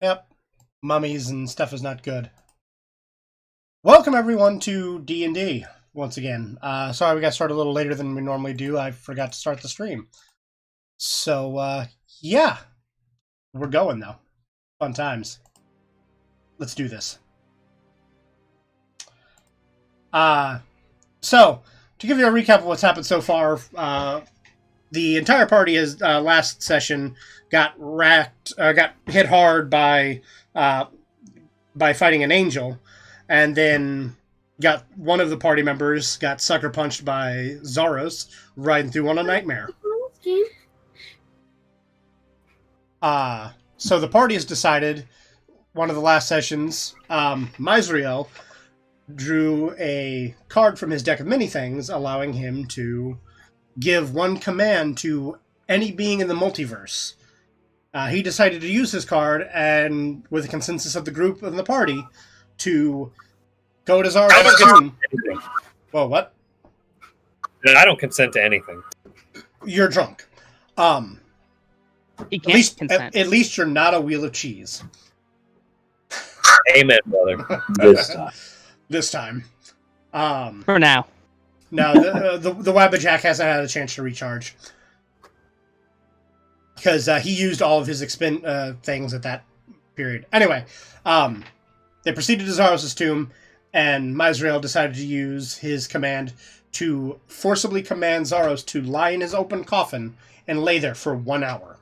Yep. Mummies and stuff is not good. Welcome everyone to D&D once again. Sorry we got started a little later than we normally do. I forgot to start the stream. So, yeah. We're going though. Fun times. Let's do this. So, to give you a recap of what's happened so far, the entire party has last session got hit hard by fighting an angel, and then got one of the party members got sucker punched by Zaros riding through on a nightmare. So the party has decided, one of the last sessions, Misriel drew a card from his deck of many things, allowing him to give one command to any being in the multiverse. He decided to use his card, and with the consensus of the group and the party, to go to Zaros' tomb. Whoa, what? I don't consent to anything. You're drunk. He can't consent. At least you're not a wheel of cheese. Amen, brother. This time. For now. No, the Wabbajack hasn't had a chance to recharge. Because he used all of his things at that period. Anyway, they proceeded to Zaros' tomb, and Misrael decided to use his command to forcibly command Zaros to lie in his open coffin and lay there for 1 hour.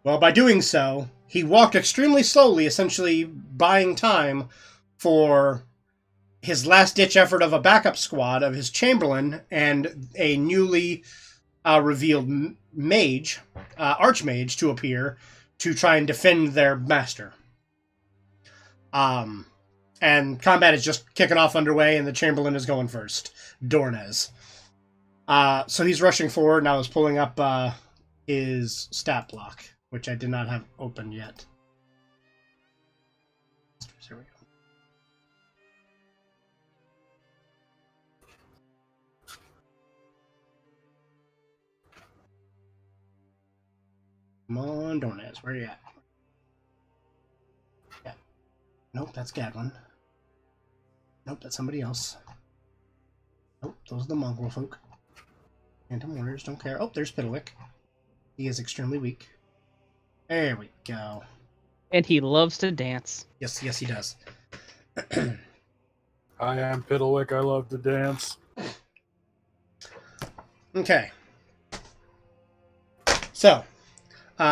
Well, by doing so, he walked extremely slowly, essentially buying time for his last-ditch effort of a backup squad of his Chamberlain and a newly revealed mage, Archmage, to appear to try and defend their master. And combat is just kicking off underway, and the Chamberlain is going first. Dornez. So he's rushing forward, and I was pulling up his stat block, which I did not have open yet. Here we go. Come on, Dornez, where you at? Yeah. Nope, that's Gadwin. Nope, that's somebody else. Nope, those are the mongrel folk. Phantom warriors don't care. Oh, there's Piddlewick. He is extremely weak. There we go. And he loves to dance. Yes, he does. I am Piddlewick. I love to dance. Okay. So,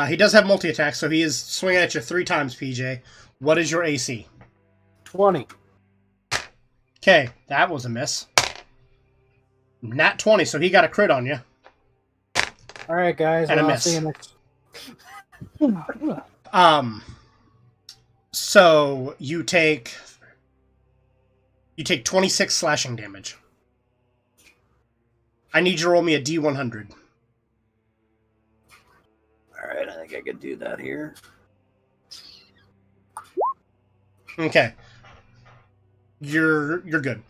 he does have multi-attack, so he is swinging at you 3 times, PJ. What is your AC? 20. Okay, that was a miss. Nat 20, so he got a crit on you. All right, guys. And a I'll miss. see you next. So you take 26 slashing damage. I need you to roll me a D100. All right, I think I could do that here. Okay. You're good.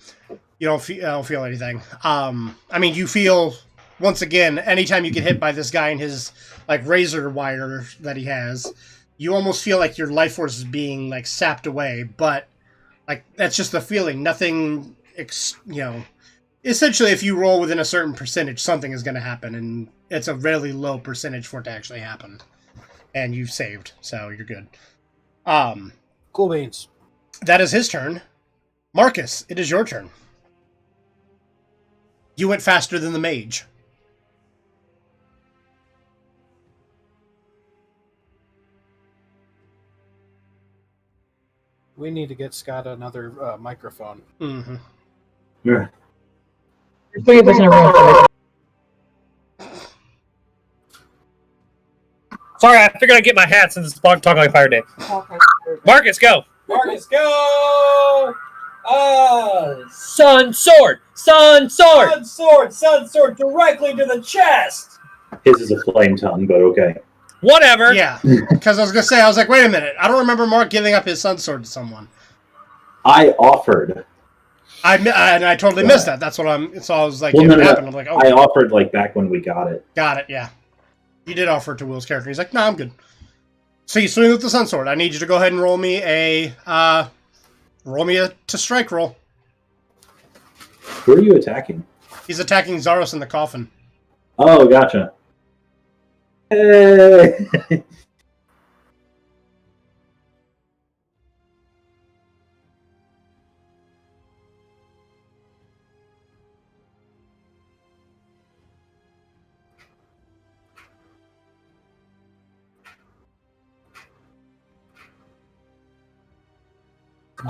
You don't feel anything. I mean, you feel, once again, anytime you get hit by this guy and his razor wire that he has, you almost feel like your life force is being sapped away. But that's just the feeling. Nothing. Essentially, if you roll within a certain percentage, something is going to happen, and it's a really low percentage for it to actually happen. And you've saved, so you're good. Cool beans. That is his turn. Marcus, it is your turn. You went faster than the mage. We need to get Scott another microphone. Mm-hmm. Yeah. Sorry, I figured I'd get my hat since it's Talking Like Fire Day. Marcus, go! Marcus, go! Sun sword! Sun sword! Sun sword! Sun sword! Directly to the chest! His is a flame tongue, but okay. Whatever! Yeah, because I was going to say, I was like, wait a minute. I don't remember Mark giving up his sun sword to someone. I offered. I totally missed that. That's what so I was like, Well, it happened. I'm like, oh. I offered back when we got it. Got it, yeah. You did offer it to Will's character. He's like, no, I'm good. So you swing with the Sun Sword. I need you to go ahead and roll me a to strike roll. Who are you attacking? He's attacking Zaros in the coffin. Oh, gotcha. Hey!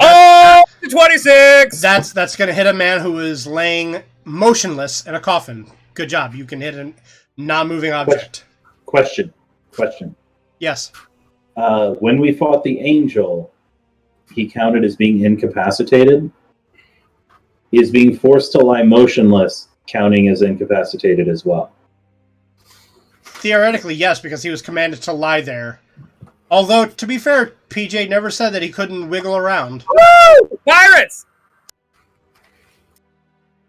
Oh, 26! That's going to hit a man who is laying motionless in a coffin. Good job. You can hit a non-moving object. Question. Yes. When we fought the angel, he counted as being incapacitated. He is being forced to lie motionless, counting as incapacitated as well. Theoretically, yes, because he was commanded to lie there. Although, to be fair, PJ never said that he couldn't wiggle around. Woo! Pirates!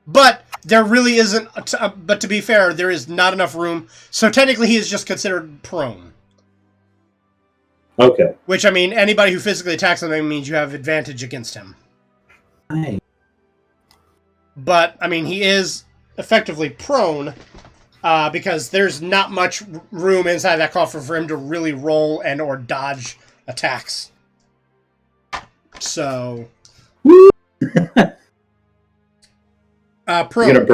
But there really isn't... but to be fair, there is not enough room. So technically, he is just considered prone. Okay. Which, I mean, anybody who physically attacks him means you have advantage against him. Hi. But, I mean, he is effectively prone... because there's not much room inside that coffin for him to really roll and or dodge attacks. So, prone. A prone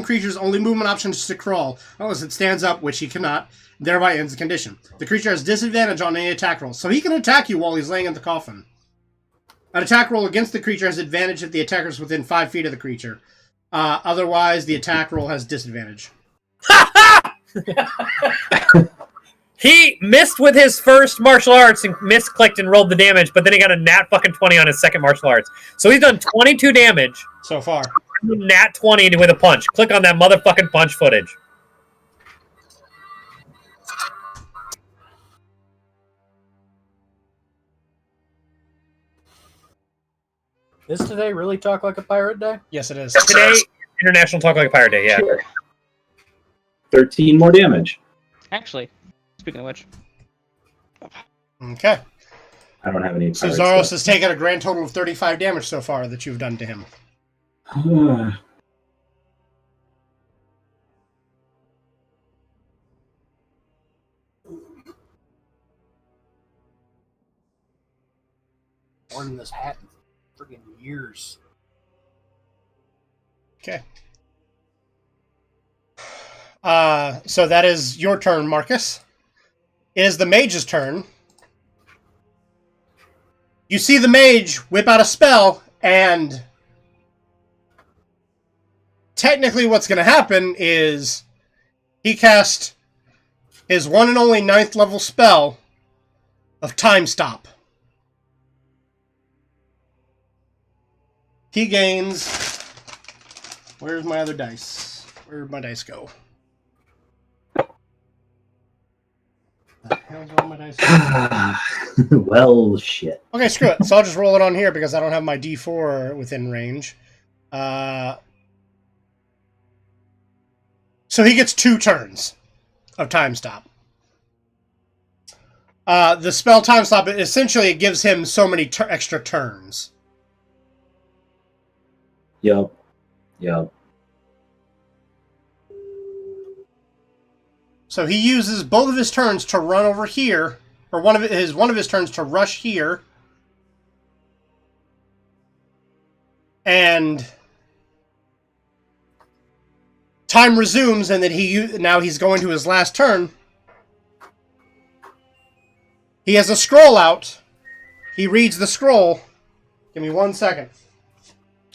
creature's only movement option is to crawl, unless it stands up, which he cannot. Thereby ends the condition. The creature has disadvantage on any attack roll, so he can attack you while he's laying in the coffin. An attack roll against the creature has advantage if the attacker is within 5 feet of the creature. Otherwise, the attack roll has disadvantage. He missed with his first martial arts and misclicked and rolled the damage, but then he got a nat fucking 20 on his second martial arts. So he's done 22 damage. So far. Nat 20 with a punch. Click on that motherfucking punch footage. Is today really Talk Like a Pirate Day? Yes, it is. Today, International Talk Like a Pirate Day, yeah. Sure. 13 more damage. Actually, speaking of which, Okay. I don't have any. So Zaros has taken a grand total of 35 damage so far that you've done to him. Worn this hat in friggin' years. Okay. So that is your turn, Marcus. It is the mage's turn. You see the mage whip out a spell, and technically what's going to happen is he cast his one and only 9th level spell of Time Stop. He gains... Where's my other dice? Where'd my dice go? The hell's all my dice go? Well, shit. Okay, screw it. So I'll just roll it on here because I don't have my D4 within range. So he gets 2 turns of Time Stop. The spell Time Stop, essentially it gives him so many extra turns. Yep. So he uses both of his turns to run over here, or one of his turns to rush here, and time resumes, and then now he's going to his last turn. He has a scroll out. He reads the scroll. Give me 1 second.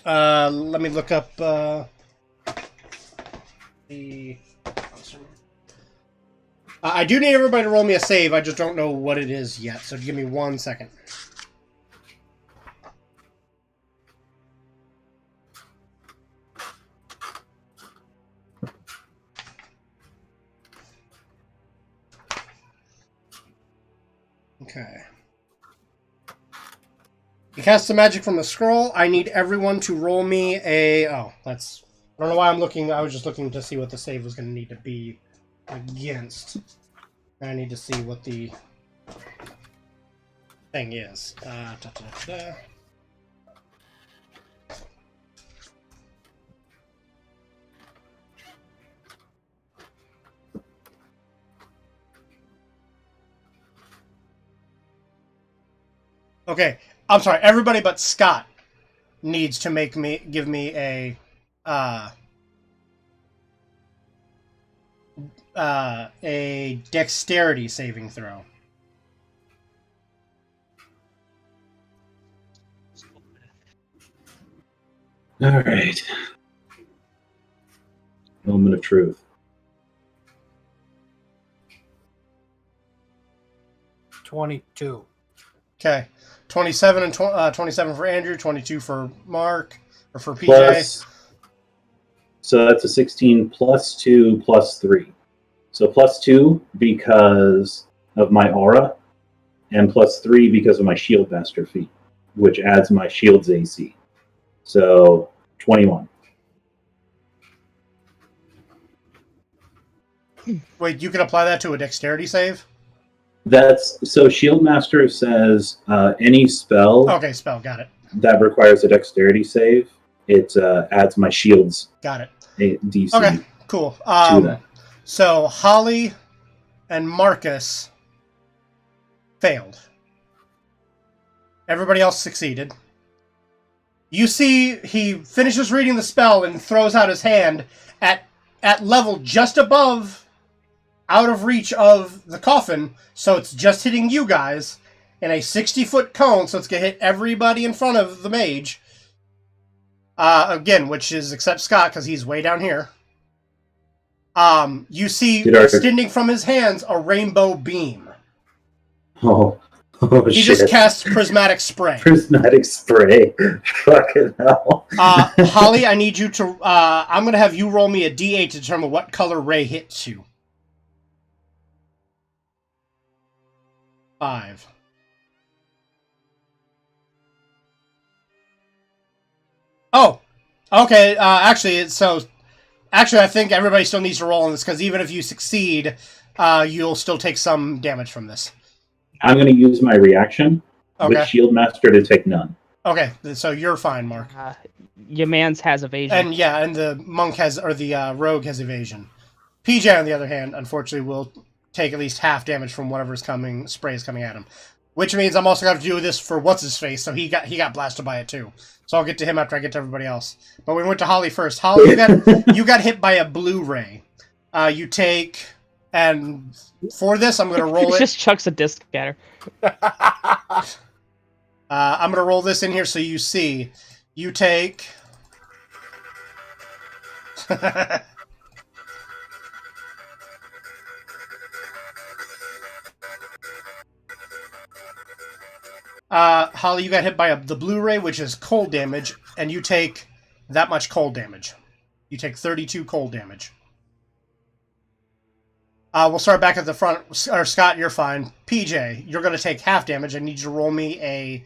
Let me look up I do need everybody to roll me a save. I just don't know what it is yet, so give me 1 second. Okay. He casts the magic from the scroll. I need everyone to roll me a... Oh, that's... I don't know why I'm looking. I was just looking to see what the save was going to need to be against. I need to see what the thing is. Okay, I'm sorry. Everybody but Scott needs to give me a dexterity saving throw. All right. Moment of truth. 22. Okay, 27 and 27 for Andrew, 22 for Mark or for PJ. Plus, so that's a 16 plus 2 plus 3. So plus 2 because of my aura, and plus 3 because of my shield master feat, which adds my shield's AC. So 21. Wait, you can apply that to a dexterity save? That's so shield master says any spell Okay, spell, got it. that requires a dexterity save, it adds my shield's Got it. DC Okay, cool. to that. So Holly and Marcus failed. Everybody else succeeded. You see he finishes reading the spell and throws out his hand at level just above, out of reach of the coffin, so it's just hitting you guys in a 60-foot cone, so it's going to hit everybody in front of the mage. Again, which is except Scott, because he's way down here. You see extending from his hands a rainbow beam. Oh He shit. just casts prismatic spray. Prismatic spray. Fucking hell. Holly, I need you to... I'm going to have you roll me a d8 to determine what color ray hits you. 5. Oh! Okay, actually, I think everybody still needs to roll on this, because even if you succeed, you'll still take some damage from this. I'm going to use my reaction with Shield Master to take none. Okay, so you're fine, Mark. Your man's has evasion. And yeah, and the monk has, or the rogue has evasion. PJ, on the other hand, unfortunately, will take at least half damage from whatever's spray is coming at him. Which means I'm also going to have to do this for what's-his-face, so he got blasted by it too. So I'll get to him after I get to everybody else. But we went to Holly first. Holly, you got hit by a blue ray. You take... And for this, I'm going to roll it. Just chucks a disc at her. I'm going to roll this in here so you see. You take... Holly, you got hit by the Blu-ray, which is cold damage, and you take that much cold damage. You take 32 cold damage. We'll start back at the front. Or Scott, you're fine. PJ, you're going to take half damage. I need you to roll me a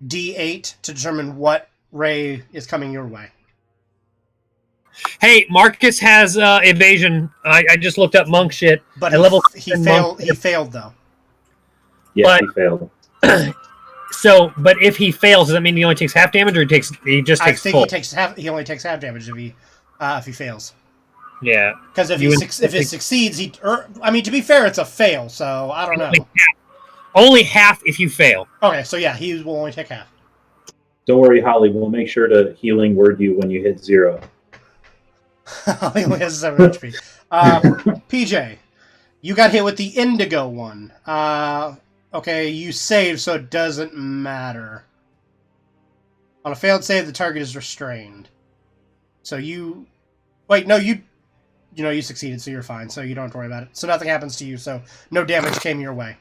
D8 to determine what ray is coming your way. Hey, Marcus has evasion. I just looked up monk shit. But he failed though. Yeah, he failed. But if he fails, does that mean he only takes half damage, or he just takes full? I think he only takes half damage if he fails. Yeah, because if it succeeds, to be fair, it's a fail. So I don't know. Only half if you fail. Okay, so yeah, he will only take half. Don't worry, Holly. We'll make sure to healing word you when you hit 0. Holly only has 7 HP. PJ, you got hit with the indigo one. Okay, you saved, so it doesn't matter. On a failed save, the target is restrained. So you... Wait, no, you succeeded, so you're fine, so you don't have to worry about it. So nothing happens to you, so no damage came your way.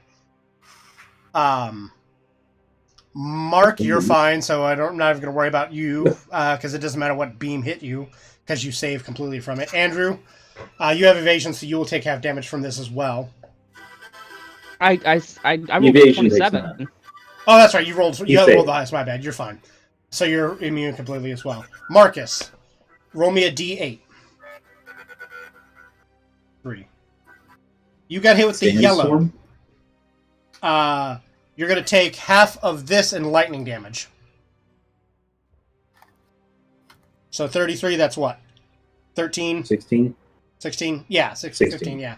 Mark, you're fine, so I'm not even going to worry about you, because it doesn't matter what beam hit you, because you saved completely from it. Andrew, you have evasion, so you will take half damage from this as well. I rolled 27. Oh, that's right. You rolled the highest. My bad. You're fine. So you're immune completely as well. Marcus, roll me a D8. 3. You got hit with the yellow. Sandstorm? You're going to take half of this in lightning damage. So 33, that's what? 13? 16? 16? Yeah, 16. 15, yeah.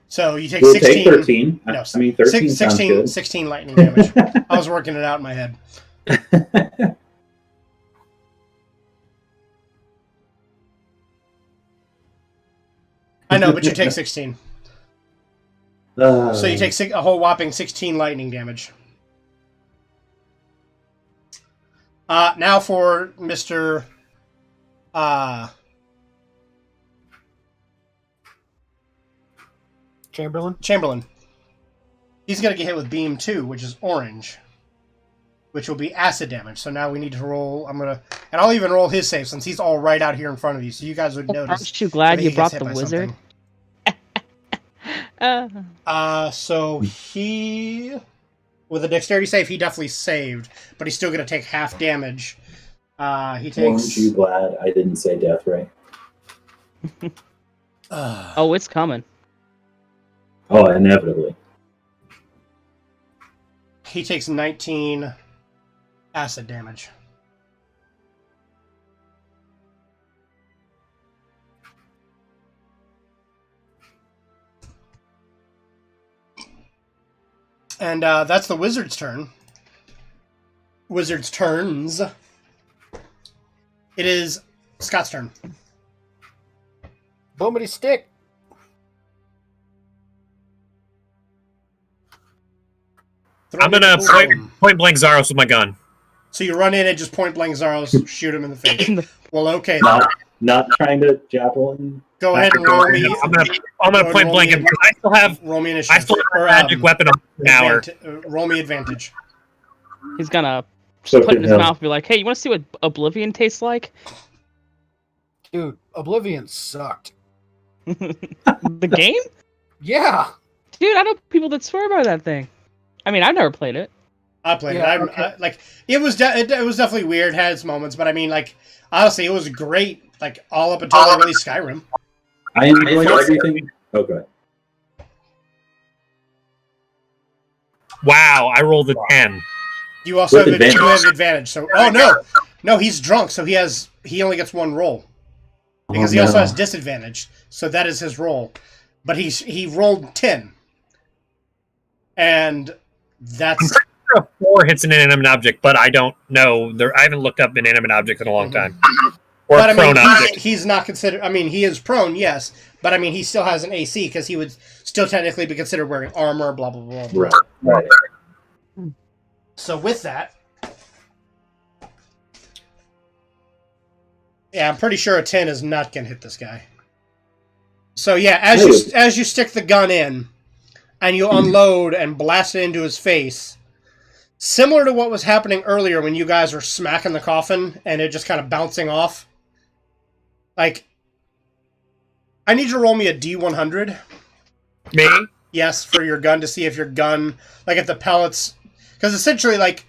So you take We'll 16. take 13. No, I mean, 13 sounds 16, good. 16 lightning damage. I was working it out in my head. I know, but you take 16. So you take a whole whopping 16 lightning damage. Now for Mr. Chamberlain. He's going to get hit with Beam 2, which is orange, which will be acid damage. So now we need to roll. And I'll even roll his save since he's all right out here in front of you, so you guys would notice. Aren't you glad when you he brought gets hit the by wizard? So he, with a dexterity save, he definitely saved, but he's still going to take half damage. He Aren't takes. you glad I didn't say death ray? Oh, it's coming. Oh, inevitably. He takes 19 acid damage. And that's the wizard's turn. Wizard's turns. It is Scott's turn. Boomity stick. I'm gonna point blank Zaros with my gun. So you run in and just point blank Zaros, shoot him in the face. Well, okay. Not trying to javelin. Go ahead and roll me. I'm gonna point blank him. I still have roll me initiative. I still have a magic weapon on power. Roll me advantage. He's gonna So put it in his him. mouth and be like, "Hey, you want to see what Oblivion tastes like?" Dude, Oblivion sucked. The game? Yeah. Dude, I know people that swear by that thing. I mean, I've never played it. I played Yeah, it. okay. It was definitely weird. Had its moments, but I mean, like honestly, it was great. Like all up until I released Skyrim. I enjoyed everything. Okay. Wow, I rolled a 10. You also With have advantage. So no, he's drunk, so he only gets one roll because he also has disadvantage. So that is his roll, but he rolled 10, and that's. A 4 hits an inanimate object, but I don't know. I haven't looked up inanimate objects in a long time. Or But I prone mean, object. he's not considered. I mean, he is prone, yes, but I mean, he still has an AC because he would still technically be considered wearing armor. Blah blah blah. Blah. Right. So with that, yeah, I'm pretty sure a 10 is not gonna hit this guy. So yeah, as you stick the gun in, and you unload and blast it into his face. Similar to what was happening earlier when you guys were smacking the coffin and it just kind of bouncing off. Like, I need you to roll me a D100. Me? Yes, for your gun to see if your gun, like if the pellets, because essentially like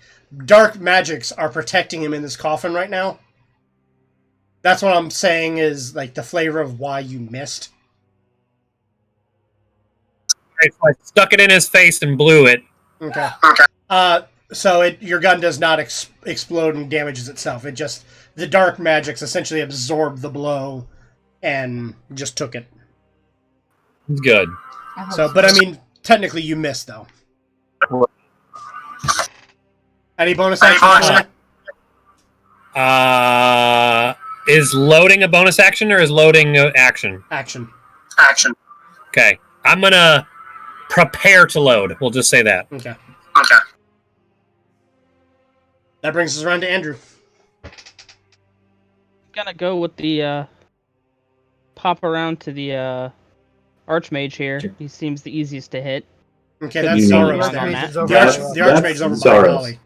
dark magics are protecting him in this coffin right now. That's what I'm saying is like the flavor of why you missed. So I stuck it in his face and blew it. Okay. So your gun does not explode and damages itself. It just, the dark magics essentially absorbed the blow and just took it. It's good. So, but I mean, technically you missed though. Any bonus action? Is loading a bonus action or is loading action? Action. Okay. I'm gonna prepare to load. We'll just say that. Okay. That brings us around to Andrew. Gonna go with the pop around to the Archmage here. He seems the easiest to hit. Okay, You that's need Zaros on there. that. The That's Archmage is over by Zaros. Holly.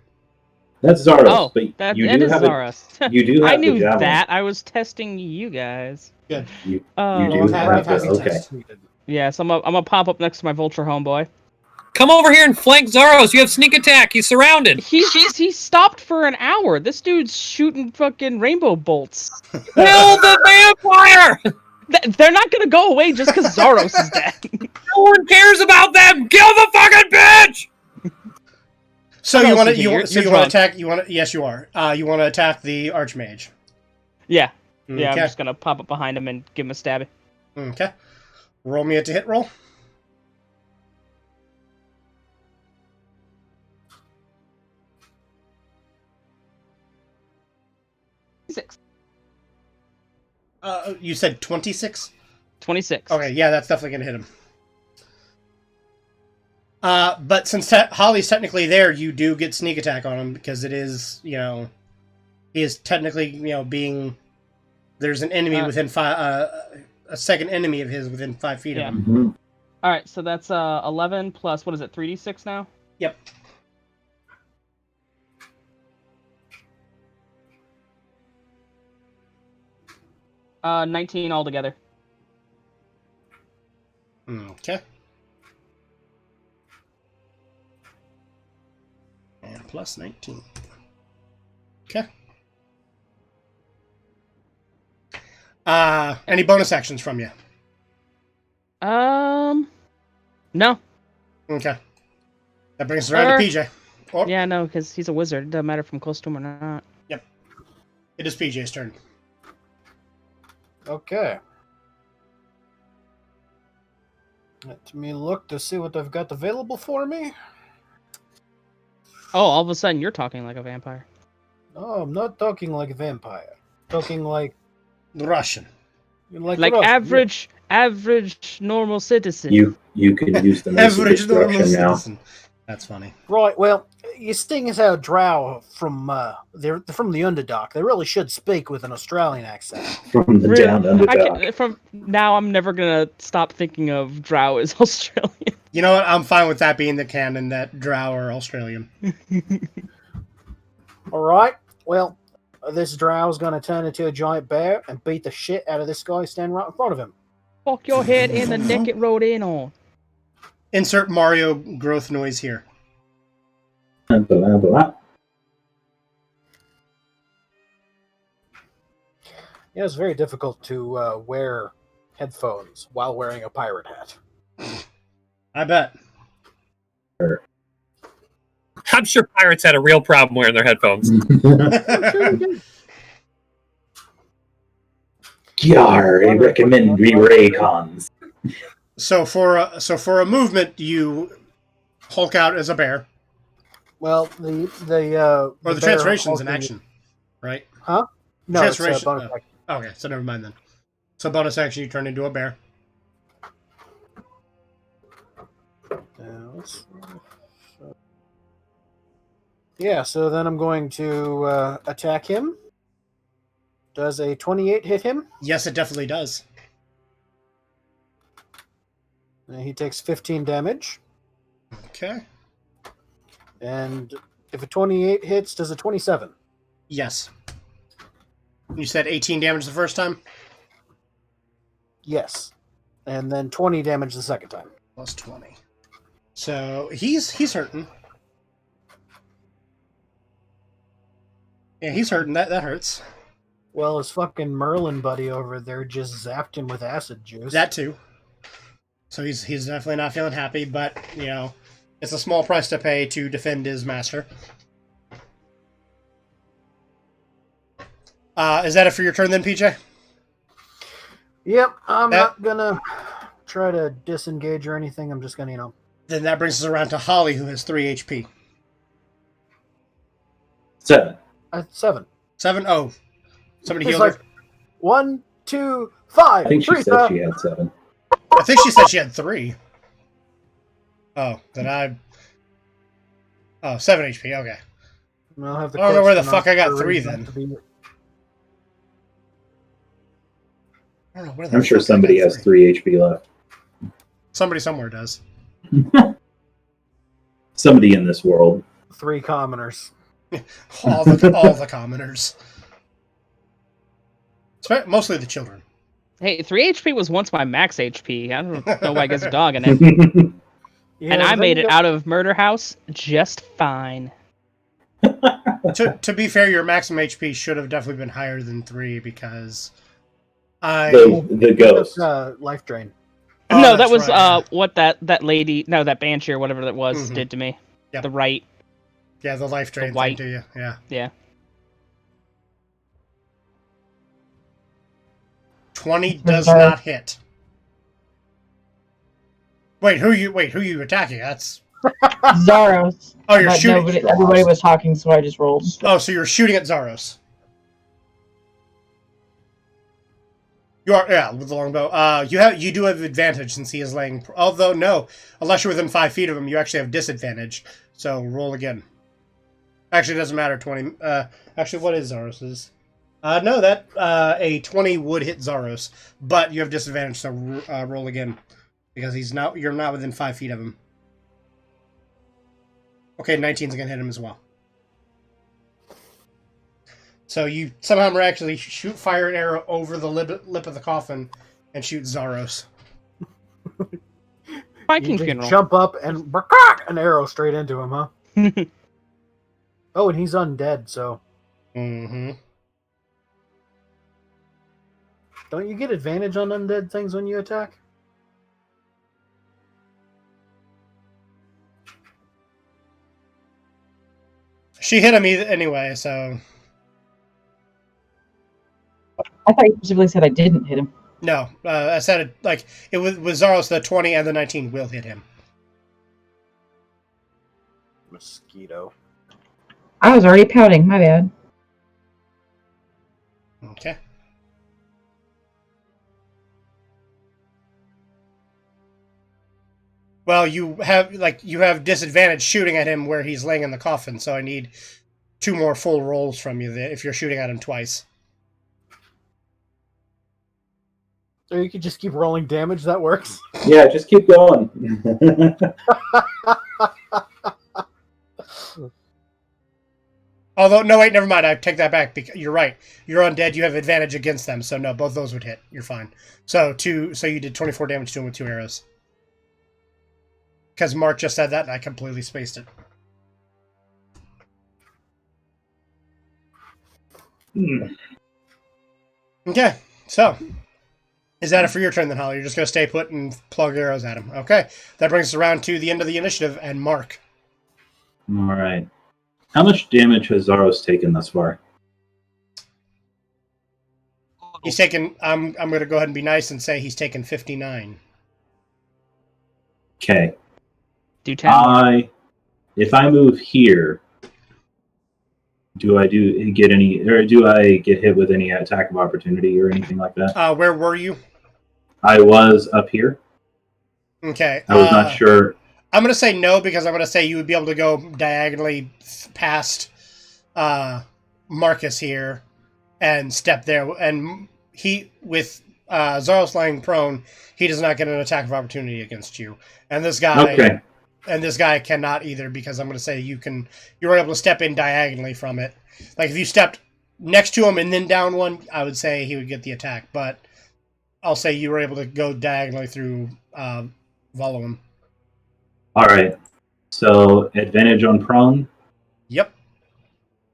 That's Zaros, Oh, but that you is do have Zaros. you do have I knew the javelin. that. I was testing you guys. Good. You Oh, do have happy the, okay. test. yeah. So I'm gonna pop up next to my Vulture homeboy. Come over here and flank Zaros. You have sneak attack. He's surrounded. He stopped for an hour. This dude's shooting fucking rainbow bolts. Kill the vampire! They're not gonna go away just because Zaros is dead. No one cares about them. Kill the fucking bitch. So What you else want is to it? you You're so you want drunk. to attack? You want to? Yes, you are. You want to attack the Archmage. Yeah. Yeah, I'm Okay. just gonna pop up behind him and give him a stab. Okay. Roll me a to hit roll. Six. You said 26? 26. Okay, yeah, that's definitely gonna hit him. But since Holly's technically there, you do get sneak attack on him because it is, he is technically, being. There's an enemy within a second enemy of his within 5 feet Yeah. of him. Mhm. All right, so that's 11 plus what is it? 3d6 now. Yep. Uh, 19 altogether. Okay. And plus 19. Okay. Any bonus actions from you? No. Okay. That brings us around to PJ. Oh, Yeah, no, because he's a wizard. It doesn't matter if I'm close to him or not. it is PJ's turn. Okay. Let me look to see what they've got available for me. Oh, all of a sudden you're talking like a vampire. No, I'm not talking like a vampire. Talking like Russian. Like Russian. average normal citizen. You can use them as a Average normal distraction now. citizen. That's funny. Right. Well, you sting as how Drow from they're from the Underdark. They really should speak with an Australian accent. From the Really? down Underdark. From now, I'm never gonna stop thinking of Drow as Australian. You know what? I'm fine with that being the canon that Drow are Australian. All right. Well, this Drow is going to turn into a giant bear and beat the shit out of this guy standing right in front of him. Fuck your head in the neck it rode in on. Insert Mario growth noise here. Blah, blah, blah. Yeah, it's very difficult to wear headphones while wearing a pirate hat. I bet. I'm sure pirates had a real problem wearing their headphones. Yar, I recommend we Raycons. So for a movement, you Hulk out as a bear, Well, or the bear transformation's an hulking- action, right? Huh? No, it's a Transformation- bonus oh. action. Okay, so never mind then. So bonus action, you turn into a bear. Yeah, so then I'm going to attack him. Does a 28 hit him? Yes, it definitely does. And he takes 15 damage. Okay. And if a 28 hits, does a 27? Yes. You said 18 damage the first time? Yes. And then 20 damage the second time. Plus 20. So he's hurting. Yeah, he's hurting. That hurts. Well, his fucking Merlin buddy over there just zapped him with acid juice. That too. So he's definitely not feeling happy, but it's a small price to pay to defend his master. Is that it for your turn then, PJ? Yep, I'm not gonna try to disengage or anything. I'm just gonna, Then that brings us around to Holly, who has 3 HP. 7. 7. 7? Oh. Somebody It's healed her. like 1, 2, 5. I think she said Teresa. she had 7. I think she said she had 3. Oh, then Oh, 7 HP, okay. I'll have the I don't know where the question fuck I got on 3 Teresa then. to be- I don't know where the I'm sure fuck I somebody got has 3 HP left. Somebody somewhere does. Somebody in this world. 3 commoners. All the commoners. Mostly the children. Hey, 3 HP was once my max HP. I don't know why I gets a dog in it. Yeah, And I then made you it got- out of Murder House just fine. To be fair, your maximum HP should have definitely been higher than 3 because The ghost. Life drain. Oh, no, that that's was right, what that lady, no, that banshee or whatever that was Mhm. did to me. Yep. The right, yeah, the life drain thing white. to you. Yeah. yeah. 20 does not hit. Wait, who you attacking? That's Zaros. oh, you're But shooting. everybody was talking, so I just rolled. Oh, so you're shooting at Zaros. You are, yeah, with the longbow. You do have advantage since he is laying. Although no, unless you're within 5 feet of him, you actually have disadvantage. So roll again. Actually, it doesn't matter. 20. Actually, what is Zaros's? No, that a 20 would hit Zaros, but you have disadvantage. So roll again because you're not within 5 feet of him. Okay, 19's gonna hit him as well. So you somehow miraculously fire an arrow over the lip of the coffin and shoot Zaros. Viking You just funeral. jump up and an arrow straight into him, huh? Oh, and he's undead, so Mm-hmm. don't you get advantage on undead things when you attack? She hit him anyway, so I thought you specifically said I didn't hit him. no. I said it like it was with Zaros. The 20 and the 19 will hit him. Mosquito. I was already pouting. My bad. Okay. Well, you have disadvantage shooting at him where he's laying in the coffin, so I need 2 more full rolls from you if you're shooting at him twice. So you could just keep rolling damage. That works. Yeah, just keep going. Although, no, wait, never mind. I take that back. You're right. You're undead. You have advantage against them, so no, both those would hit. You're fine. So you did 24 damage to him with 2 arrows. Because Mark just said that, and I completely spaced it. Okay, so is that it for your turn then, Holly? You're just going to stay put and plug arrows at him. Okay, that brings us around to the end of the initiative, and Mark. All right. How much damage has Zaros taken thus far? He's taken. I'm going to go ahead and be nice and say he's taken 59. Okay. Do 10. If I move here, do I get hit with any attack of opportunity or anything like that? Where were you? I was up here. Okay. I was not sure. I'm going to say no because I'm going to say you would be able to go diagonally past Marcus here and step there. And he, with Zaros lying prone, he does not get an attack of opportunity against you. And this guy, Okay. And this guy cannot either because I'm going to say you're able to step in diagonally from it. Like if you stepped next to him and then down one, I would say he would get the attack. But I'll say you were able to go diagonally through Volume. All right. So advantage on prone. Yep.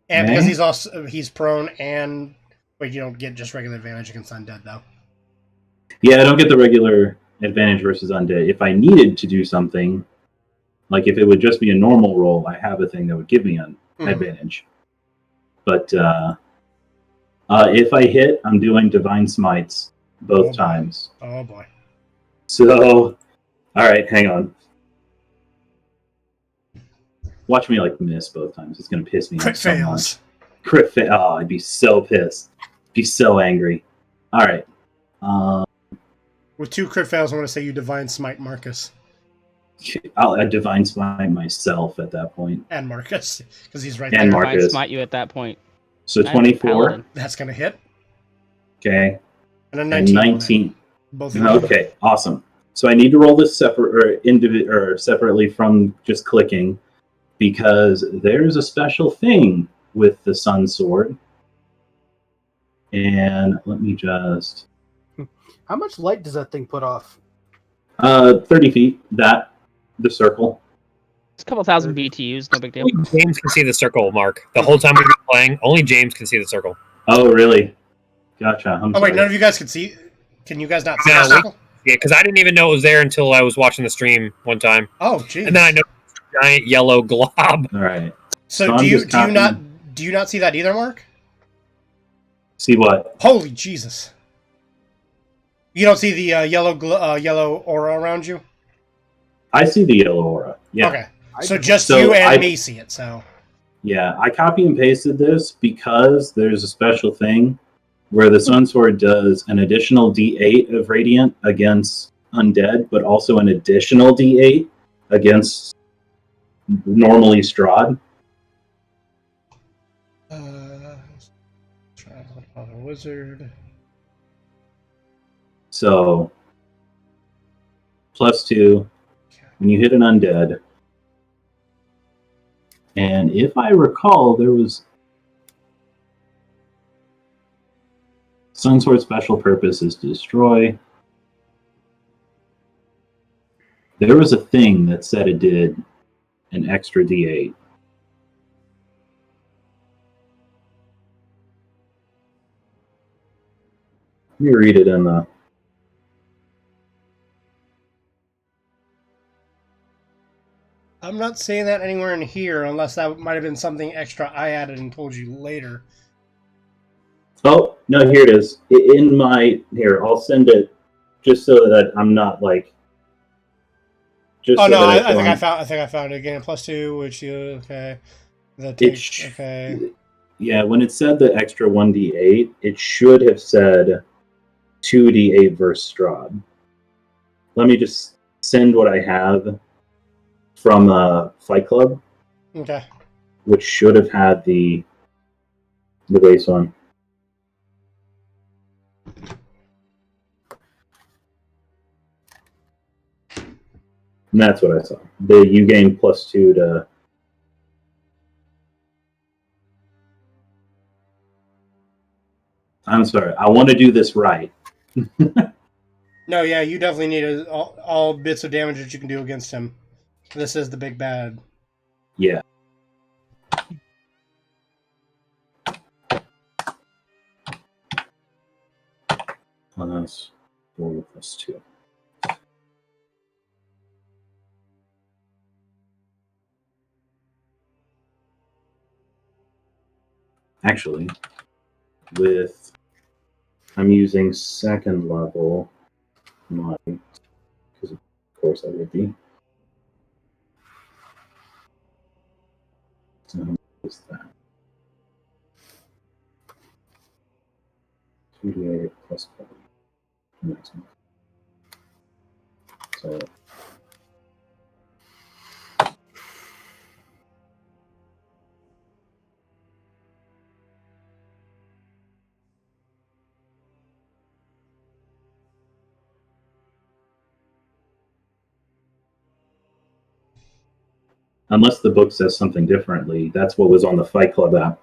And Okay. because he's prone and you don't get just regular advantage against undead though. Yeah, I don't get the regular advantage versus undead. If I needed to do something, like if it would just be a normal roll, I have a thing that would give me an advantage. But if I hit, I'm doing divine smites both times. Oh boy. So, all right, hang on. Watch me miss both times. It's gonna piss me off so much. Crit fail. Oh, I'd be so pissed. Be so angry. All right. With 2 crit fails, I want to say you divine smite Marcus. I'll divine smite myself at that point. And Marcus, because he's right And there. Marcus. I smite you at that point. So I'm 24. paladin. That's going to hit. Okay. And a And 19. 19. Both of you. Okay, awesome. So I need to roll this separately from just clicking because there's a special thing with the Sun Sword. And let me just... How much light does that thing put off? 30 feet, the circle. It's a couple thousand BTUs, no big deal. Only James can see the circle, Mark. The whole time we've been playing, only James can see the circle. Oh, really? Gotcha. I'm Oh wait, sorry. none of you guys can see. Can you guys not see No, the circle? Yeah, because I didn't even know it was there until I was watching the stream one time, Oh, geez. and then I know giant yellow glob. All right. So So do I'm you just do you copying- not see that either, Mark? See what? Holy Jesus! You don't see the yellow aura around you? I see the yellow aura. Yeah. Okay. I So don't. just So you and I- me see it. So Yeah, I copy and pasted this because there's a special thing where the Sun Sword does an additional D8 of Radiant against Undead, but also an additional D8 against normally Strahd. Traveling Father Wizard. So, +2 when you hit an Undead. And if I recall, there was Sun Sword special purpose is to destroy. There was a thing that said it did an extra D8. Let me read it in the. I'm not seeing that anywhere in here, unless that might have been something extra I added and told you later. Oh, no, here it is. In my. Here, I'll send it just so that I'm not like. Just Oh so no, that I think I don't- found. I think I found it again. +2, which you okay? The It takes, sh- okay. Yeah, when it said the extra 1d8, it should have said 2d8 versus Strahd. Let me just send what I have from Fight Club, Okay. which should have had the base one. And that's what I saw. You gain +2 to. I'm sorry. I want to do this right. No, yeah, you definitely need all bits of damage that you can do against him. This is the big bad. Yeah. Plus 4 +2. Actually, I'm using second level might, because of course I would be. So how much is that? 2d8 plus 5. Maximum. So unless the book says something differently, that's what was on the Fight Club app.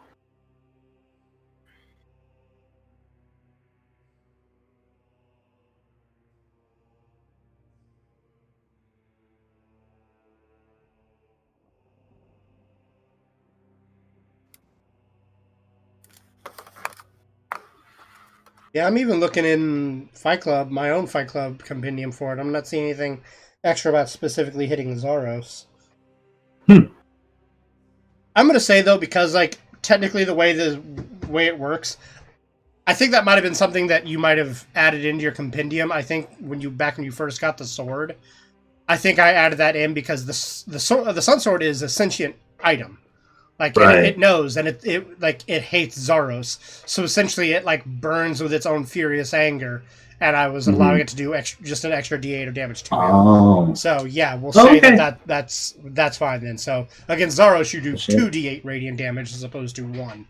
Yeah, I'm even looking in Fight Club, my own Fight Club compendium for it. I'm not seeing anything extra about specifically hitting Zaros. I'm gonna say though, because like technically the way it works, I think that might have been something that you might have added into your compendium. I think when you first got the sword, I think I added that in because the Sun Sword is a sentient item. Like Right. it knows, and it hates Zaros. So essentially, it like burns with its own furious anger, and I was allowing it to do just an extra D8 of damage to him. Oh. So yeah, we'll say Okay. that's fine then. So against Zaros, you do Shit. 2d8 radiant damage as opposed to 1.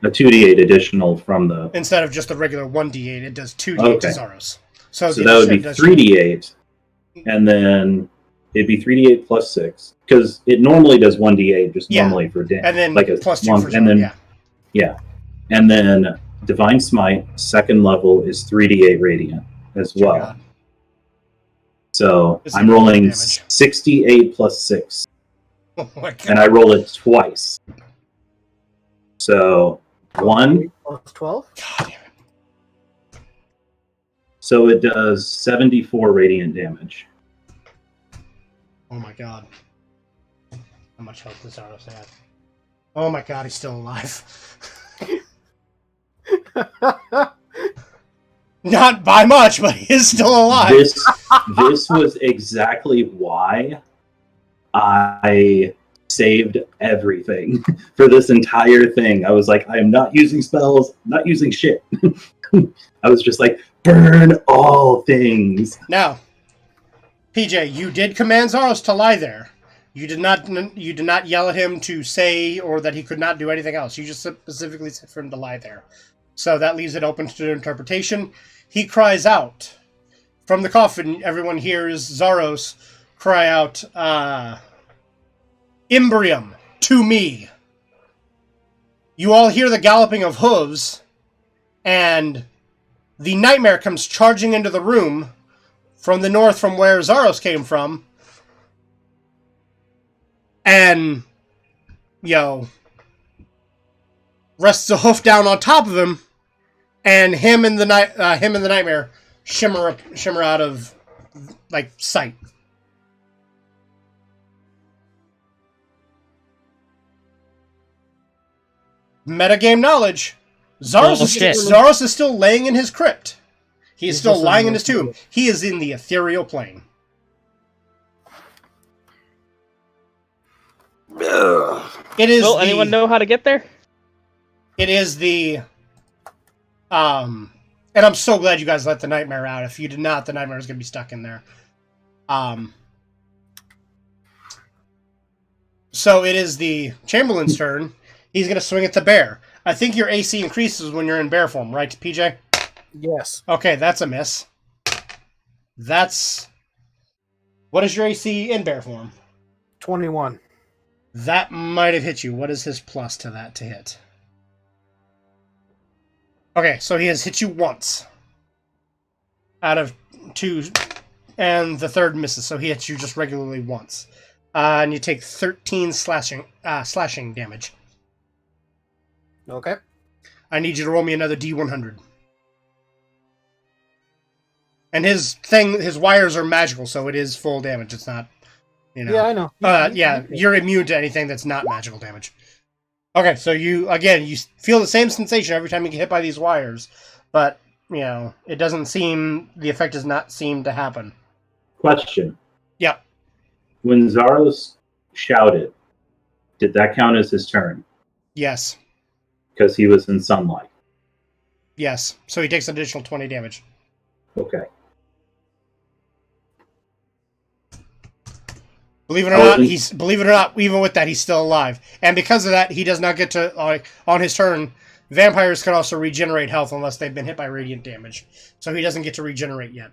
A 2d8 additional from the. Instead of just the regular 1d8, it does 2d8 to Okay. Zaros. So, So that would be 3d8, and then it'd be 3d8 plus 6, because it normally does 1d8 just Yeah. normally for damage. and then like a plus 2 one, for and Zaros. then Yeah. and then Divine Smite second level is 3d8 radiant as Dear well. God. So This is I'm rolling damage. 68 plus 6, Oh my God. and I roll it twice. So 1 plus 12. God damn it. So it does 74 radiant damage. Oh my god. How much health does Zaros have? Oh my god, he's still alive. Not by much, but he is still alive. This was exactly why I saved everything for this entire thing. I was like, I am not using spells, not using shit. I was just like, burn all things. Now, PJ, you did command Zaros to lie there. You did not yell at him to say or that he could not do anything else. You just specifically said for him to lie there. So that leaves it open to interpretation. He cries out. From the coffin, everyone hears Zaros cry out, Imbrium, to me. You all hear the galloping of hooves, and the nightmare comes charging into the room from the north from where Zaros came from. And, rests a hoof down on top of him, and him and the nightmare shimmer out of sight. Metagame knowledge. Zaros is still laying in his crypt. He is still lying in his tomb. He is in the ethereal plane. Will anyone know how to get there? It is the and I'm so glad you guys let the nightmare out. If you did not, the nightmare is going to be stuck in there. So it is the Chamberlain's turn. He's going to swing at the bear. I think your AC increases when you're in bear form, right, PJ? Yes. Okay, that's a miss. What is your AC in bear form? 21. That might have hit you. What is his plus to that to hit? Okay, so he has hit you once. Out of 2, and the third misses, so he hits you just regularly once. And you take 13 slashing damage. Okay. I need you to roll me another D100. And his wires are magical, so it is full damage. It's not, Yeah, I know. You're immune to anything that's not magical damage. Okay, so you feel the same sensation every time you get hit by these wires, but, it doesn't seem, the effect does not seem to happen. Question. Yep. When Zaros shouted, did that count as his turn? Yes. Because he was in sunlight. Yes. So he takes an additional 20 damage. Okay. Believe it or not, even with that, he's still alive. And because of that, he does not get to, on his turn, vampires can also regenerate health unless they've been hit by radiant damage. So he doesn't get to regenerate yet.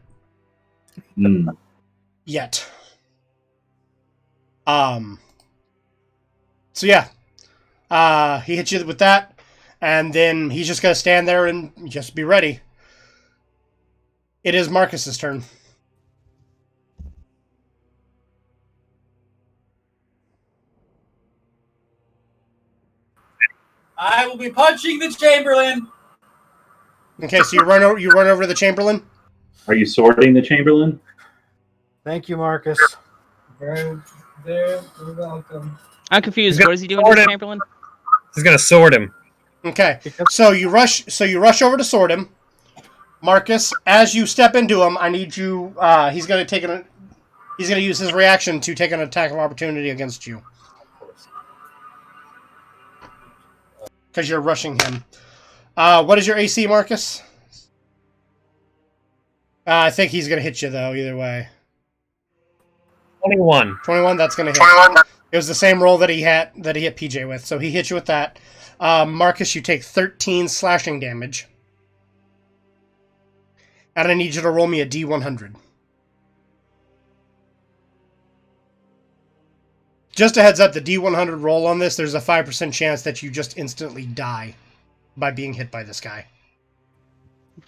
Yet. So yeah. He hits you with that, and then he's just going to stand there and just be ready. It is Marcus's turn. I will be punching the Chamberlain. Okay, so you run over to the Chamberlain. Are you sorting the Chamberlain? Thank you, Marcus. Very welcome. I'm confused. What is he doing to the Chamberlain? He's gonna sword him. Okay, so you rush over to sword him. Marcus, as you step into him, I need you. He's gonna use his reaction to take an attack of opportunity against you. Because you're rushing him. What is your AC, Marcus? I think he's going to hit you, though, either way. 21. 21, that's going to hit. It was the same roll that he hit PJ with, so he hit you with that. Marcus, you take 13 slashing damage. And I need you to roll me a D100. Just a heads up, the D100 roll on this, there's a 5% chance that you just instantly die by being hit by this guy.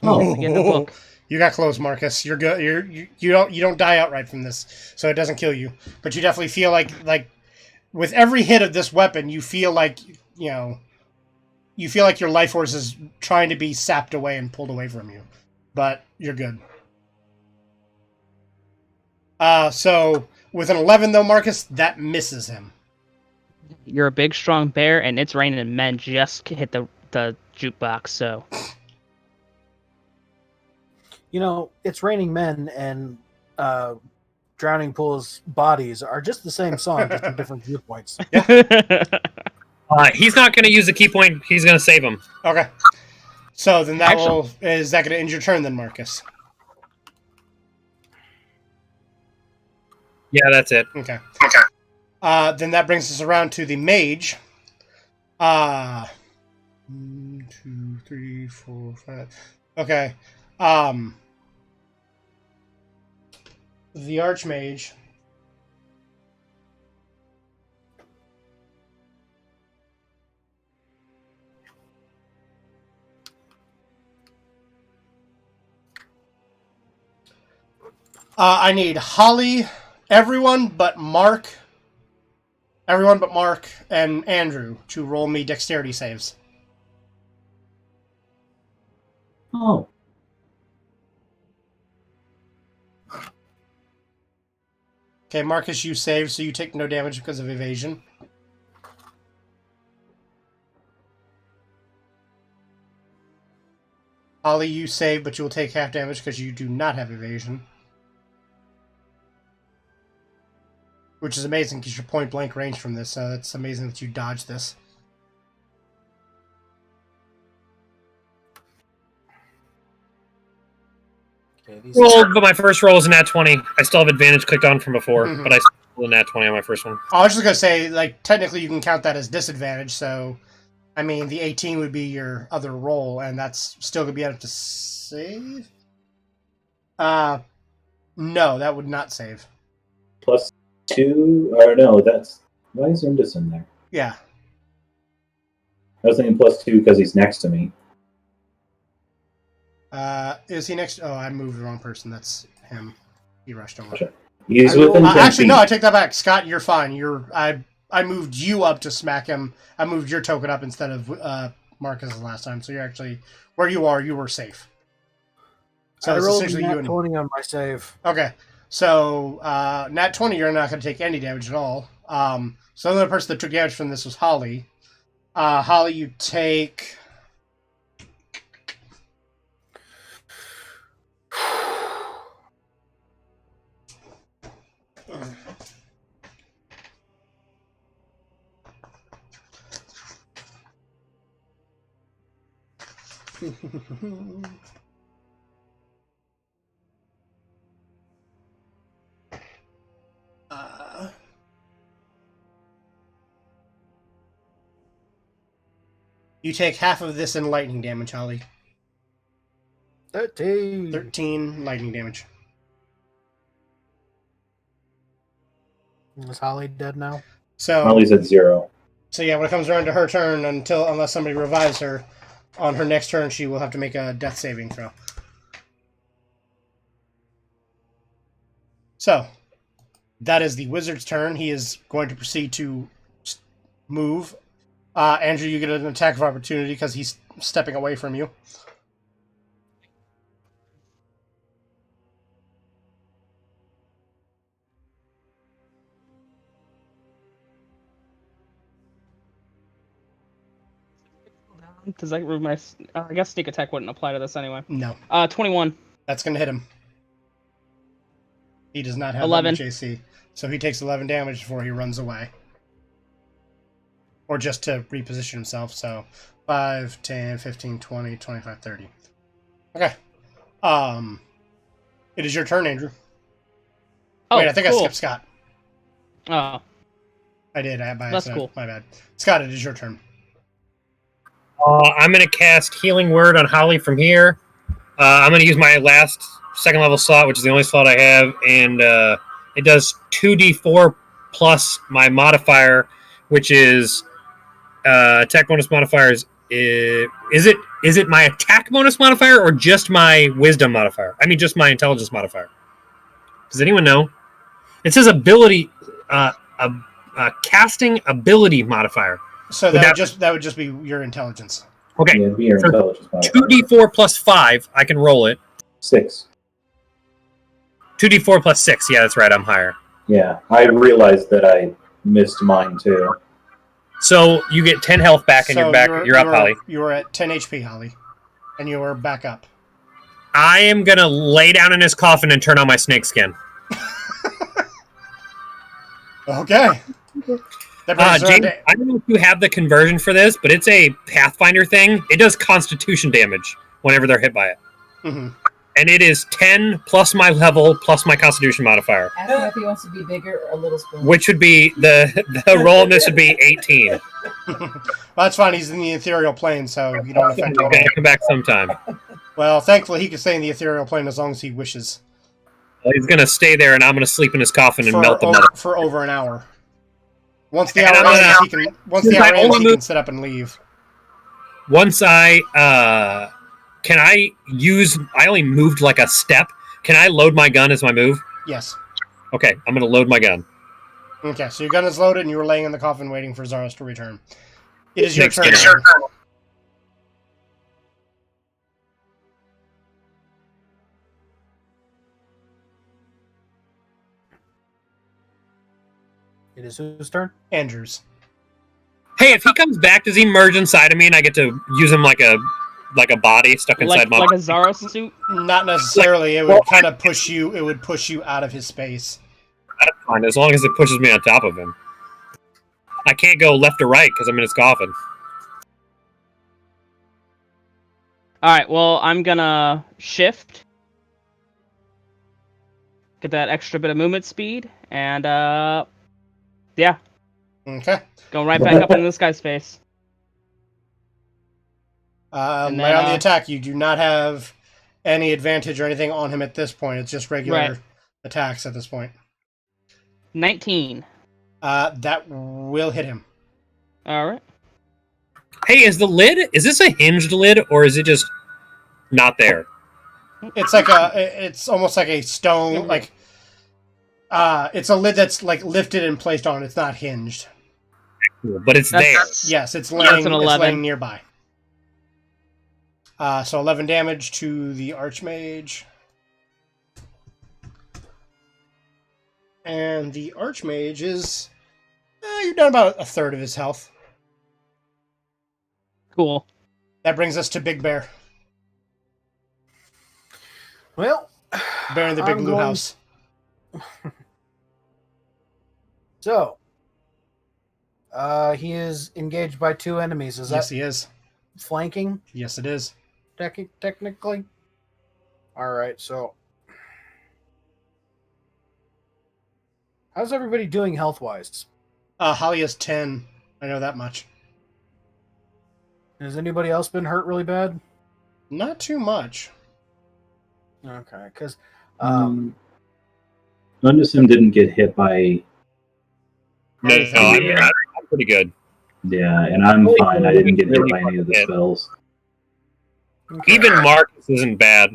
Oh, get the book. You got close, Marcus. You're good. You don't die outright from this, so it doesn't kill you. But you definitely feel like with every hit of this weapon, you feel like your life force is trying to be sapped away and pulled away from you but you're good. So with an 11 though, Marcus, that misses him. You're a big, strong bear, and it's raining men just hit the jukebox. So It's Raining Men and Drowning Pool's Bodies are just the same song, just in different viewpoints. He's not going to use the key point. He's going to save him. Okay. So then that Excellent. is that going to end your turn then, Marcus? Yeah, that's it. Okay. Then that brings us around to the mage. 1, 2, 3, 4, 5. Okay. The archmage. I need Holly, everyone but Mark and Andrew to roll me dexterity saves. Oh. Okay, Marcus, you save, so you take no damage because of evasion. Holly, you save, but you will take half damage because you do not have evasion. Which is amazing because you're point blank range from this, so it's amazing that you dodged this. Rolled, but my first roll is a nat 20. I still have advantage clicked on from before, Mhm. but I still rolled a nat 20 on my first one. I was just going to say, like, technically you can count that as disadvantage, so, I mean, the 18 would be your other roll, and that's still going to be able to save? No, that would not save. +2, or no, that's... Why is Undis in there? Yeah. I was thinking +2 because he's next to me. Is he next? Oh, I moved the wrong person. That's him. He rushed over. Sure. He's within 10 Actually, feet. no, I take that back. Scott, you're fine. I moved you up to smack him. I moved your token up instead of Marcus last time. So you're actually where you are. You were safe. So I it's rolled essentially nat you and 20 on my save. Okay. So nat 20, you're not going to take any damage at all. So the other person that took damage from this was Holly. Holly, you take. You take half of this in lightning damage, Holly. 13. 13 lightning damage. Is Holly dead now? So Holly's at 0. So yeah, when it comes around to her turn, unless somebody revives her, on her next turn she will have to make a death saving throw. So that is the wizard's turn. He is going to proceed to move. Andrew, you get an attack of opportunity because he's stepping away from you. does that remove my? I guess sneak attack wouldn't apply to this anyway. No, 21. that's going to hit him. He does not have 11. that much AC, so he takes 11 damage before he runs away. Or just to reposition himself, so 5, 10, 15, 20, 25, 30. Okay. It is your turn, Andrew. Oh, Wait, I think cool. I skipped Scott. Oh, I did. I by That's accident. cool. My bad. Scott, it is your turn. I'm going to cast Healing Word on Holly from here. I'm going to use my last second level slot, which is the only slot I have, and it does 2d4 plus my modifier, which is attack bonus modifiers. Is it my attack bonus modifier or just my wisdom modifier? I mean, just my intelligence modifier. Does anyone know? It says ability, casting ability modifier. So that would just be your intelligence. Okay, Yeah, it'd be your So intelligence modifier. 2d4 plus 5. I can roll it. 6. 2d4 plus 6. Yeah, that's right. I'm higher. Yeah, I realized that I missed mine too. So you get 10 health back, and you're back. You're up, Holly. You were at 10 HP, Holly, and you were back up. I am gonna lay down in his coffin and turn on my snake skin. Okay. That brings James, I don't know if you have the conversion for this, but it's a Pathfinder thing. It does Constitution damage whenever they're hit by it. Mm-hmm. And it is 10 plus my level plus my Constitution modifier. Ask him if he wants to be bigger or a little spoon. Which would be, the roll in this would be 18. Well, that's fine. He's in the ethereal plane, so you don't affect him. Okay, come back sometime. Well, thankfully, he can stay in the ethereal plane as long as he wishes. Well, he's going to stay there, and I'm going to sleep in his coffin and melt the mother. For over an hour. Once the And hour I'm ends, gonna- he can sit up and leave. Once I only moved like a step. Can I load my gun as my move? Yes. Okay, I'm going to load my gun. Okay, so your gun is loaded, and you were laying in the coffin waiting for Zaros to return. It is your turn. It is whose turn? Andrews. Hey, if he comes back, does he merge inside of me, and I get to use him like a body stuck inside my... Like a Zaros suit? Not necessarily. It would kind of push you. It would push you out of his space. That's fine, as long as it pushes me on top of him. I can't go left or right because I'm in his coffin. Alright, well, I'm gonna shift. Get that extra bit of movement speed, and, yeah. Okay. Going right back up into this guy's face. Right on the attack, you do not have any advantage or anything on him at this point. It's just regular attacks at this point. 19. That will hit him. Alright. Hey, is this a hinged lid, or is it just not there? It's it's almost like a stone, like, it's a lid that's, like, lifted and placed on. It's not hinged. But it's there. Yes, it's laying, an 11. it's laying nearby. So 11 damage to the Archmage. And the Archmage is... you're down about a third of his health. Cool. That brings us to Big Bear. Well, Bear in the Big I'm Blue going- House. So, he is engaged by 2 enemies. Is Yes, that he is. flanking, Yes, it is. technically? Alright, so... How's everybody doing health-wise? Holly is 10. I know that much. Has anybody else been hurt really bad? Not too much. Okay, because... Undesim didn't get hit by... No, I'm pretty good. Yeah, and I'm fine. I didn't get hit by any of the spells. okay. Even Marcus isn't bad.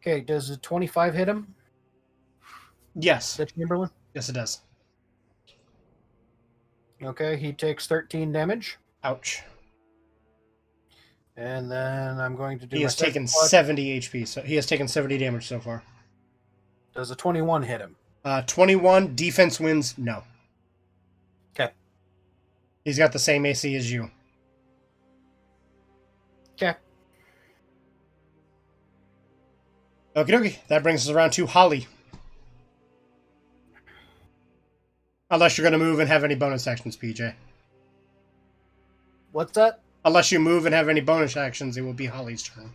Okay, does a 25 hit him? Yes. The Chamberlain? Yes, it does. Okay, he takes 13 damage. Ouch. And then I'm going to do He my has taken second 70 HP, so he has taken 70 damage so far. Does a 21 hit him? 21, defense wins, no. Okay. He's got the same AC as you. Okay. Okie dokie. That brings us around to Holly. Unless you're going to move and have any bonus actions, PJ. What's that? Unless you move and have any bonus actions, it will be Holly's turn.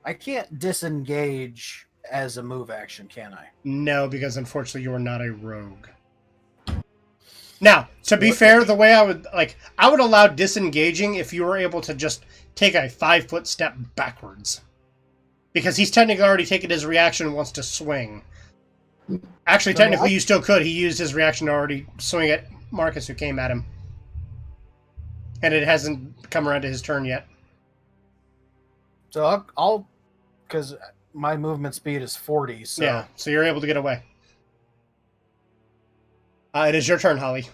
I can't disengage as a move action, can I? No, because unfortunately you are not a rogue. Now, to be fair, the way I would allow disengaging if you were able to just take a 5-foot step backwards. Because he's technically already taken his reaction and wants to swing. Actually, technically you still could. He used his reaction to already swing at Marcus, who came at him. And it hasn't come around to his turn yet. So I'll because my movement speed is 40, so... Yeah, so you're able to get away. It is your turn, Holly.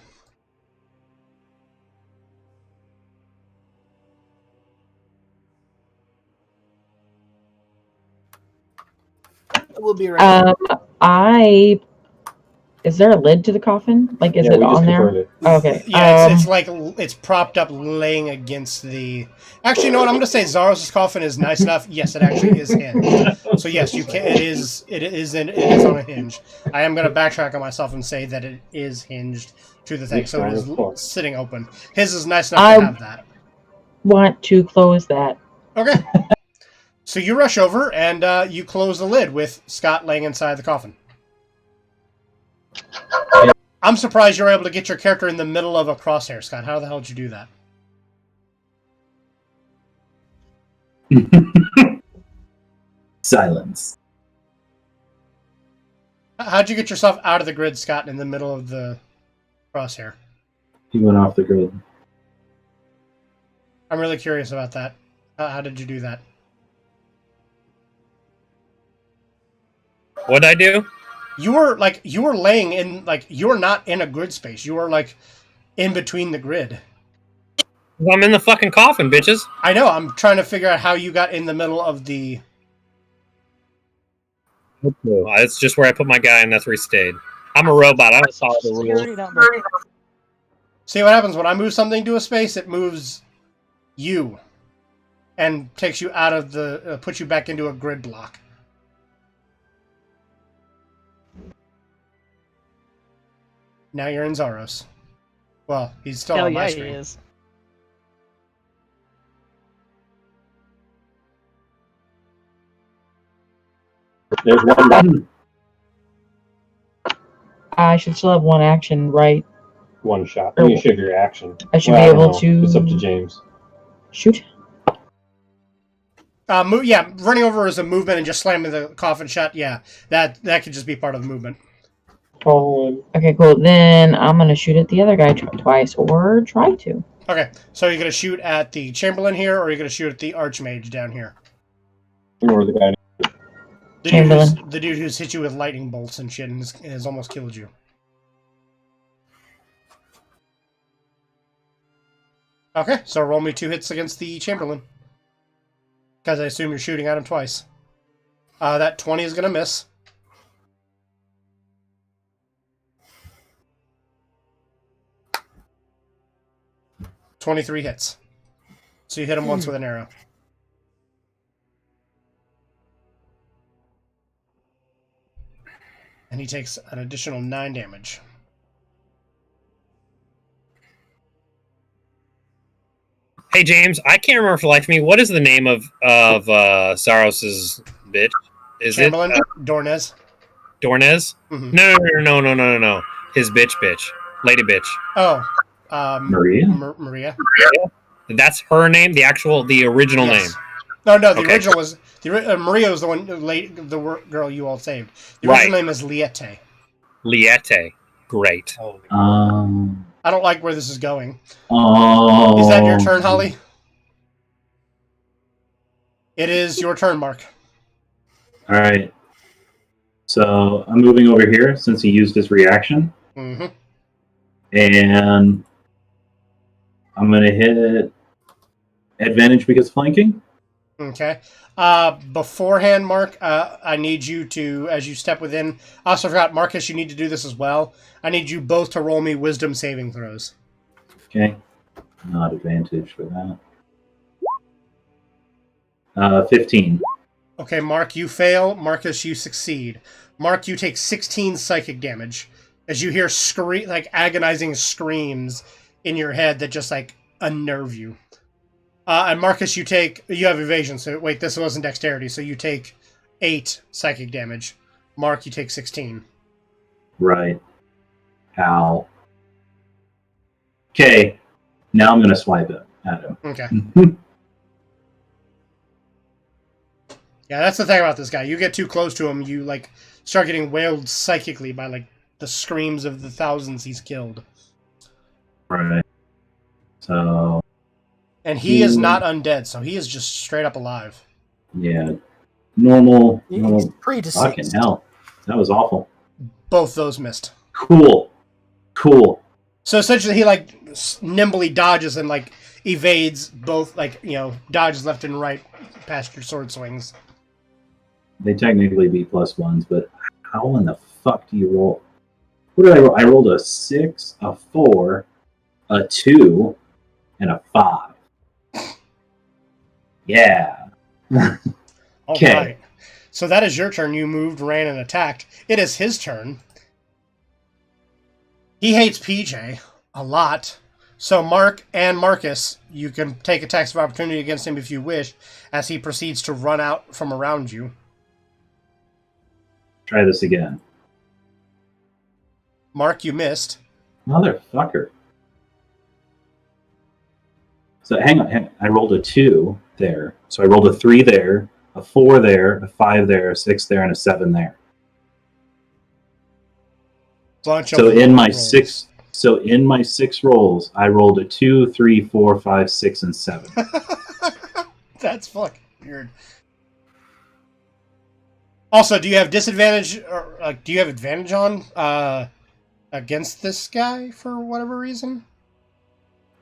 We'll be right back. Is there a lid to the coffin? Like, is Yeah, it we just on there? confirmed it. Okay. Yeah, it's like it's propped up, laying against the. Actually, you know what? I'm going to say Zaros' coffin is nice enough. Yes, it actually is hinged. So yes, you can. It is on a hinge. I am going to backtrack on myself and say that it is hinged to the thing, Yes, so it of course. is sitting open. His is nice enough to have that. Want to close that. Okay. So you rush over and you close the lid with Scott laying inside the coffin. I'm surprised you're able to get your character in the middle of a crosshair, Scott. How the hell did you do that? Silence. How'd you get yourself out of the grid, Scott, in the middle of the crosshair? He went off the grid. I'm really curious about that. How did you do that? What'd I do? You were laying in, you were not in a grid space. You were in between the grid. I'm in the fucking coffin, bitches. I know. I'm trying to figure out how you got in the middle of the. It's just where I put my guy, and that's where he stayed. I'm a robot. I don't follow the rules. See what happens when I move something to a space? It moves you, and takes you out of the. Puts you back into a grid block. Now you're in Zaros. Well, he's still Hell on my yeah, screen. he is. There's one button. I should still have one action, right? One shot. You should have your action. I should Well, be I don't able know. to It's up to James. shoot. Yeah, running over is a movement and just slamming the coffin shut. Yeah, that could just be part of the movement. Oh, Okay, cool. Then I'm gonna shoot at the other guy twice, or try to. Okay, so you're gonna shoot at the Chamberlain here, or you're gonna shoot at the Archmage down here? or the guy. The dude who's hit you with lightning bolts and shit and has almost killed you. Okay, so roll me 2 hits against the Chamberlain. Because I assume you're shooting at him twice. That 20 is going to miss. $23 hits. So you hit him once with an arrow. And he takes an additional 9 damage. Hey James, I can't remember for the life of me. What is the name of Zaros's bitch? Is Chamberlain? it Dornez. Dornez? Mhm. No. His bitch. Lady bitch. Oh. Maria? Maria. That's her name, the original name. No, the Okay. original was Maria was the one, the girl you all saved. The original name is Liette. Liette. Great. I don't like where this is going. Oh. Is that your turn, Holly? It is your turn, Mark. All right. So I'm moving over here since he used his reaction. Mm-hmm. And I'm going to hit advantage because flanking. Okay. Beforehand, Mark, I need you to, as you step within... I also forgot, Marcus, you need to do this as well. I need you both to roll me wisdom saving throws. Okay. Not advantage for that. 15. Okay, Mark, you fail. Marcus, you succeed. Mark, you take 16 psychic damage as you hear agonizing screams in your head that just unnerve you. And Marcus, you have evasion. So wait, this wasn't dexterity. So you take 8 psychic damage. Mark, you take 16. Right. Ow. Okay. Now I'm going to swipe it at him. Okay. Yeah, that's the thing about this guy. You get too close to him, you start getting wailed psychically by the screams of the thousands he's killed. Right. So. And he is not undead, so he is just straight up alive. Yeah. Normal. He's pre-deceased. Fucking hell. That was awful. Both those missed. Cool. So essentially he nimbly dodges and evades both, dodges left and right past your sword swings. They technically be +1s, but how in the fuck do you roll? What did I roll? I rolled a 6, a 4, a 2, and a 5. Yeah. All Okay. right. So that is your turn. You moved, ran, and attacked. It is his turn. He hates PJ a lot. So Mark and Marcus, you can take attacks of opportunity against him if you wish, as he proceeds to run out from around you. Try this again. Mark, you missed. Motherfucker. So hang on. I rolled a 2 there. So I rolled a 3 there, a 4 there, a 5 there, a 6 there, and a 7 there. Bunch So of in my rolls. 6 So in my 6 rolls, I rolled a 2, 3, 4, 5, 6, and 7. That's fucking weird. Also, do you have disadvantage, or do you have advantage on against this guy for whatever reason?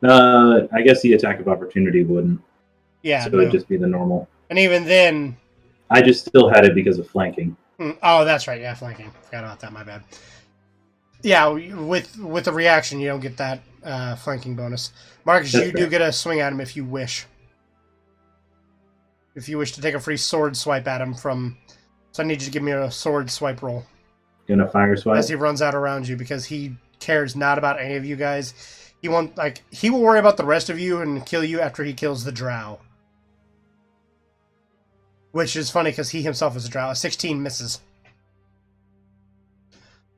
I guess the attack of opportunity wouldn't. Yeah, So no. it would just be the normal. And even then... I just still had it because of flanking. Oh, that's right. Yeah, flanking. Forgot about that. My bad. Yeah, with the reaction, you don't get that flanking bonus. Marcus, That's you fair. do get a swing at him if you wish. If you wish to take a free sword swipe at him from... So I need you to give me a sword swipe roll. Gonna fire swipe? As he runs out around you, because he cares not about any of you guys. He will worry about the rest of you and kill you after he kills the drow. Which is funny because he himself is a drow. A 16 misses.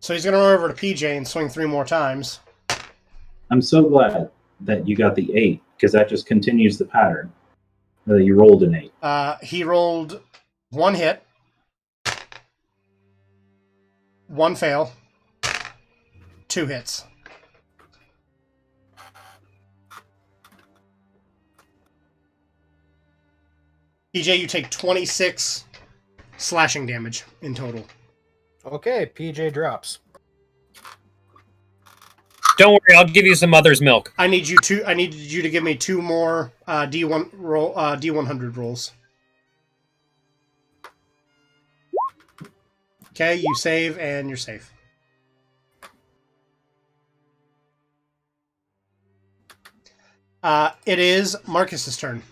So he's going to run over to PJ and swing 3 more times. I'm so glad that you got the 8, because that just continues the pattern. That you rolled an 8. He rolled 1 hit, 1 fail, 2 hits. PJ, you take 26 slashing damage in total. Okay, PJ drops. Don't worry, I'll give you some mother's milk. I need you to give me 2 more D100 rolls. Okay, you save and you're safe. It is Marcus's turn.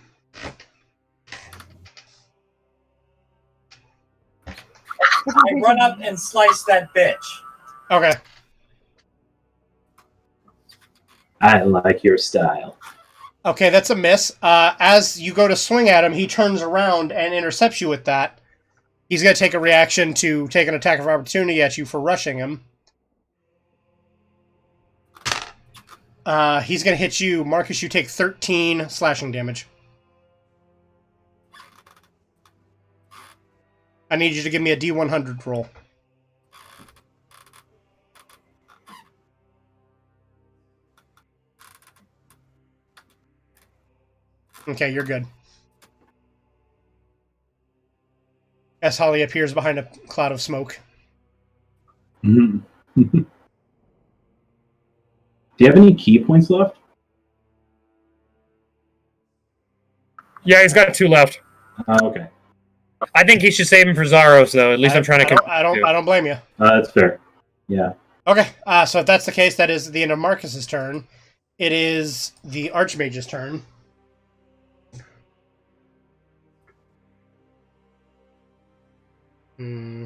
I run up and slice that bitch. Okay. I like your style. Okay, that's a miss. As you go to swing at him, he turns around and intercepts you with that. He's going to take a reaction to take an attack of opportunity at you for rushing him. He's going to hit you. Marcus, you take 13 slashing damage. I need you to give me a D100 roll. Okay, you're good. As Holly appears behind a cloud of smoke. Mm-hmm. Do you have any key points left? Yeah, he's got 2 left. Okay. I think he should save him for Zaros, though. At least I'm trying to. I don't blame you. That's fair. Yeah. Okay, so if that's the case, that is the end of Marcus's turn. It is the Archmage's turn. Hmm.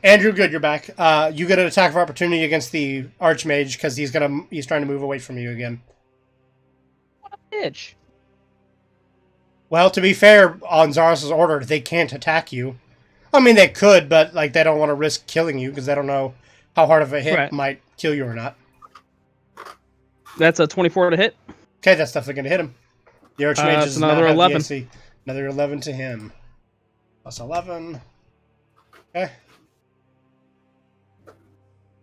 Andrew, good, you're back. You get an attack of opportunity against the Archmage because he's trying to move away from you again. What a bitch. Well, to be fair, on Zaros' order, they can't attack you. I mean, they could, but they don't want to risk killing you because they don't know how hard of a hit might kill you or not. That's a 24 to hit. Okay, that's definitely going to hit him. The Archmage is another 11. Another 11 to him. Plus 11. Okay.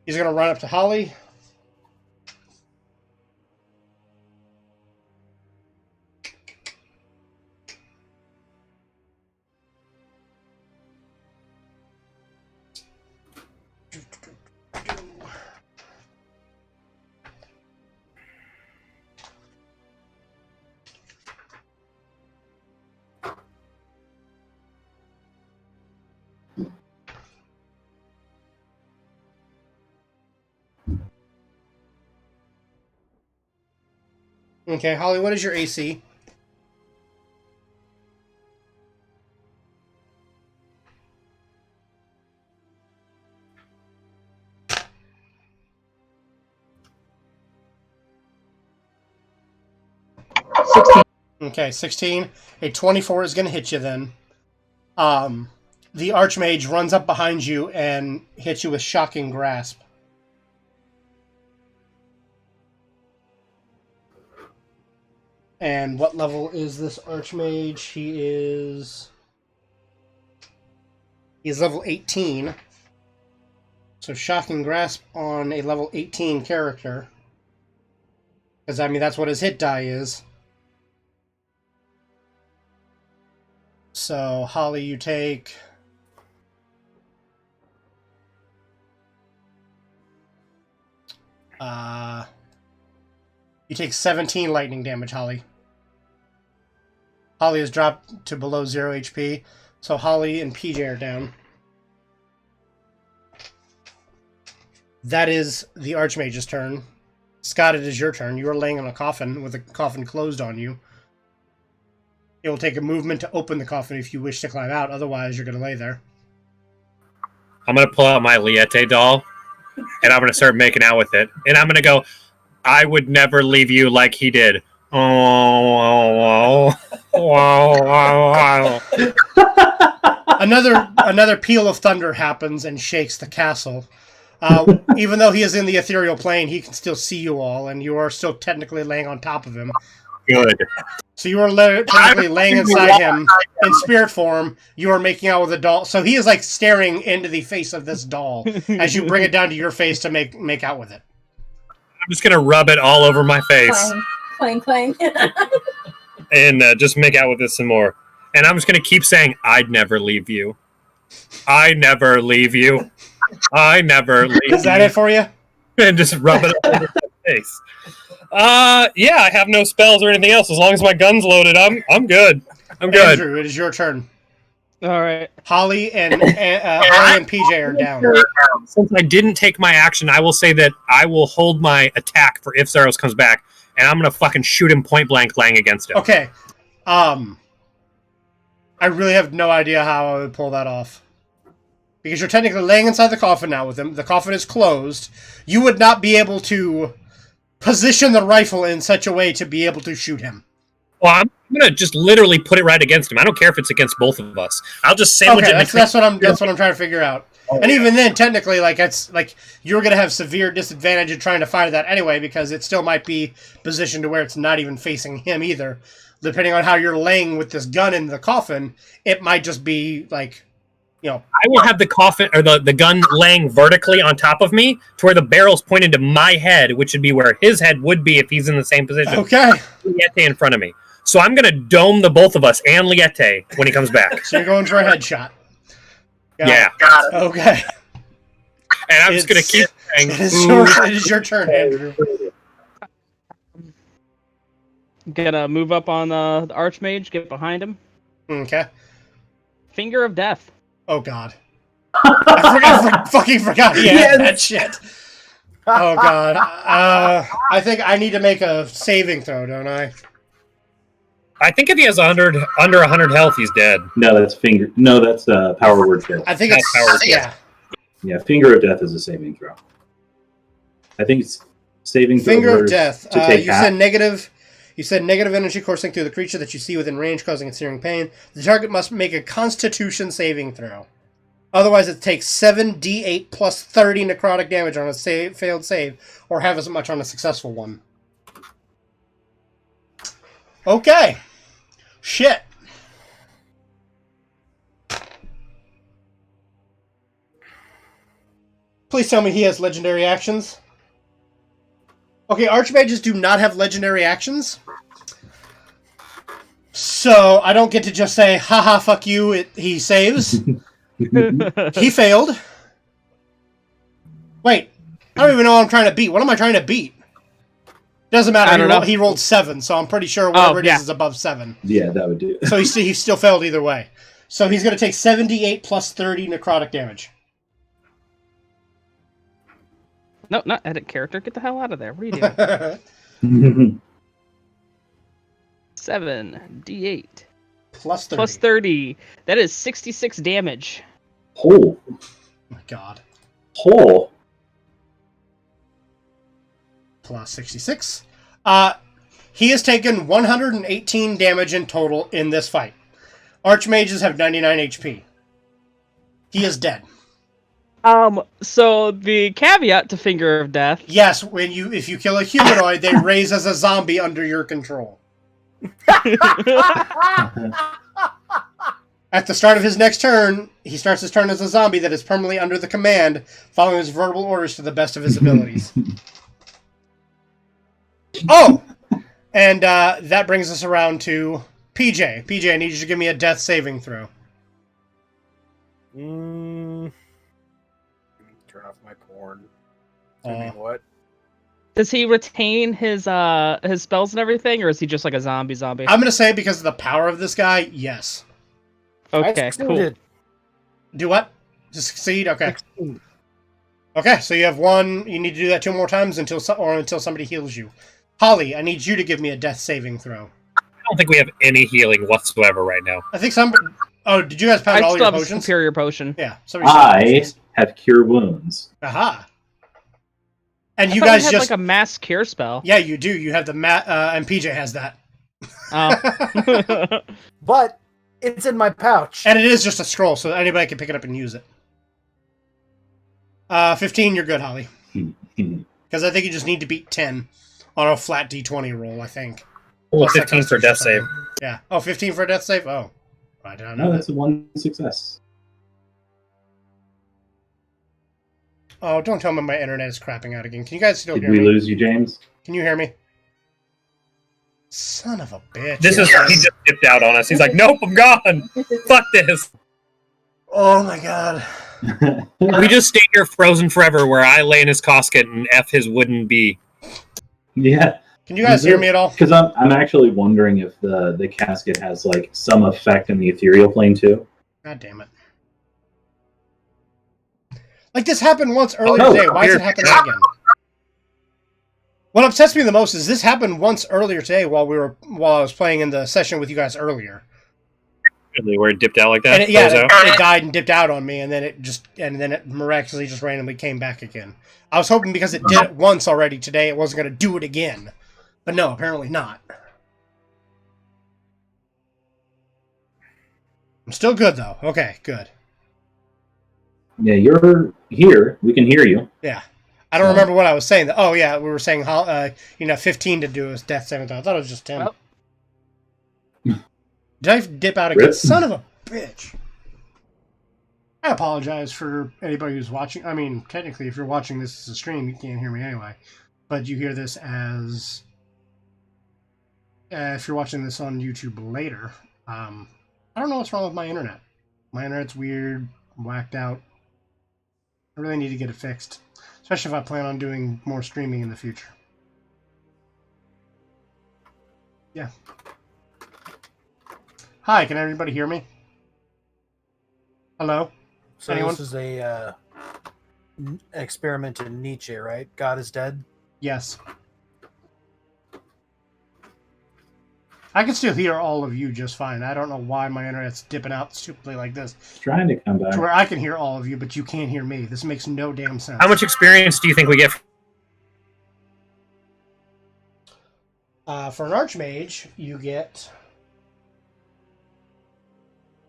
He's going to run up to Holly. Okay, Holly, what is your AC? Okay, 16. A 24 is going to hit you then. The Archmage runs up behind you and hits you with Shocking Grasp. And what level is this Archmage? He's level 18. So Shocking Grasp on a level 18 character. Because, I mean, that's what his hit die is. So, Holly, you take... You take 17 lightning damage, Holly. Holly has dropped to below 0 HP. So Holly and PJ are down. That is the Archmage's turn. Scott, it is your turn. You are laying on a coffin with the coffin closed on you. It will take a movement to open the coffin if you wish to climb out. Otherwise, you're going to lay there. I'm going to pull out my Liette doll, and I'm going to start making out with it. And I'm going to go, I would never leave you like he did. Oh, Another peal of thunder happens and shakes the castle. Even though he is in the ethereal plane, he can still see you all, and you are still technically laying on top of him. Good. So you are technically laying inside him in spirit form. You are making out with a doll. So he is like staring into the face of this doll as you bring it down to your face to make out with it. I'm just gonna rub it all over my face Clang. and just make out with it some more. And I'm just gonna keep saying, "I'd never leave you. I never leave you. I never leave you." Is that it for you? And just rub it all over my face. Yeah, I have no spells or anything else. As long as my gun's loaded, I'm good. I'm good. Andrew, it is your turn. All right. Holly and PJ are down. Since I didn't take my action, I will say that I will hold my attack for if Zaros comes back, and I'm gonna fucking shoot him point blank, laying against him. Okay. I really have no idea how I would pull that off. Because you're technically laying inside the coffin now with him. The coffin is closed. You would not be able to position the rifle in such a way to be able to shoot him. Well, I'm gonna just literally put it right against him. I don't care if it's against both of us. I'll just sandwich it. That's what I'm trying to figure out. And even then, technically, it's like you're gonna have severe disadvantage in trying to fire that anyway, because it still might be positioned to where it's not even facing him either. Depending on how you're laying with this gun in the coffin, it might just be like, I will have the coffin or the gun laying vertically on top of me to where the barrel's pointed to my head, which would be where his head would be if he's in the same position. Okay. Liette in front of me. So I'm going to dome the both of us and Liette when he comes back. So you're going for a headshot. Got it. Okay. And I'm just going to keep saying, it is your turn, Andrew. Gonna move up on the Archmage, get behind him. Okay. Finger of Death. Oh, God. I fucking forgot he had that shit. Oh, God. I think I need to make a saving throw, don't I? I think if he has under 100 health, he's dead. No, that's power word fail. I think it's power. Yeah. Yeah, Finger of Death is a saving throw. I think it's saving throw. Finger of Death. You said negative energy coursing through the creature that you see within range, causing it searing pain. The target must make a Constitution saving throw. Otherwise, it takes 7d8 plus 30 necrotic damage on a failed save, or have as much on a successful one. Okay. Shit. Please tell me he has legendary actions. Okay, Archmages do not have legendary actions. So, I don't get to just say, haha, fuck you, he saves. He failed. Wait, I don't even know what I'm trying to beat. What am I trying to beat? Doesn't matter. I don't know. He rolled 7, so I'm pretty sure whatever it is above 7. Yeah, that would do it. So he still failed either way. So he's going to take 78 plus 30 necrotic damage. No, not edit character. Get the hell out of there. What are you doing? 7d8 Plus 30. plus 30. That is 66 damage. Oh, My God. oh. Plus 66. He has taken 118 damage in total in this fight. Archmages have 99 HP. He is dead. So the caveat to Finger of Death. Yes, if you kill a humanoid, they raise as a zombie under your control. At the start of his next turn, he starts his turn as a zombie that is permanently under the command, following his verbal orders to the best of his abilities. Oh! And that brings us around to PJ. PJ, I need you to give me a death saving throw. Turn off my porn. I mean, what? Does he retain his spells and everything, or is he just like a zombie? I'm going to say because of the power of this guy, yes. Okay, cool. Do what? To succeed? Okay. Okay, so you have one. You need to do that 2 more times until somebody heals you. Holly, I need you to give me a death saving throw. I don't think we have any healing whatsoever right now. I think some. Oh, did you guys pound all your still have a potions? superior potion. Yeah. I have Cure Wounds. Aha. And I you thought guys we had, just like a mass cure spell. Yeah, you do. You have the and PJ has that. Oh. But it's in my pouch. And it is just a scroll, so anybody can pick it up and use it. 15, you're good, Holly. Because I think you just need to beat 10 on a flat D20 roll, I think. Oh, 15 for death save. Yeah. Oh, 15 for a death save? Oh. I don't know. No, that's a 1 success. Oh, don't tell me my internet is crapping out again. Can you guys still Did hear we me? lose you, James? Can you hear me? Son of a bitch. He just dipped out on us. He's like, nope, I'm gone. Fuck this. Oh my God. We just stay here frozen forever where I lay in his casket and F his wooden bee. Yeah. Can you guys hear me at all? Because I'm actually wondering if the casket has like some effect in the ethereal plane too. God damn it. Like, this happened once earlier today. Why is it happening again? What upsets me the most is this happened once earlier today while I was playing in the session with you guys earlier. Really, where it dipped out like that? And it died and dipped out on me, and then it miraculously just randomly came back again. I was hoping because it did it once already today, it wasn't going to do it again. But no, apparently not. I'm still good, though. Okay, good. Yeah, you're here. We can hear you. Yeah. I don't remember what I was saying. Oh, yeah, we were saying 15 to do his death saving throw. I thought it was just 10. Well. Did I dip out again? Rip. Son of a bitch. I apologize for anybody who's watching. I mean, technically, if you're watching this as a stream, you can't hear me anyway. But you hear this as... if you're watching this on YouTube later, I don't know what's wrong with my internet. My internet's weird, whacked out. I really need to get it fixed. Especially if I plan on doing more streaming in the future. Yeah. Hi, can everybody hear me? Hello? So Anyone? This is a experiment in Nietzsche, right? God is dead? Yes. I can still hear all of you just fine. I don't know why my internet's dipping out stupidly like this. It's trying to come back. To where I can hear all of you, but you can't hear me. This makes no damn sense. How much experience do you think we get? For an Archmage, you get...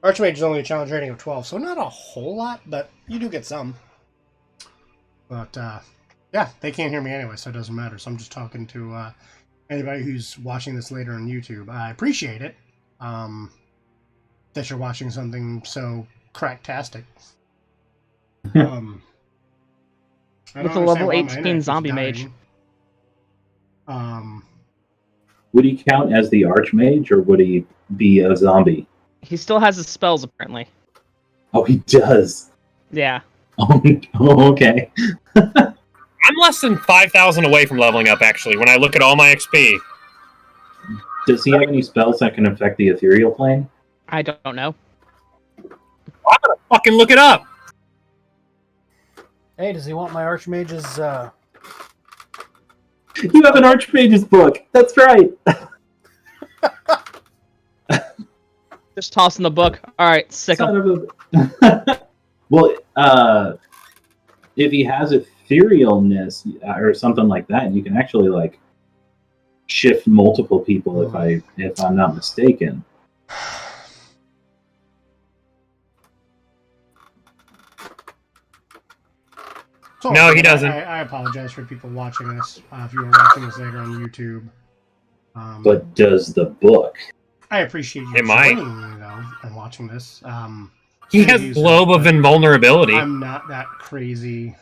Archmage is only a challenge rating of 12, so not a whole lot, but you do get some. But, yeah, they can't hear me anyway, so it doesn't matter. So I'm just talking to anybody who's watching this later on YouTube. I appreciate it that you're watching something so cracktastic. I don't With a level understand why my 18 internet zombie keeps mage. dying. Would he count as the archmage, or would he be a zombie? He still has his spells, apparently. Oh, he does. Yeah. Oh, okay. I'm less than 5,000 away from leveling up, actually, when I look at all my XP. Does he have any spells that can affect the ethereal plane? I don't know. I'm gonna fucking look it up. Hey, does he want my Archmage's... You have an archmage's book. That's right. Just tossing the book. All right, sick him. Son of a... Well, if he has etherealness or something like that, you can actually like shift multiple people. If I'm not mistaken. So, No, he doesn't. I apologize for people watching this. If you are watching this later on YouTube. But does the book? I appreciate you It might. joining me though and watching this. He has Globe of Invulnerability. I'm not that crazy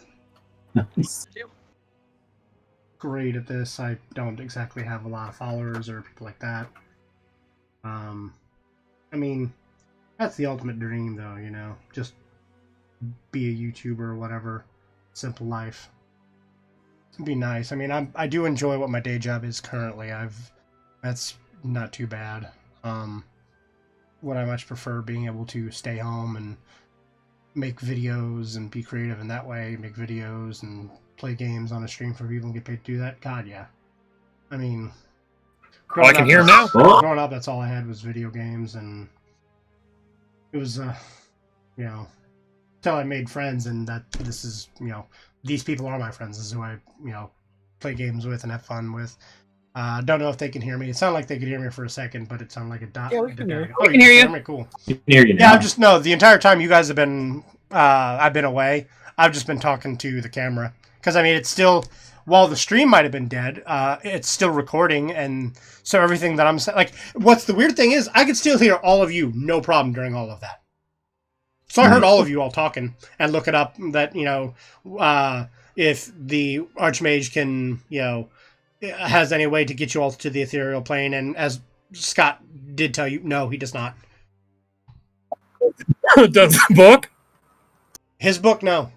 great at this. I don't exactly have a lot of followers or people like that. I mean, that's the ultimate dream, though. You know, just be a YouTuber or whatever. Simple life. It'd be nice. I mean, I do enjoy what my day job is currently. That's not too bad. Would I much prefer being able to stay home and make videos and be creative in that way, make videos and play games on a stream for people and get paid to do that? God, yeah. I mean, I can hear him now. Growing up, that's all I had was video games, and it was, you know, until I made friends, and that this is, you know, these people are my friends. This is who I, you know, play games with and have fun with. Don't know if they can hear me. It sounded like they could hear me for a second, but it sounded like a dot. Yeah, we can hear you. We can hear you. Cool. I can hear you now. Yeah, I'm just the entire time you guys have been, I've been away. I've just been talking to the camera because I mean it's still, while the stream might have been dead, it's still recording, and so everything that I'm saying, like, what's the weird thing is I could still hear all of you, no problem during all of that. So I heard all of you all talking and look it up that, you know, if the Archmage can, you know, has any way to get you all to the ethereal plane, and as Scott did tell you, no, he does not. Does the book? His book, no.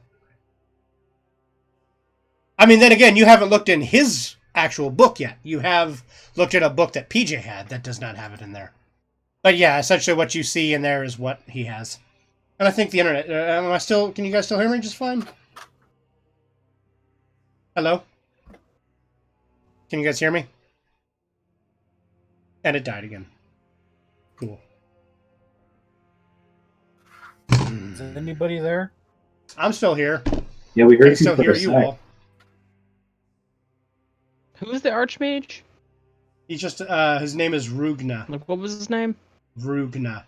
I mean, then again, you haven't looked in his actual book yet. You have looked at a book that PJ had that does not have it in there. But yeah, essentially what you see in there is what he has. And I think the internet, can you guys still hear me just fine? Hello? Can you guys hear me? And it died again. Cool. Is anybody there? I'm still here. Yeah, we I heard can you still for hear a you sec. all. Who's the Archmage? He's just, his name is Rugna. Like, what was his name? Rugna.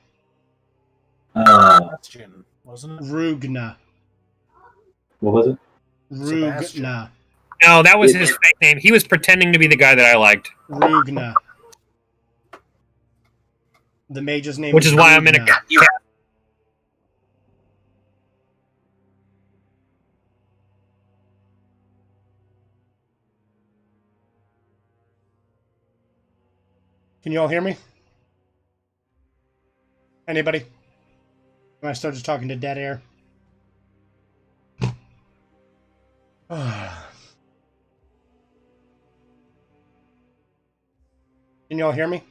Sebastian, wasn't it? Rugna. What was it? Sebastian. Rugna. No, that was his fake name. He was pretending to be the guy that I liked. Rugna. The mage's name Which is why I'm in a... Rugna. Can you all hear me? Anybody? Am I still just talking to dead air? Can you all hear me?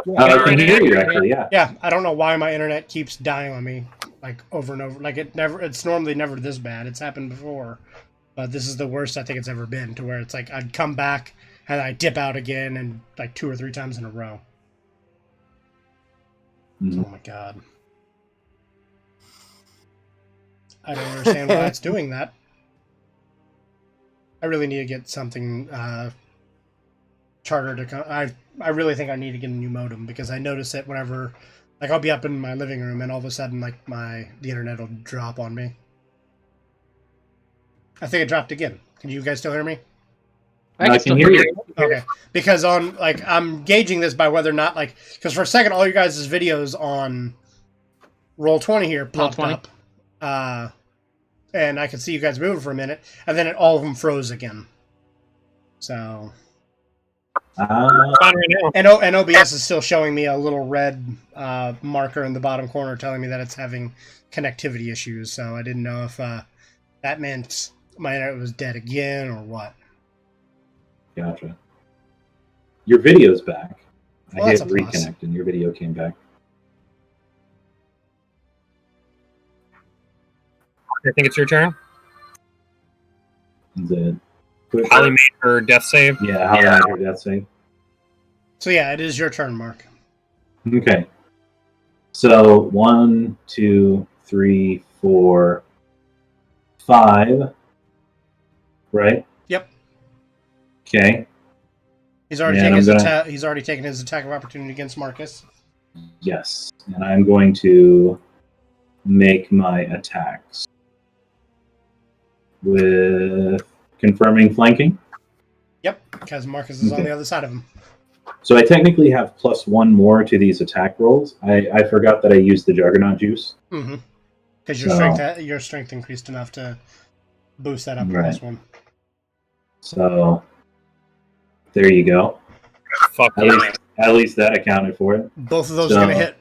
Yep. I can hear you actually. Yeah. Yeah, I don't know why my internet keeps dying on me, like over and over. Like it's normally never this bad. It's happened before, but this is the worst I think it's ever been. To where it's like I'd come back and I dip out again, and like 2 or 3 times in a row. Mm-hmm. Oh my god! I don't understand why it's doing that. I really need to get something charter to come. I really think I need to get a new modem because I notice it whenever, like, I'll be up in my living room and all of a sudden, like, the internet will drop on me. I think it dropped again. Can you guys still hear me? I can hear you. Okay, because on, like, I'm gauging this by whether or not, like, because for a second all you guys' videos on Roll20 here popped up, and I could see you guys moving for a minute, and then all of them froze again. So. And OBS is still showing me a little red marker in the bottom corner telling me that it's having connectivity issues. So I didn't know if that meant my internet was dead again or what. Gotcha. Your video's back. Well, I hit that's a plus. reconnect and your video came back. I think it's your turn. Is it? Holly made her death save. Yeah, Holly made her death save. So yeah, it is your turn, Mark. Okay. So 1, 2, 3, 4, 5. Right? Yep. Okay. He's already And taken he's already taken his attack of opportunity against Marcus. Yes. And I'm going to make my attacks with confirming flanking. Yep, because Marcus is on Okay. the other side of him. So I technically have +1 more to these attack rolls. I forgot that I used the Juggernaut juice. Mm-hmm. Because your strength increased enough to boost that up to Right. +1. So there you go. Fuck At least that accounted for it. Both of those So- are going to hit.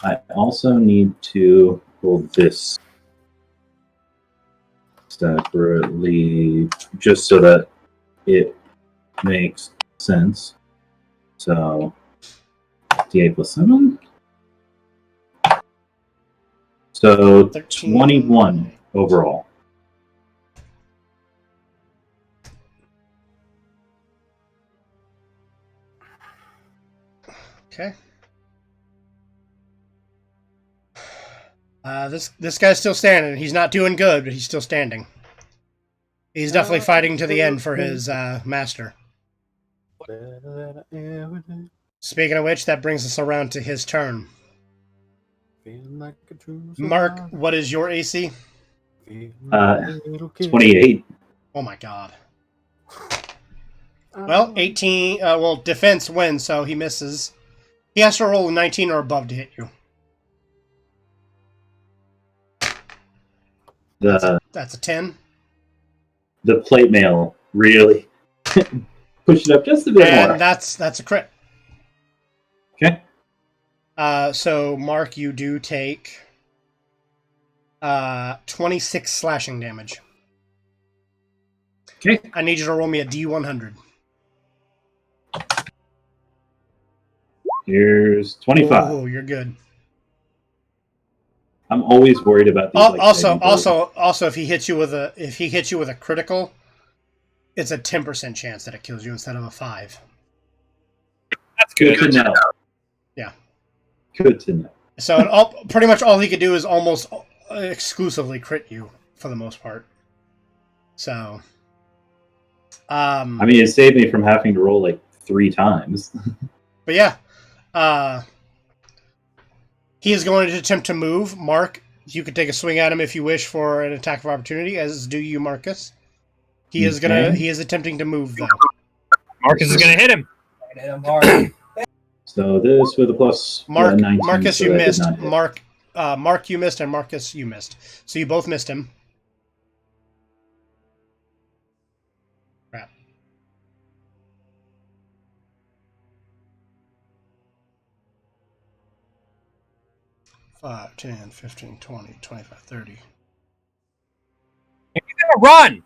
I also need to roll this separately, just so that it makes sense. So D8 + 7. So 13. 21 overall. Okay. This guy's still standing. He's not doing good, but he's still standing. He's definitely fighting to the end for his master. Speaking of which, that brings us around to his turn. Mark, what is your AC? 28. Oh my god. Well, 18. Well, defense wins, so he misses. He has to roll a 19 or above to hit you. That's a 10. The plate mail really pushed it up just a bit And more. that's a crit. Okay. So, Mark, you do take 26 slashing damage. Okay. I need you to roll me a D100. Here's 25. Oh, you're good. I'm always worried about these. Also, if he hits you with a critical, it's a 10% chance that it kills you instead of a 5. That's good to know. Yeah. Good to know. So pretty much all he could do is almost exclusively crit you for the most part. So, I mean, it saved me from having to roll like 3 times. But yeah, he is going to attempt to move. Mark, you could take a swing at him if you wish for an attack of opportunity, as do you, Marcus. He is attempting to move though. Marcus is gonna hit him. Hit him hard. So this with a plus Mark, 19, Marcus, so you that did missed. not hit. Mark, you missed, and Marcus, you missed. So you both missed him. Crap. Five, 10, 15, 20, 25, 30. He's gonna run.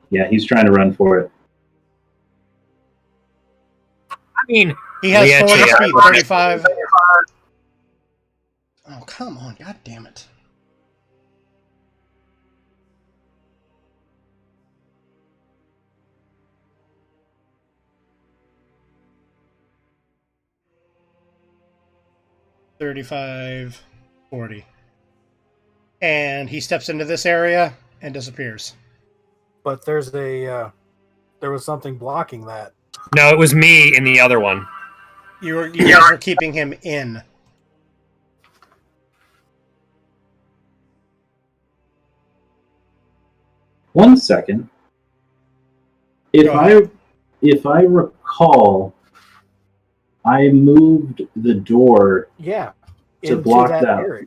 Yeah, he's trying to run for it. I mean, He has Yeah, 40 yeah. speed, 35. Oh, come on. God damn it. $35, 40. And he steps into this area and disappears. But there was something blocking that. no, it was me in the other one. You guys are keeping him in. One second. If Go ahead. I recall, I moved the door Yeah. to into block that that. area.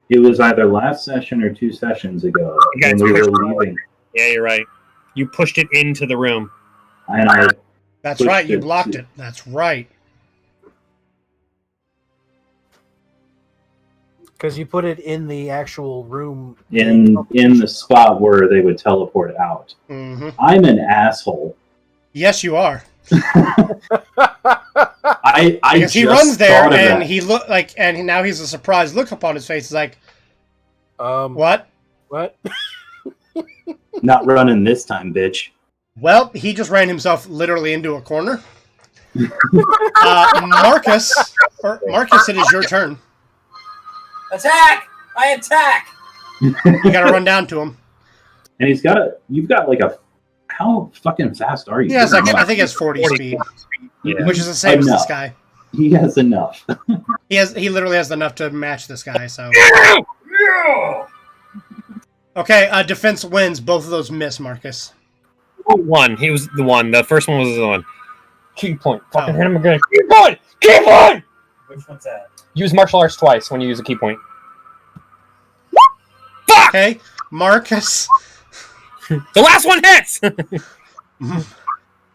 It was either last session or 2 sessions ago You guys when we were pushed it. leaving, Yeah, you're right. You pushed it into the room. and I That's pushed right. You it blocked to- it. That's right. Because you put it in the actual room. in the spot where they would teleport out. Hmm. I'm an asshole. Yes, you are. I Because he just runs there thought of and that. he look like, and now he's a surprised look upon his face. He's like, What? "What?" Not running this time, bitch. Well, he just ran himself literally into a corner. Marcus, it is your turn. Attack! I attack! You gotta run down to him. And you've got like how fucking fast are you? He has like, I think he has 40 speed, Yeah. which is the same as this Enough. guy. He has enough. He literally has enough to match this guy, so. Okay, defense wins. Both of those miss, Marcus. One. He was the one. The first one was the one. Key point. Fucking Oh. hit him again. Key point! Key point! Which one's that? Use martial arts twice when you use a key point. Okay, Marcus. The last one hits!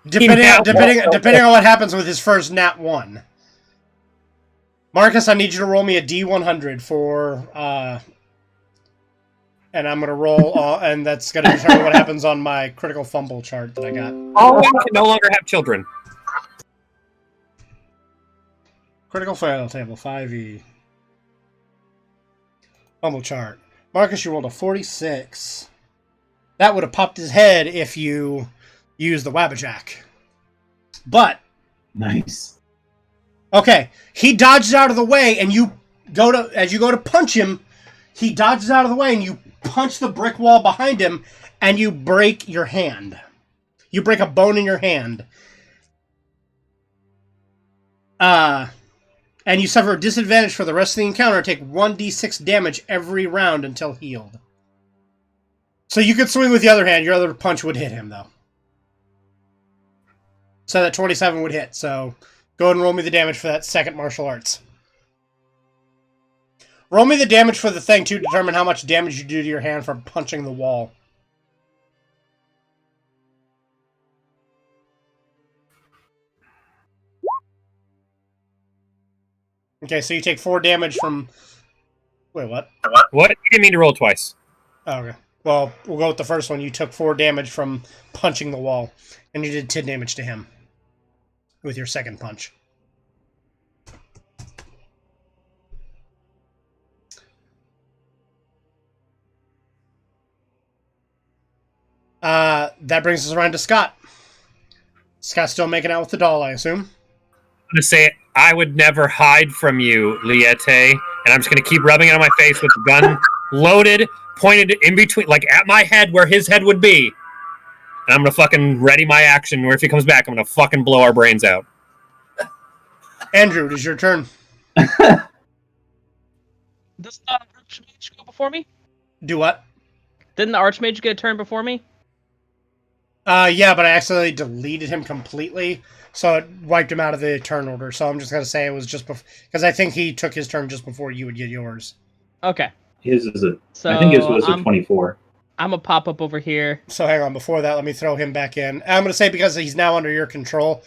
Depending on what happens with his first nat 1. Marcus, I need you to roll me a D100 for, and I'm gonna roll, and that's gonna determine what happens on my critical fumble chart that I got. All women can no longer have children. Critical fail table 5e. Fumble chart. Marcus, you rolled a 46. That would have popped his head if you used the Wabbajack. But Nice. okay, he dodges out of the way, and as you go to punch him, he dodges out of the way, and you punch the brick wall behind him, and you break your hand. You break a bone in your hand. And you suffer a disadvantage for the rest of the encounter. Take 1d6 damage every round until healed. So you could swing with the other hand. Your other punch would hit him, though. So that 27 would hit. So go ahead and roll me the damage for that second martial arts. Roll me the damage for the thing to determine how much damage you do to your hand from punching the wall. Okay, so you take 4 damage from... Wait, what? What? You didn't mean to roll twice. Oh, okay. Well, we'll go with the first one. You took 4 damage from punching the wall, and you did 10 damage to him with your second punch. That brings us around to Scott. Scott's still making out with the doll, I assume. I'm going to say, I would never hide from you, Liete. And I'm just going to keep rubbing it on my face with the gun loaded, pointed in between, like at my head where his head would be. And I'm going to fucking ready my action, where if he comes back, I'm going to fucking blow our brains out. Andrew, it is your turn. Does the Archmage go before me? Do what? Didn't the Archmage get a turn before me? Yeah, but I accidentally deleted him completely, so it wiped him out of the turn order. So I'm just going to say it was just before, because I think he took his turn just before you would get yours. Okay. His is So I think his was a 24. I'm going to pop up over here. So hang on, before that, let me throw him back in. I'm going to say because he's now under your control,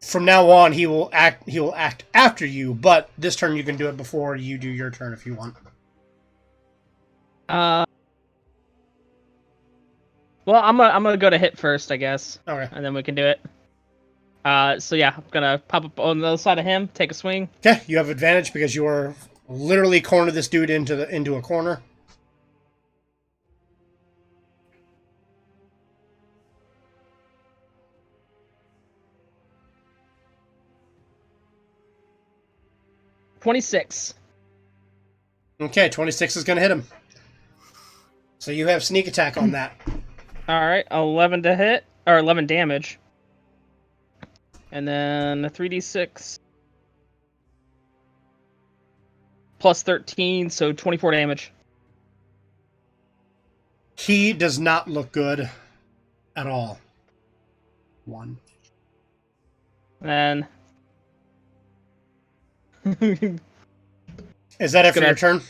from now on he will act after you, but this turn you can do it before you do your turn if you want. Well, I'm gonna go to hit first, I guess. Okay. And then we can do it. So yeah, I'm gonna pop up on the other side of him, take a swing. Okay, you have advantage because you are literally cornered this dude into a corner. $26. Okay, 26 is going to hit him. So you have sneak attack on that. All right, 11 to hit, or 11 damage. And then a 3d6 plus 13, so 24 damage. He does not look good at all. 1. And Is that it for your turn?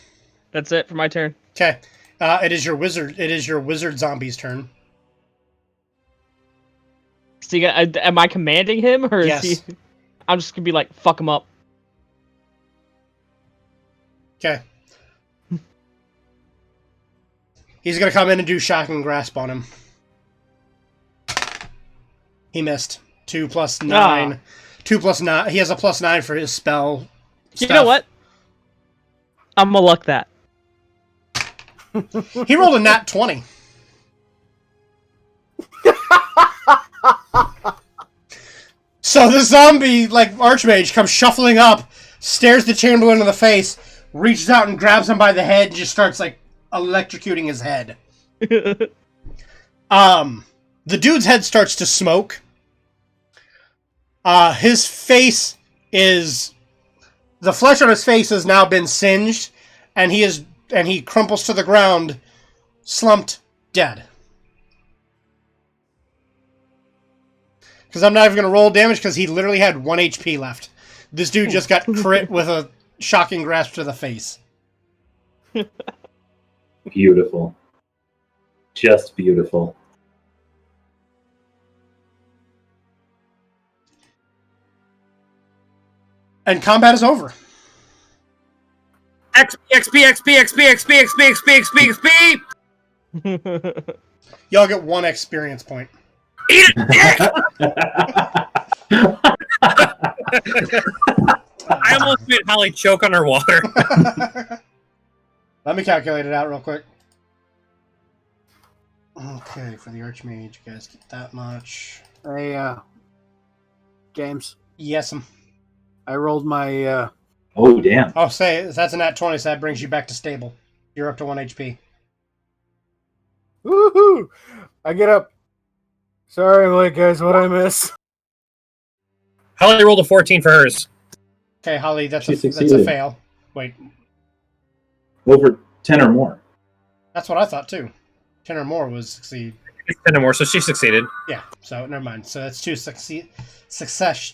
That's it for my turn. Okay. It is your wizard zombie's turn. So am I commanding him, or Yes. is he? I'm just gonna be like, fuck him up. Okay. He's gonna come in and do shocking grasp on him. He missed. 2 plus 9. 2 plus 9. He has a plus 9 for his spell. You know what? I'm gonna luck that. He rolled a nat 20. So the zombie, like, archmage comes shuffling up, stares the Chamberlain in the face, reaches out and grabs him by the head, and just starts, like, electrocuting his head. The dude's head starts to smoke. His face is... The flesh on his face has now been singed, and he crumples to the ground, slumped, dead. Because I'm not even going to roll damage, because he literally had 1 HP left. This dude just got crit with a shocking grasp to the face. Beautiful. Just beautiful. And combat is over. XP. Y'all get 1 experience point. Eat it, I almost made Holly choke on her water. Let me calculate it out real quick. Okay, for the Archmage, you guys get that much. Hey, James, Yes, I rolled my, Oh, damn. Oh, say, that's a nat 20, so that brings you back to stable. You're up to 1 HP. woohoo! I get up. Sorry, I'm late, guys. What'd I miss? Holly rolled a 14 for hers. Okay, Holly, that's She a succeeded. fail. Wait, Over 10 or more. that's what I thought, too. 10 or more was succeed. 10 or more, so she succeeded. Yeah, so never mind. So that's 2 success.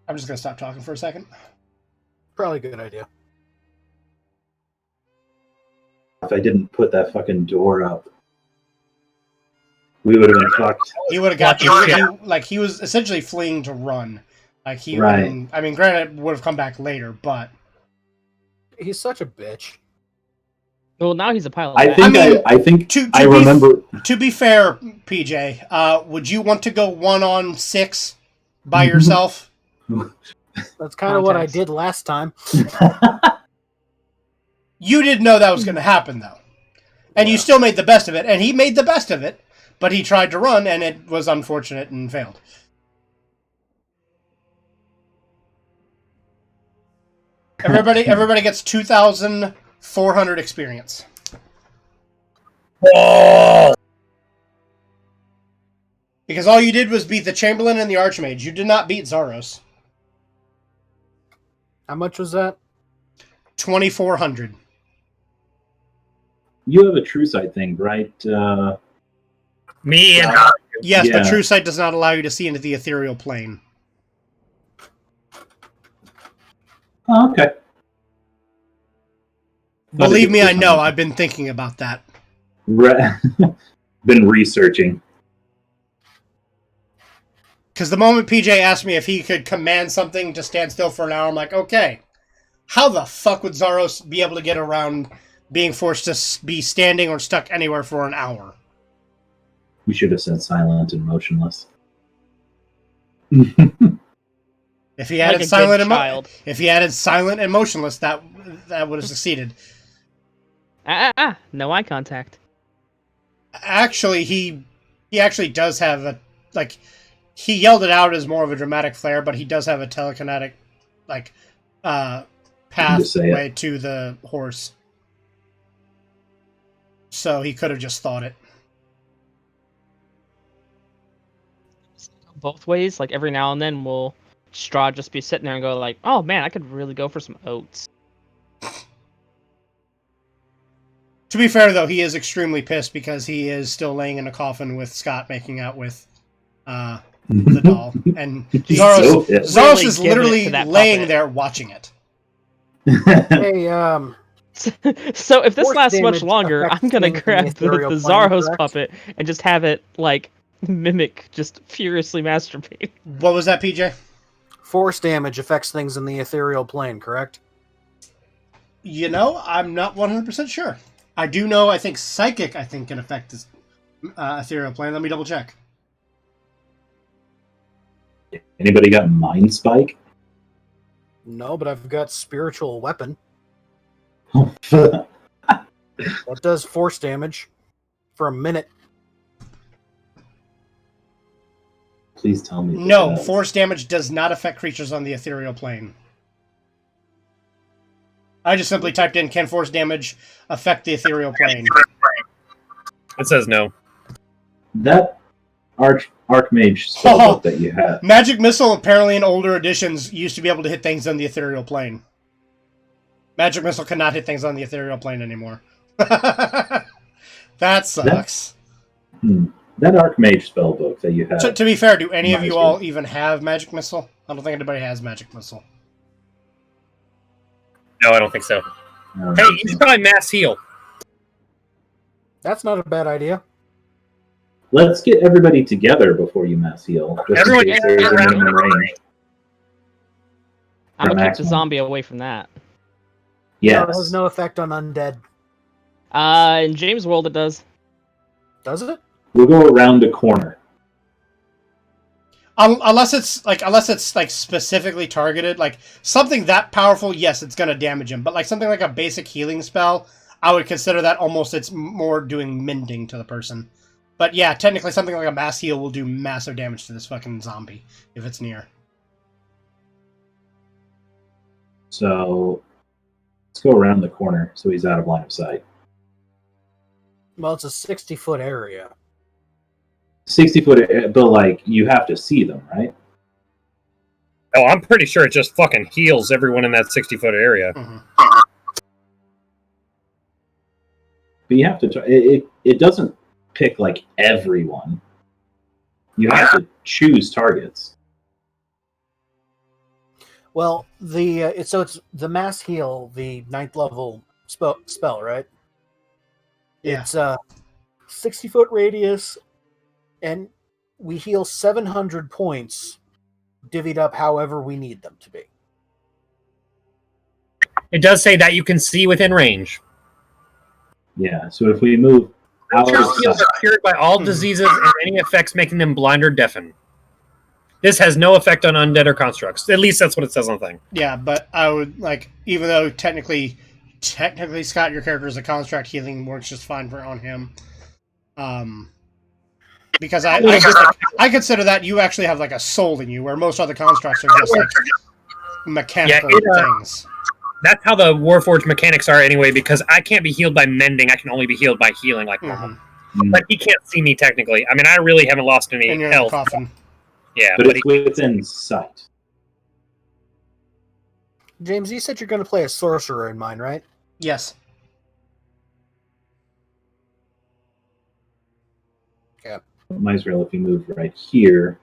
I'm just going to stop talking for a second. Probably a good idea. If I didn't put that fucking door up, we would have been fucked. He would have got Watch it. he was essentially fleeing to run. Like he Right. wouldn't- I mean, granted, would have come back later, but He's such a bitch. Well, now he's a pilot. I think mean, I think to I be remember. to be fair, PJ, would you want to go 1-on-6 by yourself? That's kind of what I Context. did last time. You didn't know that was going to happen, though, and you still made the best of it. And he made the best of it, but he tried to run, and it was unfortunate and failed. Everybody gets 2,400 experience. Whoa! Because all you did was beat the Chamberlain and the Archmage. You did not beat Zaros. How much was that? 2,400. You have a true sight thing, right? Me and Yes, Yeah. but True Sight does not allow you to see into the ethereal plane. Oh, okay. Believe me, I know. I've been thinking about that. Been researching. Because the moment PJ asked me if he could command something to stand still for an hour, I'm like, okay. How the fuck would Zaros be able to get around being forced to be standing or stuck anywhere for an hour? We should have said silent and motionless. If he Like added a silent good child. if he added silent and motionless, that would have succeeded. No eye contact. Actually, he actually does have a, like, he yelled it out as more of a dramatic flair, but he does have a telekinetic, like, pathway to the horse. So he could have just thought it. Both ways, like every now and then will Strahd just be sitting there and go like, oh man, I could really go for some oats. To be fair, though, he is extremely pissed because he is still laying in a coffin with Scott making out with the doll. And Zaros, so pissed. Zaros Really is giving it literally to that laying puppet. there watching it. Hey, So if this Force lasts much damage longer, affects I'm gonna things in the grab the ethereal plane, Zaros correct? puppet and just have it like mimic just furiously masturbate. What was that, PJ? force damage affects things in the ethereal plane, correct? You know, I'm not 100% sure. I do know, I think Psychic, can affect this ethereal plane. Let me double check. Anybody got Mind Spike? No, but I've got spiritual weapon. That's That does force damage for a minute. Please tell me. No, force damage does not affect creatures on the ethereal plane. I just simply typed in, can force damage affect the ethereal plane? It says no. That Archmage spellbook that you had. Magic Missile, apparently in older editions, used to be able to hit things on the ethereal plane. Magic Missile cannot hit things on the ethereal plane anymore. That sucks. That Archmage spellbook that you had. So, to be fair, do any of you all even have Magic Missile? I don't think anybody has Magic Missile. No, I don't think so. Hey, you should probably mass heal. That's not a bad idea. Let's get everybody together before you mass heal. Everyone in case there's a minimum range. I'm gonna keep the maximum. zombie away from that. Yes. No, it has no effect on undead. In James' world, it does. Does it? We'll go around a corner. Unless it's like specifically targeted, like something that powerful, yes, it's gonna damage him. But like something like a basic healing spell, I would consider that almost it's more doing mending to the person. But yeah, technically something like a mass heal will do massive damage to this fucking zombie if it's near. So let's go around the corner so he's out of line of sight. Well, it's a 60-foot area. 60-foot, but like you have to see them, right? Oh, I'm pretty sure it just fucking heals everyone in that 60-foot area. Mm-hmm. But you have to. It doesn't pick like everyone. You have to choose targets. Well, it's the mass heal, the 9th level spell, right? Yeah. It's a 60-foot radius, and we heal 700 points, divvied up however we need them to be. It does say that you can see within range. Yeah. So if we move out Creatures' of heals sight, are cured by all diseases and any effects making them blind or deafen. This has no effect on undead or constructs. At least that's what it says on the thing. Yeah, but I would like, even though technically, Scott, your character is a construct, healing works just fine on him. Because I consider that you actually have like a soul in you, where most other constructs are just like mechanical things. That's how the Warforged mechanics are anyway, because I can't be healed by mending. I can only be healed by healing like normal. Mm-hmm. But he can't see me technically. I mean, I really haven't lost any And you're health. in the coffin. Yeah, but it's within sight. James, you said you're going to play a sorcerer in mine, right? Yes. Yeah. Misrael, if you move right here.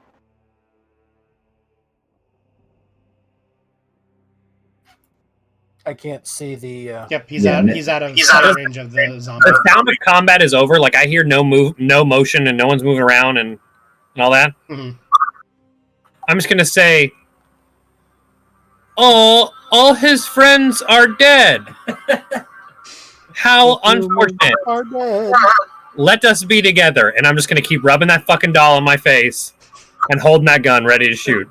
I can't see the. Yep, he's out of sight range of the zombie. The sound of combat is over. Like I hear no motion, and no one's moving around and all that. Mm-hmm. I'm just gonna say, all his friends are dead. How unfortunate. Are dead. Let us be together. And I'm just gonna keep rubbing that fucking doll on my face and holding that gun ready to shoot.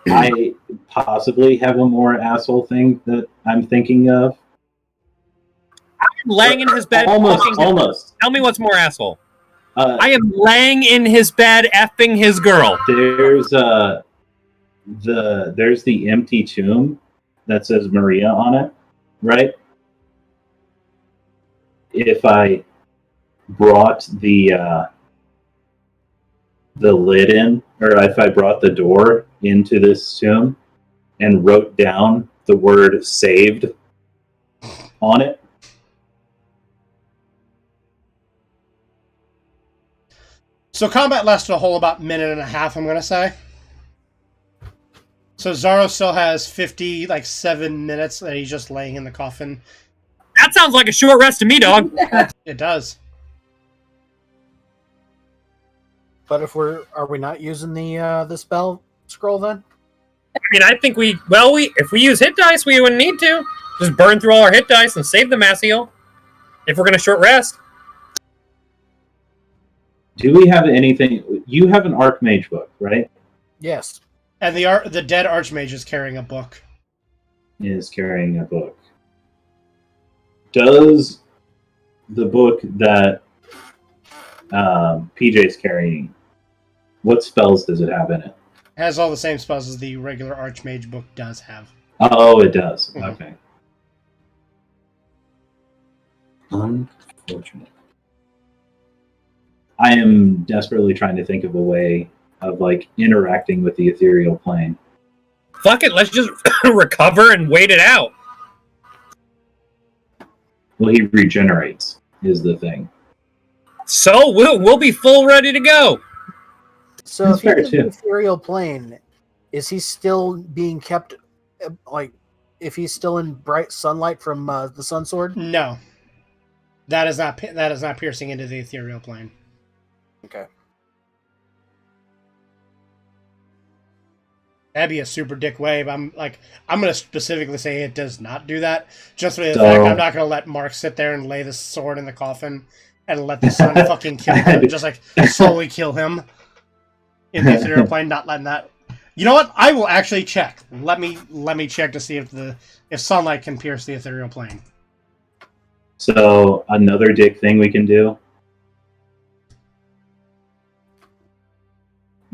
I possibly have a more asshole thing that I'm thinking of. I'm laying in his bed. Almost. Tell me what's more asshole. I am laying in his bed, effing his girl. There's the empty tomb that says Maria on it, right? If I brought the lid in, or if I brought the door into this tomb and wrote down the word saved on it. So combat lasted a whole about minute and a half, I'm going to say. So Zaro still has 7 minutes that he's just laying in the coffin. That sounds like a short rest to me, dog. It does. But are we not using the spell scroll then? I mean, I think if we use hit dice, we wouldn't need to. Just burn through all our hit dice and save the mass heal. If we're going to short rest. Do we have anything? You have an Archmage book, right? Yes. And the dead Archmage is carrying a book. Is carrying a book. Does the book that PJ's carrying, What spells does it have in it? Has all the same spells as the regular Archmage book does have. Oh, it does. Mhm. Okay. Unfortunate. I am desperately trying to think of a way of like interacting with the ethereal plane. Fuck it, let's just recover and wait it out. Well, he regenerates is the thing. So we'll be full ready to go. So That's if he's fair, in the too. ethereal plane, is he still being kept, like, if he's still in bright sunlight from the sun sword? No. That is not piercing into the ethereal plane. Okay. That'd be a super dick way, but I'm gonna specifically say it does not do that. Just for the So- fact I'm not gonna let Mark sit there and lay the sword in the coffin and let the sun fucking kill him, just like slowly kill him in the ethereal plane. Not letting that. You know what? I will actually check. Let me check to see if sunlight can pierce the ethereal plane. So another dick thing we can do.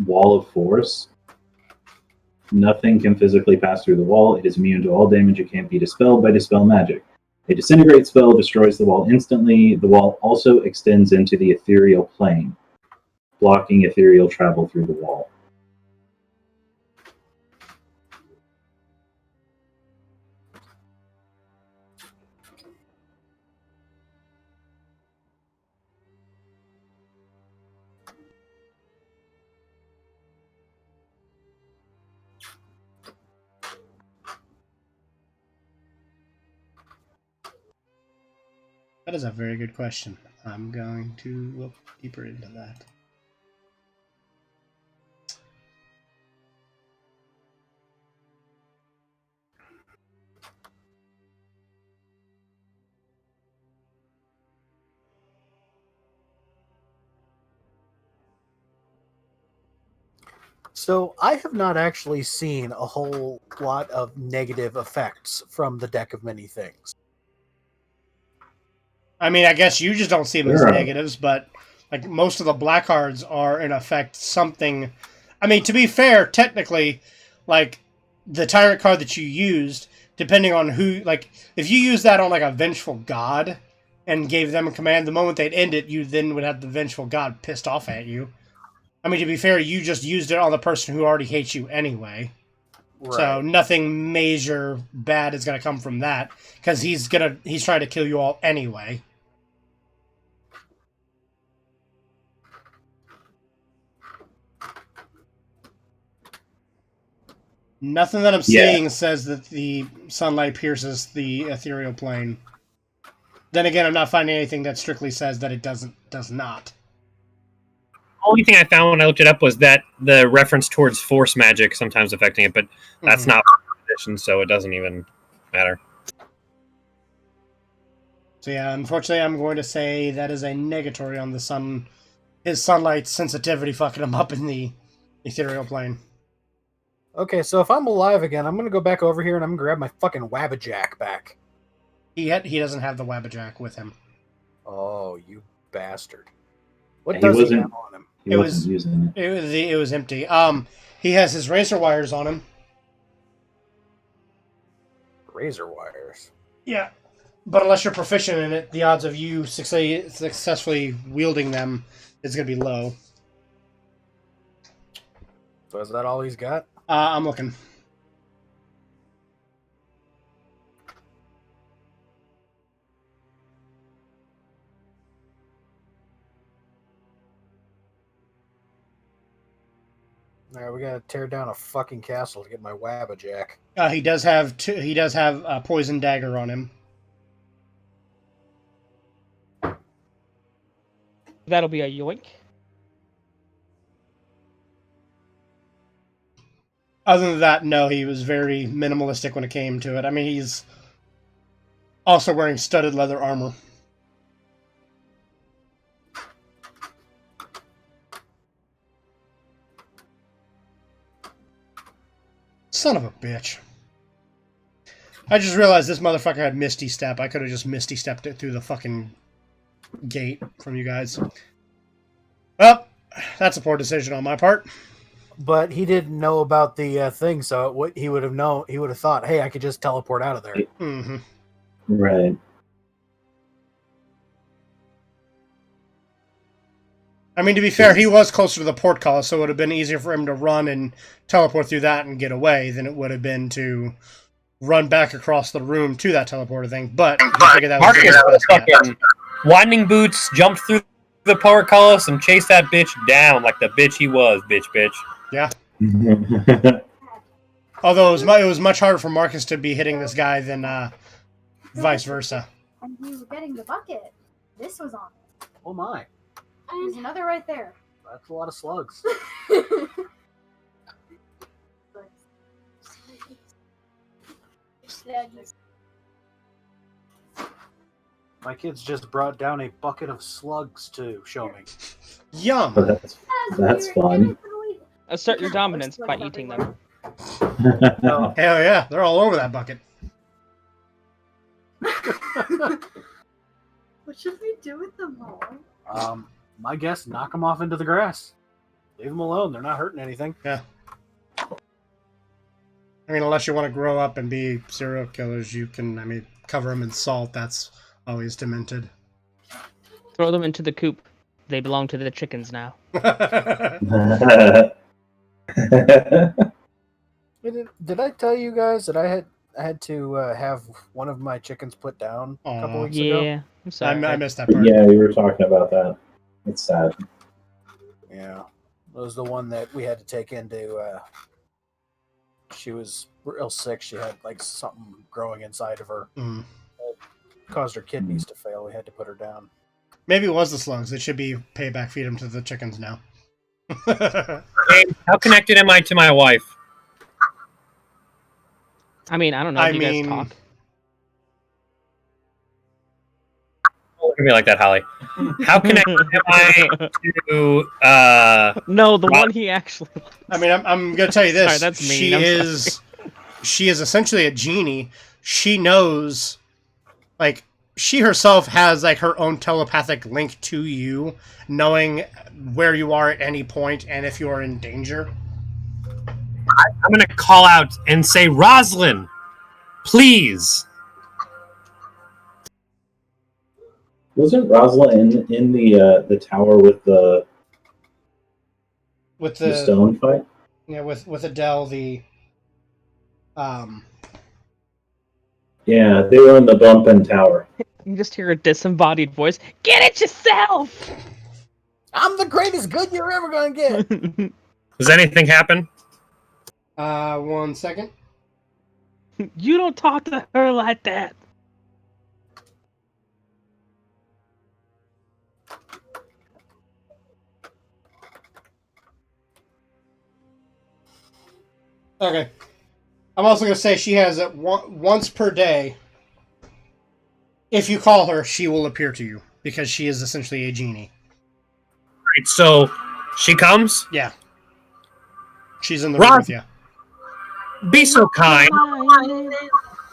Wall of Force. Nothing can physically pass through the wall. It is immune to all damage. It can't be dispelled by dispel magic. A disintegrate spell destroys the wall instantly. The wall also extends into the ethereal plane, blocking ethereal travel through the wall. That is a very good question. I'm going to look deeper into that. So I have not actually seen a whole lot of negative effects from the Deck of Many Things. I mean, I guess you just don't see them as Sure. negatives, but like most of the black cards are in effect something. I mean, to be fair, technically, like the tyrant card that you used, depending on who, like if you use that on like a vengeful god and gave them a command, the moment they'd end it, you then would have the vengeful god pissed off at you. I mean, to be fair, you just used it on the person who already hates you anyway. So nothing major bad is gonna come from that because he's trying to kill you all anyway. Nothing that I'm seeing says that the sunlight pierces the ethereal plane. Then again, I'm not finding anything that strictly says that it does not. Only thing I found when I looked it up was that the reference towards force magic sometimes affecting it, but that's not condition, so it doesn't even matter. So yeah, unfortunately, I'm going to say that is a negatory on the sun. His sunlight sensitivity fucking him up in the ethereal plane. Okay, so if I'm alive again, I'm gonna go back over here and I'm gonna grab my fucking Wabbajack back. He doesn't have the Wabbajack with him. Oh, you bastard! What He does he wasn't- have on him? He wasn't using it. It was empty. He has his razor wires on him. Razor wires. Yeah, but unless you're proficient in it, the odds of you successfully wielding them is going to be low. So is that all he's got? I'm looking. Alright, we gotta tear down a fucking castle to get my Wabbajack. He does have He does have a poison dagger on him. That'll be a yoink. Other than that, no, he was very minimalistic when it came to it. I mean, he's also wearing studded leather armor. Son of a bitch. I just realized this motherfucker had Misty Step. I could have just Misty Stepped it through the fucking gate from you guys. Well, That's a poor decision on my part. But he didn't know about the thing, so what he would have known, he would have thought, "Hey, I could just teleport out of there." Mm-hmm. Right. I mean, to be fair, he was closer to the portcullis, so it would have been easier for him to run and teleport through that and get away than it would have been to run back across the room to that teleporter thing. But I figured that was Marcus his best bet. fucking winding boots, jumped through the portcullis and chased that bitch down like the bitch he was, bitch. Yeah. Although it was much harder for Marcus to be hitting this guy than vice versa. And he was getting the bucket. This was on it. Oh my, There's another right there. that's a lot of slugs. My kids just brought down a bucket of slugs to show me. Yum! Oh, that's fun. Assert your dominance by eating them. No. Hell yeah, they're all over that bucket. What should we do with them all? My guess, knock them off into the grass. Leave them alone. They're not hurting anything. Yeah. I mean, unless you want to grow up and be serial killers, you can, cover them in salt. That's always demented. Throw them into the coop. They belong to the chickens now. Did I tell you guys that I had to have one of my chickens put down a couple weeks ago? Yeah, I'm sorry. I missed that part. Yeah, we were talking about that. It's sad. Yeah, it was the one that we had to take into. She was real sick. She had like something growing inside of her. Mm. It caused her kidneys to fail. We had to put her down. Maybe it was the slugs. It should be payback. Feed them to the chickens now. James, how connected am I to my wife? I mean, I don't know. Do you guys talk? Don't look at me like that, Holly. How connected am I to? No, the one he actually. I mean, I'm gonna tell you this. Sorry, that's mean. She is essentially a genie. She knows, like, she herself has like her own telepathic link to you, knowing where you are at any point and if you are in danger. I'm gonna call out and say, Rosalind, please. Wasn't Rosalind in the tower with the stone fight? Yeah, with Adele, Yeah, they were in the bump and tower. You just hear a disembodied voice. Get it yourself. I'm the greatest good you're ever gonna get. Does anything happen? 1 second. You don't talk to her like that. Okay. I'm also going to say she has it once per day. If you call her, she will appear to you because she is essentially a genie. Right, so she comes. Yeah. She's in the room with you. Be so kind.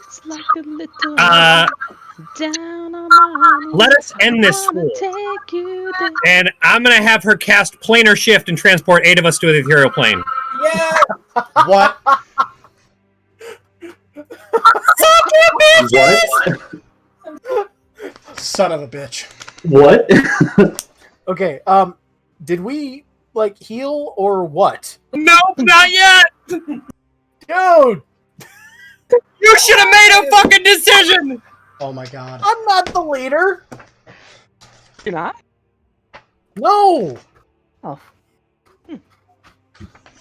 It's like a little down on my Let us end this school. take you down. And I'm gonna have her cast planar shift and transport 8 of us to the ethereal plane. Yeah. What? What? Son of a bitch. What? Okay. Did we like heal or what? Nope, not yet. Dude, You should have made a fucking decision. Oh my god. I'm not the leader. You're not? No. Oh.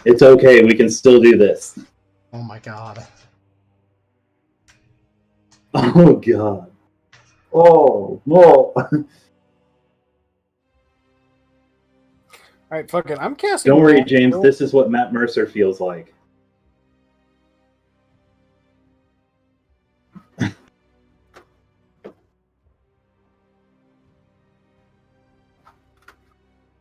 It's okay. We can still do this. Oh my god. Oh god. Oh no. All right, fuck it. I'm casting. Don't worry, James. This is what Matt Mercer feels like.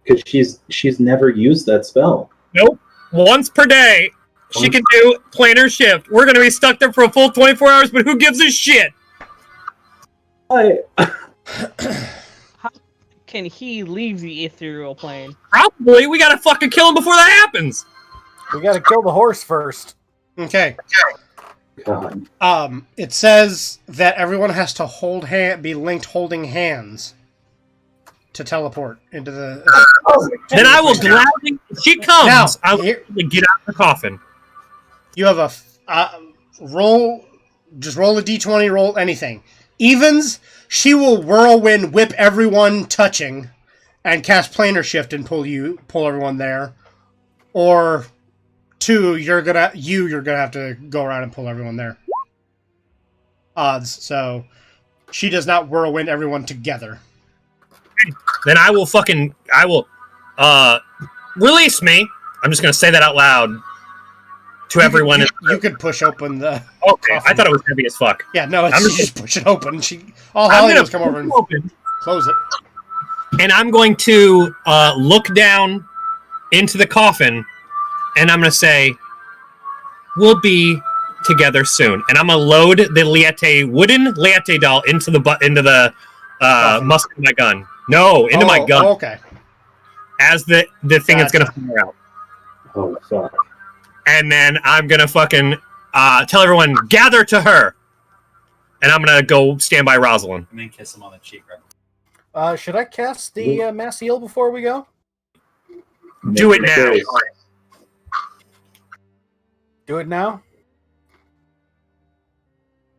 Because she's never used that spell. Nope. Once per day, she can do planar shift. We're gonna be stuck there for a full 24 hours, but who gives a shit? can he leave the ethereal plane? Probably. We gotta fucking kill him before that happens. We gotta kill the horse first. Okay. God. It says that everyone has to be linked holding hands to teleport into the. Then I will gladly. If she comes, Now, I will get out of the coffin. You have a roll. Just roll a d20. Roll anything. Evens. She will whirlwind whip everyone touching, and cast planar shift and pull everyone there. Or 2, you're gonna have to go around and pull everyone there. Odds. So she does not whirlwind everyone together. Then I will release me. I'm just gonna say that out loud to everyone. You could push open the. Okay, coffin. I thought it was heavy as fuck. Yeah, no, it's I'm just push it open. Holly will come over and close it. And I'm going to look down into the coffin, and I'm going to say, "We'll be together soon." And I'm going to load the wooden Liete doll into the musket of my gun. No, into my gun. Okay. As the thing that's going to fire out. Oh, fuck. And then I'm going to fucking tell everyone, gather to her. And I'm going to go stand by Rosalind. And then kiss him on the cheek. Should I cast the mass heal before we go? Do it now. Do it now?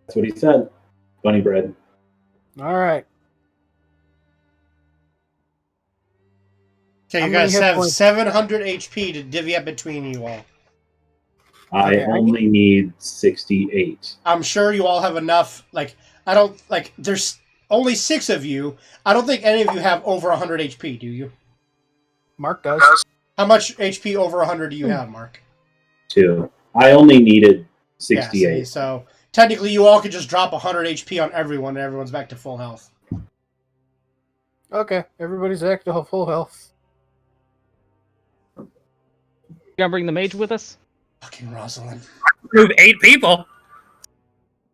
That's what he said. Bunny bread. All right. Okay, you guys have 700 HP to divvy up between you all. I only need 68. I'm sure you all have enough. There's only 6 of you. I don't think any of you have over 100 HP, do you? Mark does. How much HP over 100 do you have, Mark? 2. I only needed 68. Yeah, see, so technically you all could just drop 100 HP on everyone and everyone's back to full health. Okay, everybody's back to full health. You gonna bring the mage with us? Fucking Rosalind. Move 8 people.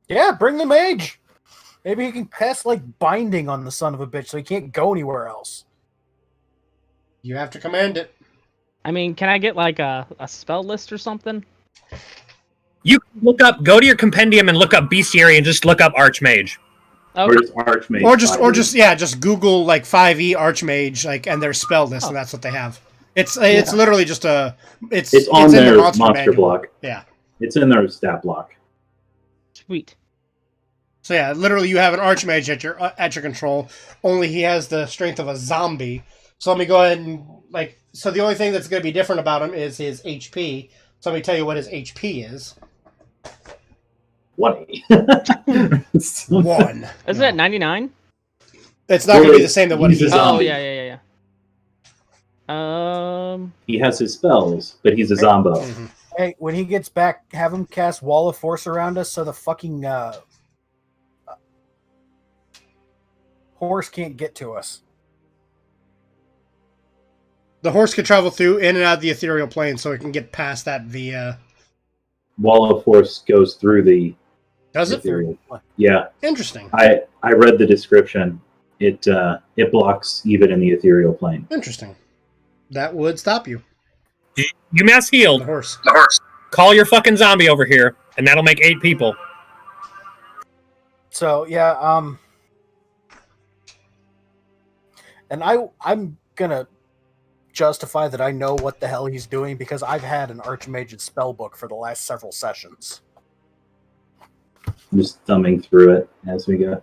Yeah, bring the mage. Maybe he can pass binding on the son of a bitch so he can't go anywhere else. You have to command it. I mean, can I get a spell list or something? You can go to your compendium and look up bestiary and just look up Archmage. Or just Archmage. Just Google 5e Archmage and their spell list and that's what they have. It's literally just it's on in their the monster block. Yeah. It's in their stat block. Sweet. So yeah, literally you have an Archmage at your control, only he has the strength of a zombie. So let me go ahead and so the only thing that's going to be different about him is his HP. So let me tell you what his HP is. 1. 1. Isn't it 99? It's not going to be the same that what he's. Oh yeah. He has his spells, but he's a zombo. Mm-hmm. Hey, when he gets back, have him cast Wall of Force around us so the fucking horse can't get to us. The horse can travel through in and out of the ethereal plane, so it can get past that via. Wall of Force goes through the. Does it? Ethereal. Yeah. Interesting. I read the description. It blocks even in the ethereal plane. Interesting. That would stop you. You mass healed. The horse. Call your fucking zombie over here, and that'll make 8 people. So yeah, and I'm gonna justify that I know what the hell he's doing because I've had an Archmage's spell book for the last several sessions. I'm just thumbing through it as we go.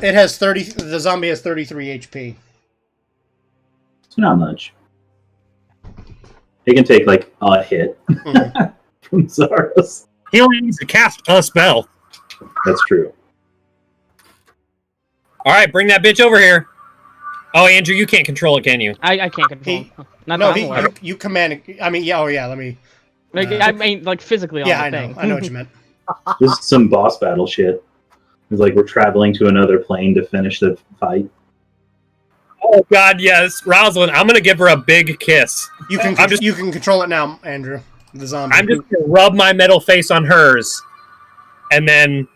It has 30. The zombie has 33 HP. It's not much. It can take a hit from Zaros. He only needs to cast a spell. That's true. All right, bring that bitch over here. Oh, Andrew, you can't control it, can you? I can't control. You command. I mean, yeah. Oh, yeah. Let me. I mean, physically on the thing. I know what you meant. This is some boss battle shit. It's we're traveling to another plane to finish the fight. Oh God, yes, Rosalind. I'm gonna give her a big kiss. You can control it now, Andrew. The zombie. I'm just going to rub my metal face on hers and then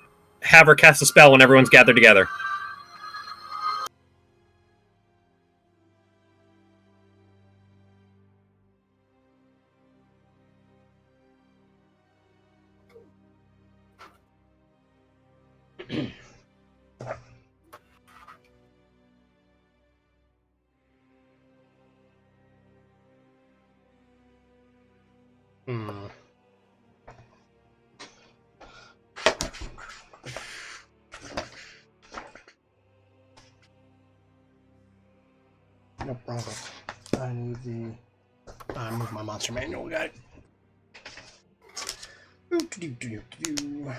have her cast a spell when everyone's gathered together. Hmm. No problem. I need the. I moved my monster manual guide. Doo-doo-doo-doo-doo.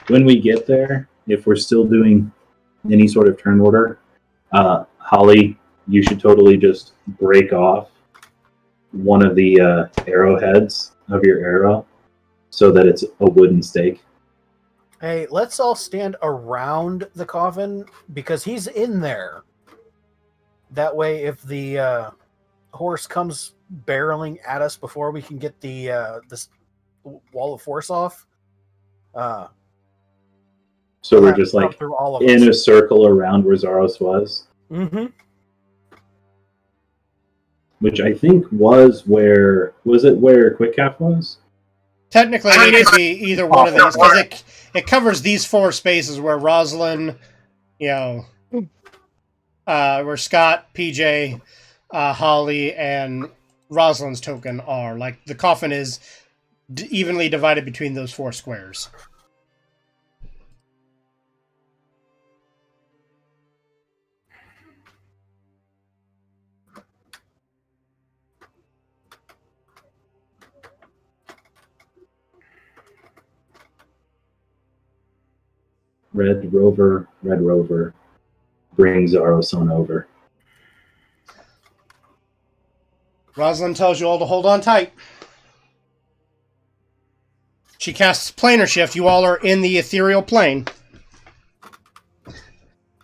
When we get there, if we're still doing any sort of turn order, Holly, you should totally just break off one of the arrowheads of your arrow so that it's a wooden stake. Hey, let's all stand around the coffin because he's in there. That way, if the horse comes barreling at us before we can get the this wall of force off, so we're just like through all of in us. a circle around where Zaros was. Mm-hmm. Which I think was where Quick Calf was? Technically, it could be either one of these because it covers these 4 spaces where Rosalind, where Scott, PJ, Holly, and Rosalind's token are. Like the coffin is evenly divided between those 4 squares. Red Rover, bring Zaros on over. Rosalind tells you all to hold on tight. She casts planar shift. You all are in the ethereal plane.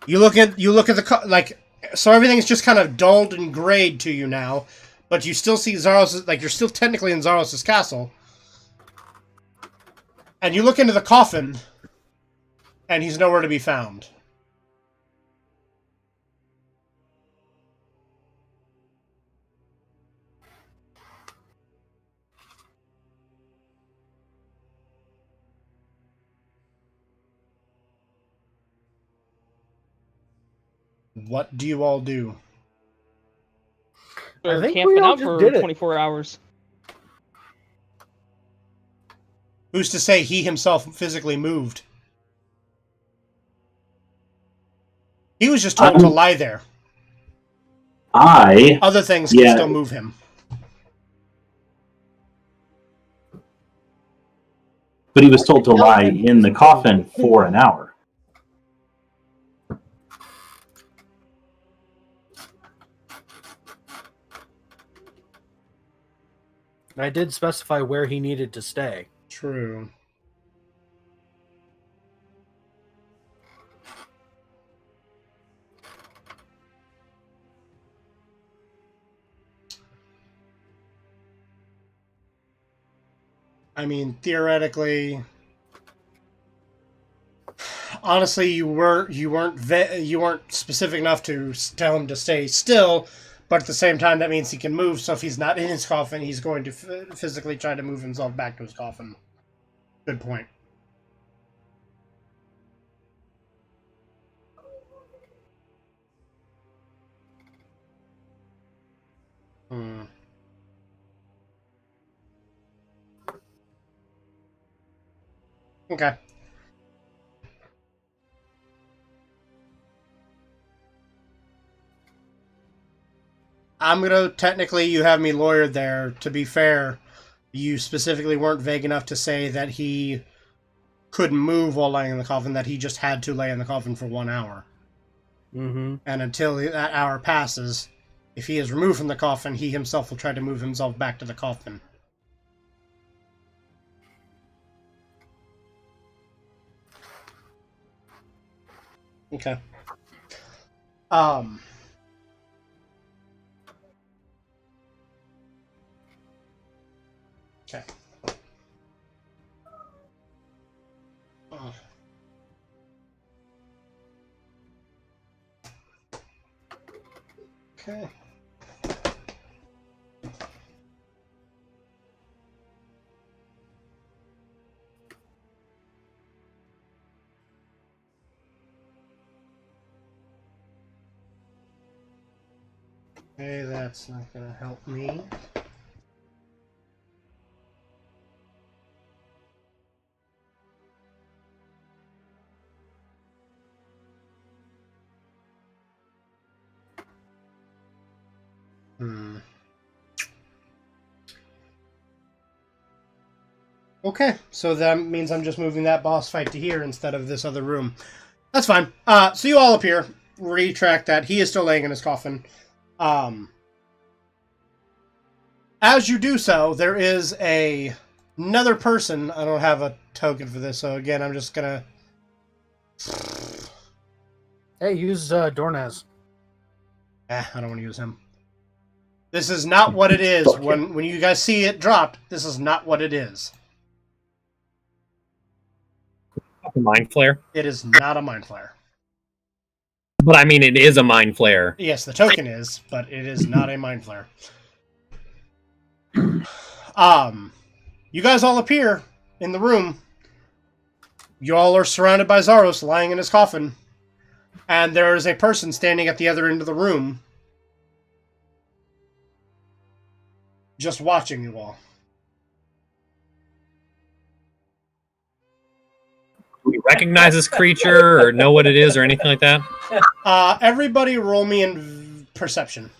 You look at the so everything's just kind of dulled and grayed to you now, but you still see Zaros, like you're still technically in Zaros' castle. And you look into the coffin, and he's nowhere to be found. What do you all do? We're I think camping we all out just for did it. 24 hours. Who's to say he himself physically moved? He was just told to lie there. Other things can still move him. But he was told to lie in the coffin for an hour. I did specify where he needed to stay. True. I mean, theoretically, honestly, you weren't specific enough to tell him to stay still, but at the same time, that means he can move. So if he's not in his coffin, he's going to physically try to move himself back to his coffin. Good point. Hmm. Okay. I'm gonna technically you have me lawyered there. To be fair, you specifically weren't vague enough to say that he couldn't move while laying in the coffin, that he just had to lay in the coffin for 1 hour. Mm-hmm. And until that hour passes, if he is removed from the coffin, he himself will try to move himself back to the coffin. Okay. Okay. Okay. Okay, that's not gonna help me. Okay, so that means I'm just moving that boss fight to here instead of this other room. That's fine. So you all appear. Retract that. He is still laying in his coffin. As you do so, there is another person. I don't have a token for this, so again, I'm just gonna... Hey, use Dornaz. I don't want to use him. This is not what it is. When you guys see it dropped, this is not what it is. A mind flare? It is not a mind flare. But I mean, it is a mind flare. Yes, the token is, but it is not a mind flare. You guys all appear in the room. You all are surrounded by Zaros lying in his coffin. And there is a person standing at the other end of the room. Just watching you all. Do we recognize this creature or know what it is or anything like that? Everybody roll me in perception.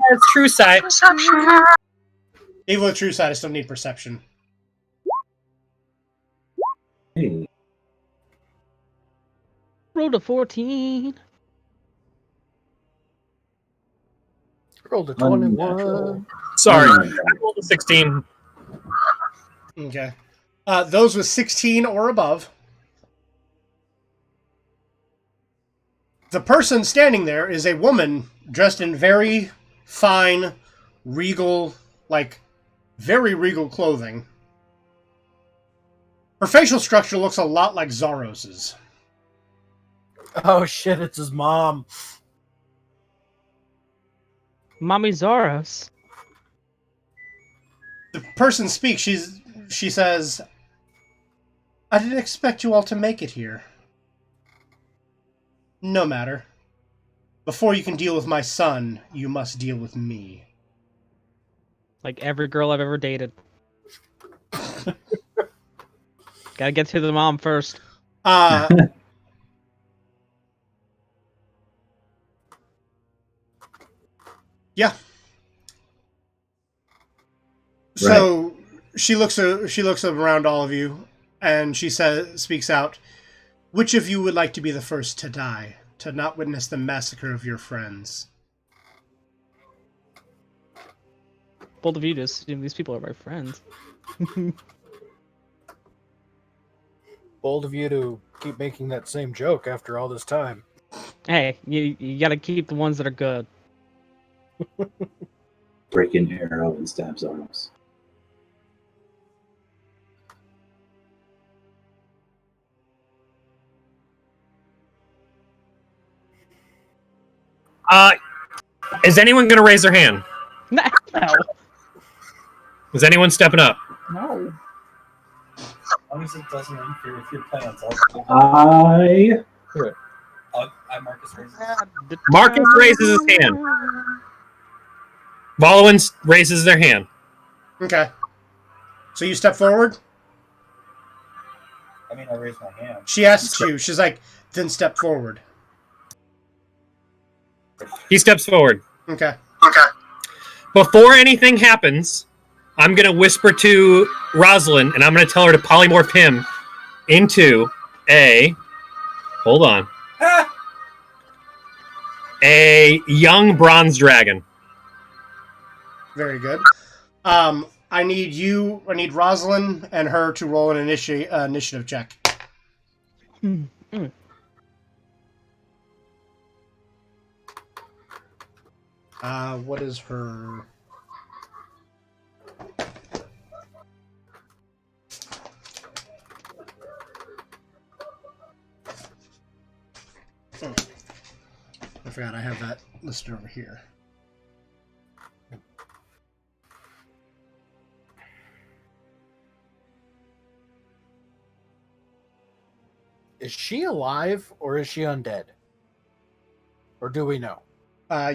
It's true sight. Even with true sight, I still need perception. Hey. Rolled a 14. Rolled a 21. Sorry, I rolled a 16. Okay. Those with 16 or above. The person standing there is a woman dressed in very fine, regal, very regal clothing. Her facial structure looks a lot like Zaros's. Oh shit, it's his mom. Mommy Zaros. The person speaks. She says, "I didn't expect you all to make it here. No matter. Before you can deal with my son, you must deal with me." Like every girl I've ever dated. Gotta get to the mom first. Yeah. So she looks around all of you, and she speaks out. Which of you would like to be the first to die, to not witness the massacre of your friends? Bold of you to assume these people are my friends. Bold of you to keep making that same joke after all this time. Hey, you gotta keep the ones that are good. Break an arrow and stab Zaros. Is anyone going to raise their hand? No. Is anyone stepping up? No. As long as it doesn't interfere with your plans, I Marcus raises. Marcus raises his hand. Volowin raises their hand. Okay. So you step forward? I mean, I raised my hand. She asks you. She's like, then step forward. He steps forward. Okay. Before anything happens, I'm going to whisper to Rosalind, and I'm going to tell her to polymorph him into a... Hold on. A young bronze dragon. Very good. I need Rosalind and her to roll an initiative check. What is her? I forgot I have that listed over here. Is she alive or is she undead? Or do we know?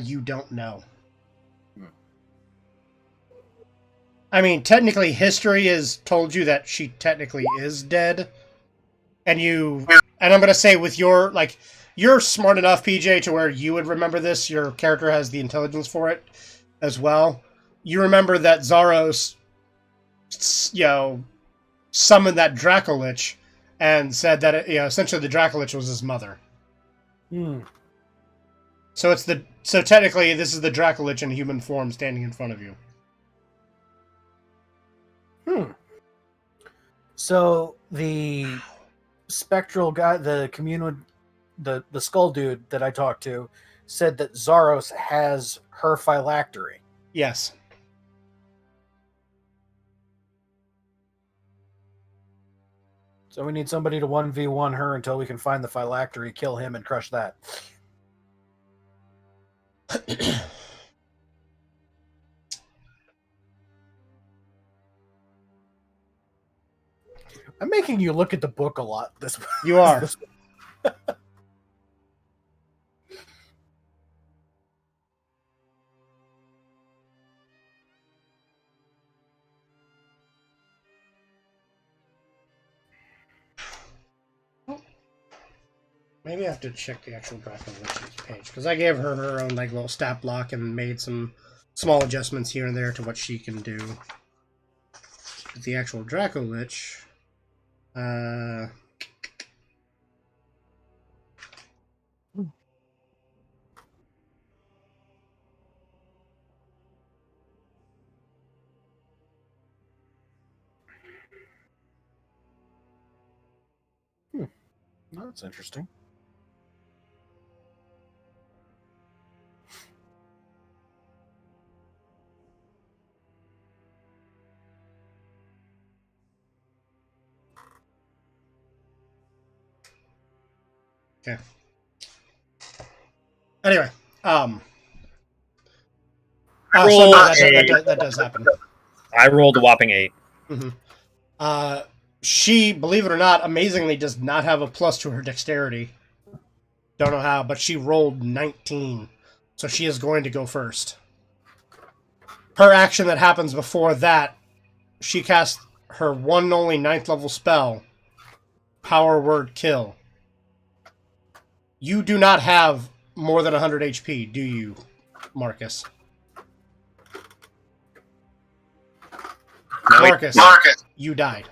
You don't know. I mean, technically, history has told you that she technically is dead. And I'm going to say with your, like, you're smart enough, PJ, to where you would remember this. Your character has the intelligence for it as well. You remember that Zaros, summoned that Dracolich and said that, essentially the Dracolich was his mother. So technically, this is the Dracolich in human form standing in front of you. So the spectral guy, the skull dude that I talked to, said that Zaros has her phylactery. Yes. So we need somebody to 1v1 her until we can find the phylactery, kill him, and crush that. I'm making you look at the book a lot. You are. Maybe I have to check the actual Dracolich page, because I gave her her own little stat block and made some small adjustments here and there to what she can do. But the actual Dracolich, That's interesting. Okay. Anyway, that does happen. I rolled a whopping 8. Mm-hmm. She, believe it or not, amazingly does not have a plus to her dexterity. Don't know how, but she rolled 19, so she is going to go first. Her action that happens before that, she casts her one and only 9th level spell, Power Word Kill. You do not have more than 100 HP, do you, Marcus? Marcus, you died.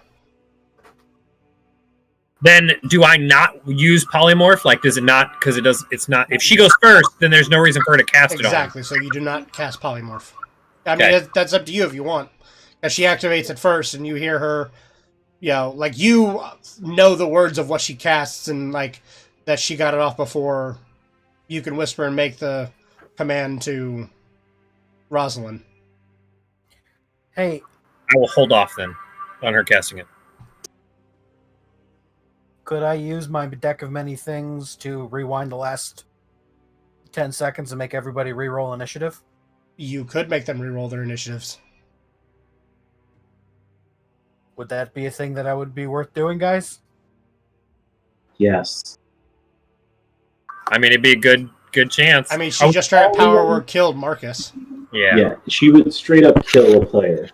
Then do I not use polymorph? Like, does it not? Because it does. It's not. If she goes first, then there's no reason for her to cast it on. Exactly. So you do not cast polymorph. I mean, that's up to you if you want. As she activates it first, and you hear her, like you know the words of what she casts, and like that she got it off before you can whisper and make the command to Rosalind. Hey, I will hold off then on her casting it. Could I use my deck of many things to rewind the last 10 seconds and make everybody reroll initiative? You could make them reroll their initiatives. Would that be a thing that I would be worth doing, guys? Yes. I mean, it'd be a good chance. I mean, she just tried to power word killed Marcus. Yeah, she would straight up kill a player.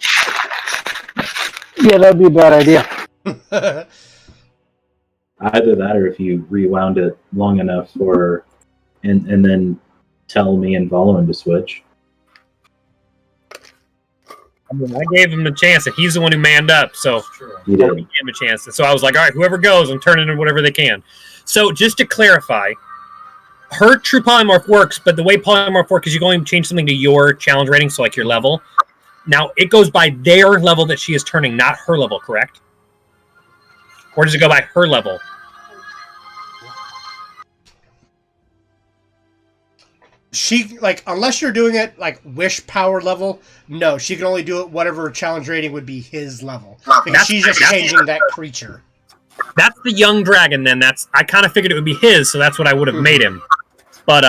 Yeah, that'd be a bad idea. Either that, or if you rewound it long enough, and then tell me and Valoin to switch. I mean, I gave him a chance, and he's the one who manned up, so You I did. gave him a chance. And so I was like, all right, whoever goes, I'm turning in whatever they can. So just to clarify, her true polymorph works, but the way polymorph works is you can only change something to your challenge rating, so like your level. Now, it goes by their level that she is turning, not her level, correct? Or does it go by her level? she, like, unless you're doing it, like, wish power level, no, she can only do it whatever challenge rating would be his level. Because she's just changing that creature. That's the young dragon. Then I kind of figured it would be his, so that's what I would have made him. But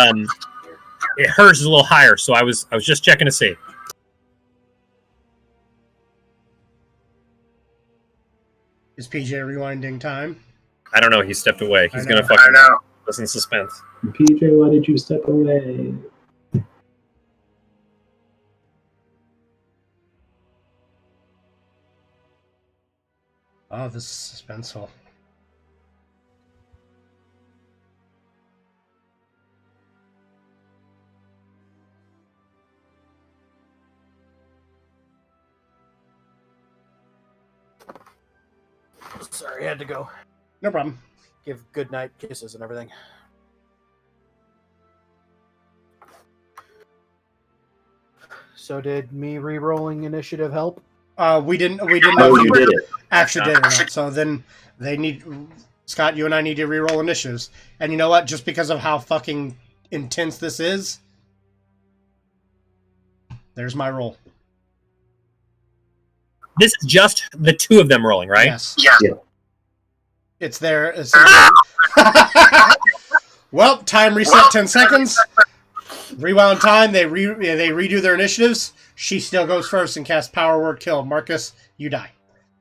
hers is a little higher, so I was just checking to see. Is PJ rewinding time? I don't know. He stepped away. He's gonna fucking listen to suspense. PJ, why did you step away? Oh, this is suspenseful. Sorry, I had to go. No problem. Give goodnight kisses and everything. So did me re-rolling initiative help? We didn't know Oh, you did it. actually did or not. So then they need Scott, you and I need to re-roll initiatives. And you know what? Just because of how fucking intense this is, there's my roll. This is just the two of them rolling, right? Yes. Yeah. It's there. Well, time reset 10 seconds. Rewound time. They redo their initiatives. She still goes first and casts Power Word Kill. Marcus, you die.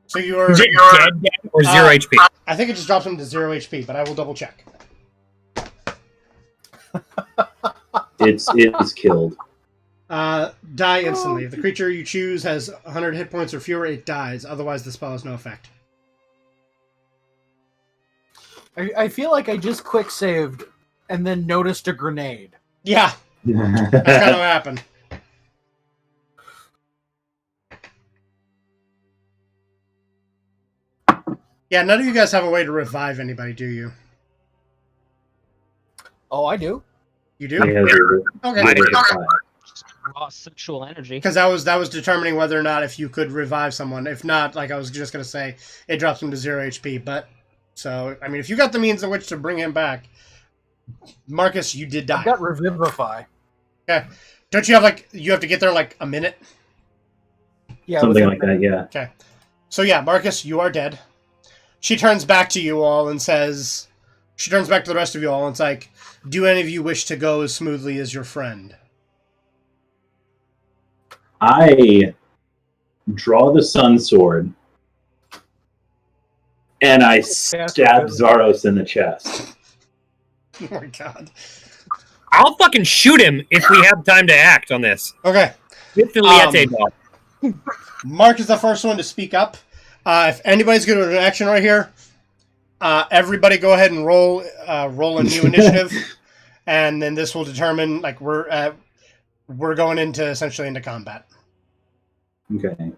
So you're Is it dead or 0 HP? I think it just drops him to 0 HP, but I will double check. It's killed. Die instantly. If the creature you choose has 100 hit points or fewer, it dies. Otherwise, the spell has no effect. I feel like I just quick saved and then noticed a grenade. Yeah, that's kind of what happened. Yeah, none of you guys have a way to revive anybody, do you? Oh, I do. You do? Yeah, Okay. Raw sexual energy. Because that was determining whether or not if you could revive someone. If not, like I was just gonna say, it drops him to 0 HP. But so I mean, if you got the means in which to bring him back, Marcus, you did die. I've got Revivify. Okay. Don't you have you have to get there in like a minute? Yeah, something like that. Yeah. Okay. So yeah, Marcus, you are dead. She turns back to you all and says, she turns back to the rest of you all and it's like, do any of you wish to go as smoothly as your friend? I draw the sun sword and I stab Zaros in the chest. Oh my god. I'll fucking shoot him if we have time to act on this. Okay. With the Liete ball. Mark is the first one to speak up. If anybody's going to do an action right here, everybody go ahead and roll a new initiative, and then this will determine we're going into essentially into combat. Okay.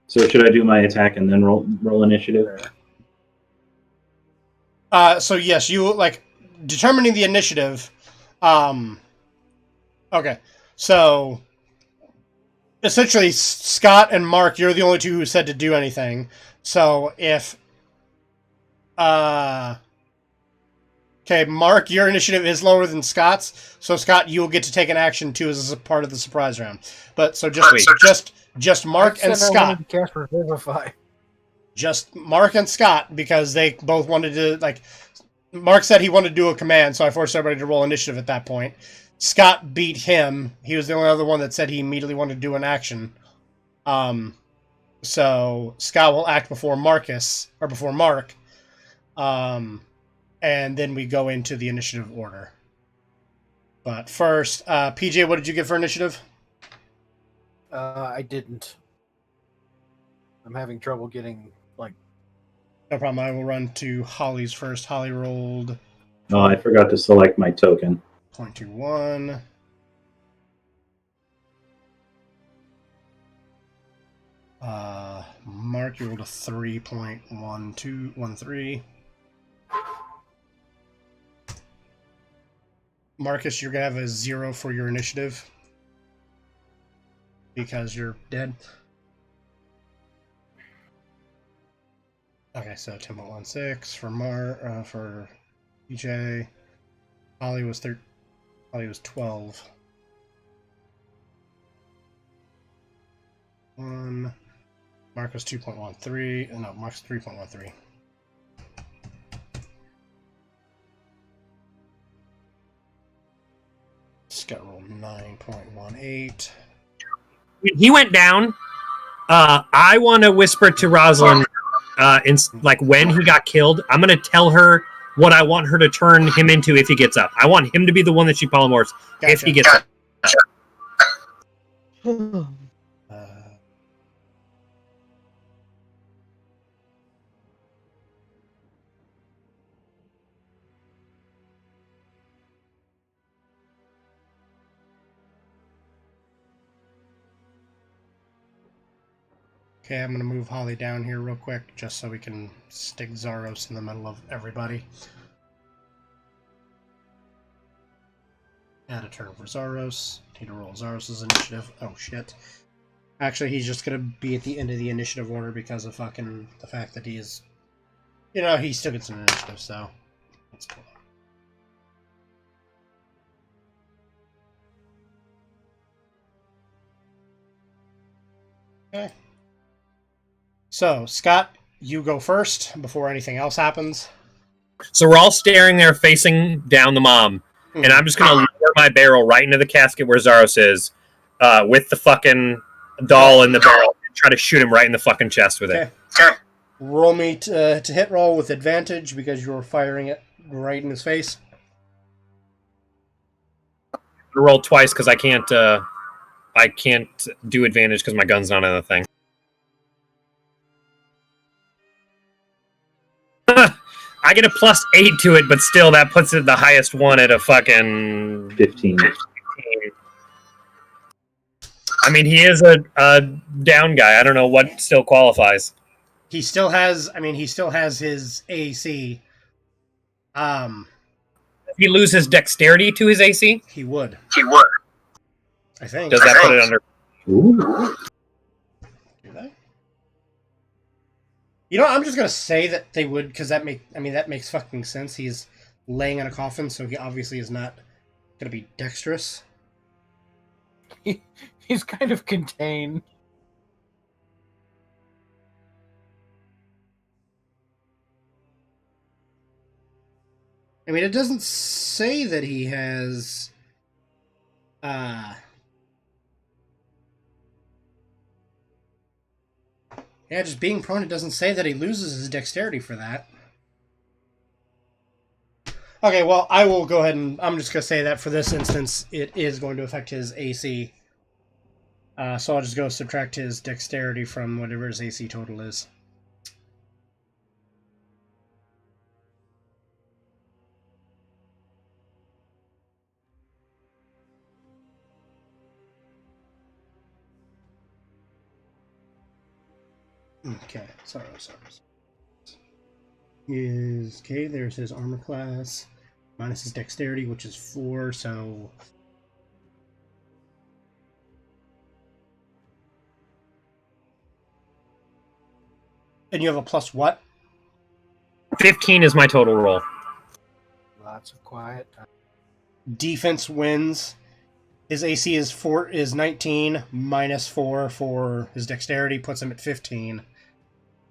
So should I do my attack and then roll initiative? So yes, you determining the initiative. Okay, so essentially, Scott and Mark, you're the only two who said to do anything. So if, okay, Mark, your initiative is lower than Scott's. So Scott, you'll get to take an action too as a part of the surprise round. But so just Mark and Scott. Cast Revivify. Just Mark and Scott, because they both wanted to Mark said he wanted to do a command, so I forced everybody to roll initiative at that point. Scott beat him. He was the only other one that said he immediately wanted to do an action. So Scott will act before Mark. And then we go into the initiative order. But first, PJ, what did you get for initiative? I didn't. I'm having trouble getting No problem. I will run to Holly's first. Holly rolled Oh, I forgot to select my token. 0.21. Mark, you rolled a 3.1213. Marcus, you're gonna have a 0 for your initiative because you're dead. Okay, so 10.16 for EJ. Holly was 12. 1. Marcus 2.13. No, Marcus 3.13. Scott rolled 9.18. When he went down, I want to whisper to Rosalind, like when he got killed, I'm going to tell her what I want her to turn him into if he gets up. I want him to be the one that she polymorphs if he gets up. Okay, I'm going to move Holly down here real quick, just so we can stick Zaros in the middle of everybody. Add a turn for Zaros. Need to roll Zaros' initiative. Oh, shit. Actually, he's just going to be at the end of the initiative order because of fucking the fact that he is... You know, he still gets an initiative, so... That's cool. Okay. So, Scott, you go first before anything else happens. So we're all staring there facing down the mom. And I'm just going to lower my barrel right into the casket where Zaros is with the fucking doll in the barrel and try to shoot him right in the fucking chest with it. Okay. Roll me to hit roll with advantage because you're firing it right in his face. Roll twice because I can't do advantage because my gun's not on the thing. I get a +8 to it, but still that puts it the highest one at a fucking 15. I mean, he is a down guy. I don't know what still qualifies. He still has his AC. If he loses dexterity to his AC? He would. I think. Does that put it under? Ooh. Do they? You know, I'm just gonna say that they would, because that makes fucking sense. He's laying in a coffin, so he obviously is not gonna be dexterous. He's kind of contained. I mean, it doesn't say that he has... Yeah, just being prone, it doesn't say that he loses his dexterity for that. Okay, well, I will go ahead and... I'm just going to say that for this instance, it is going to affect his AC. So I'll just go subtract his dexterity from whatever his AC total is. Okay, sorry. Okay, there's his armor class. Minus his dexterity, which is 4, so... And you have a plus what? 15 is my total roll. Lots of quiet time. Defense wins. His AC is 19, minus 4 for his dexterity, puts him at 15.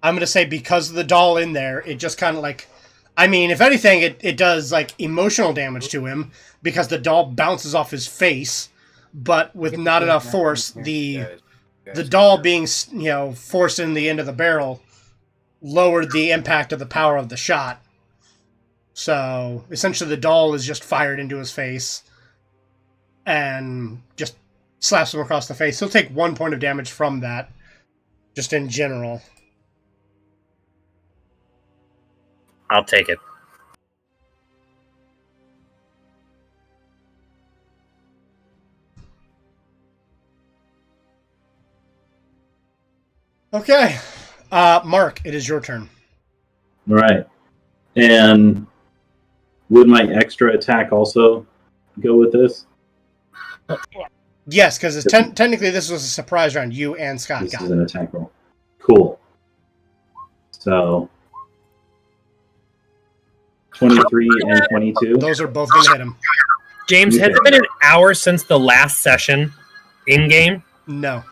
I'm going to say because of the doll in there, it just kind of like... I mean, if anything, it does like emotional damage to him because the doll bounces off his face, but with not enough force, the doll being, you know, forced in the end of the barrel lowered the impact of the power of the shot. So essentially the doll is just fired into his face and just slaps him across the face. He'll take 1 point of damage from that, just in general. I'll take it. Okay. Mark, it is your turn. All right. And would my extra attack also go with this? Yes, because technically this was a surprise round. You and Scott This got is it. an attack roll. Cool. So 23 and 22. Those are both going to hit him. James, has it been an hour since the last session in-game? No.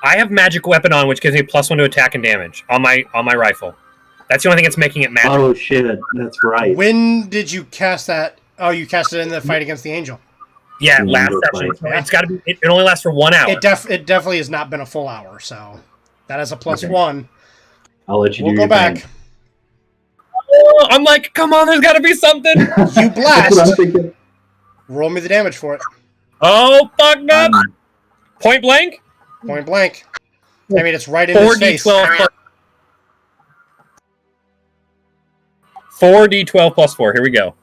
I have magic weapon on, which gives me +1 to attack and damage on my rifle. That's the only thing that's making it magic. Oh shit, that's right. When did you cast that? Oh, you cast it in the fight against the angel. Yeah, The last angel session. fight. So it's got to be. It only lasts for 1 hour. It definitely has not been a full hour, so that is a +1. I'll let you We'll do go your back. thing. Oh, I'm like, come on, there's got to be something. You That's what I'm blast. thinking. Roll me the damage for it. Oh, fuck up. Point blank. Point blank. I mean, it's right in his face. 4d12 4d12 plus 4. Here we go.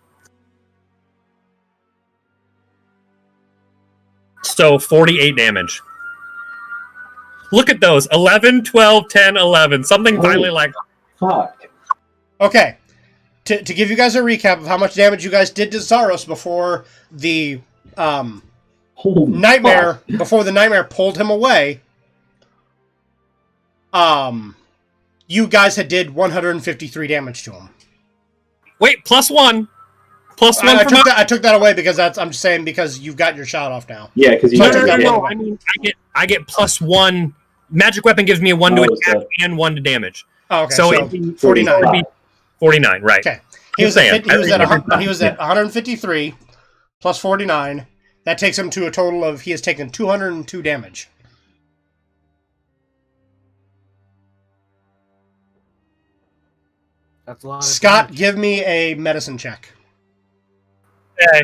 So 48 damage. Look at those. 11, 12, 10, 11. Something finally like... Fuck. Okay. To give you guys a recap of how much damage you guys did to Zaros before the Holy nightmare fuck. before the nightmare pulled him away. You guys had did 153 damage to him. Wait, +1. +1 I took that away because I'm just saying because you've got your shot off now. Yeah, because you So I took took a that hit. one. I mean, I get +1. Magic weapon gives me a 1 to Oh, attack so- and 1 to damage. Oh, okay. So So, it'd be 49. it'd be 49, right? Okay. He was at 153 plus 49. That takes him to a total of he has taken 202 damage. That's a lot. Scott, give me a medicine check. Okay.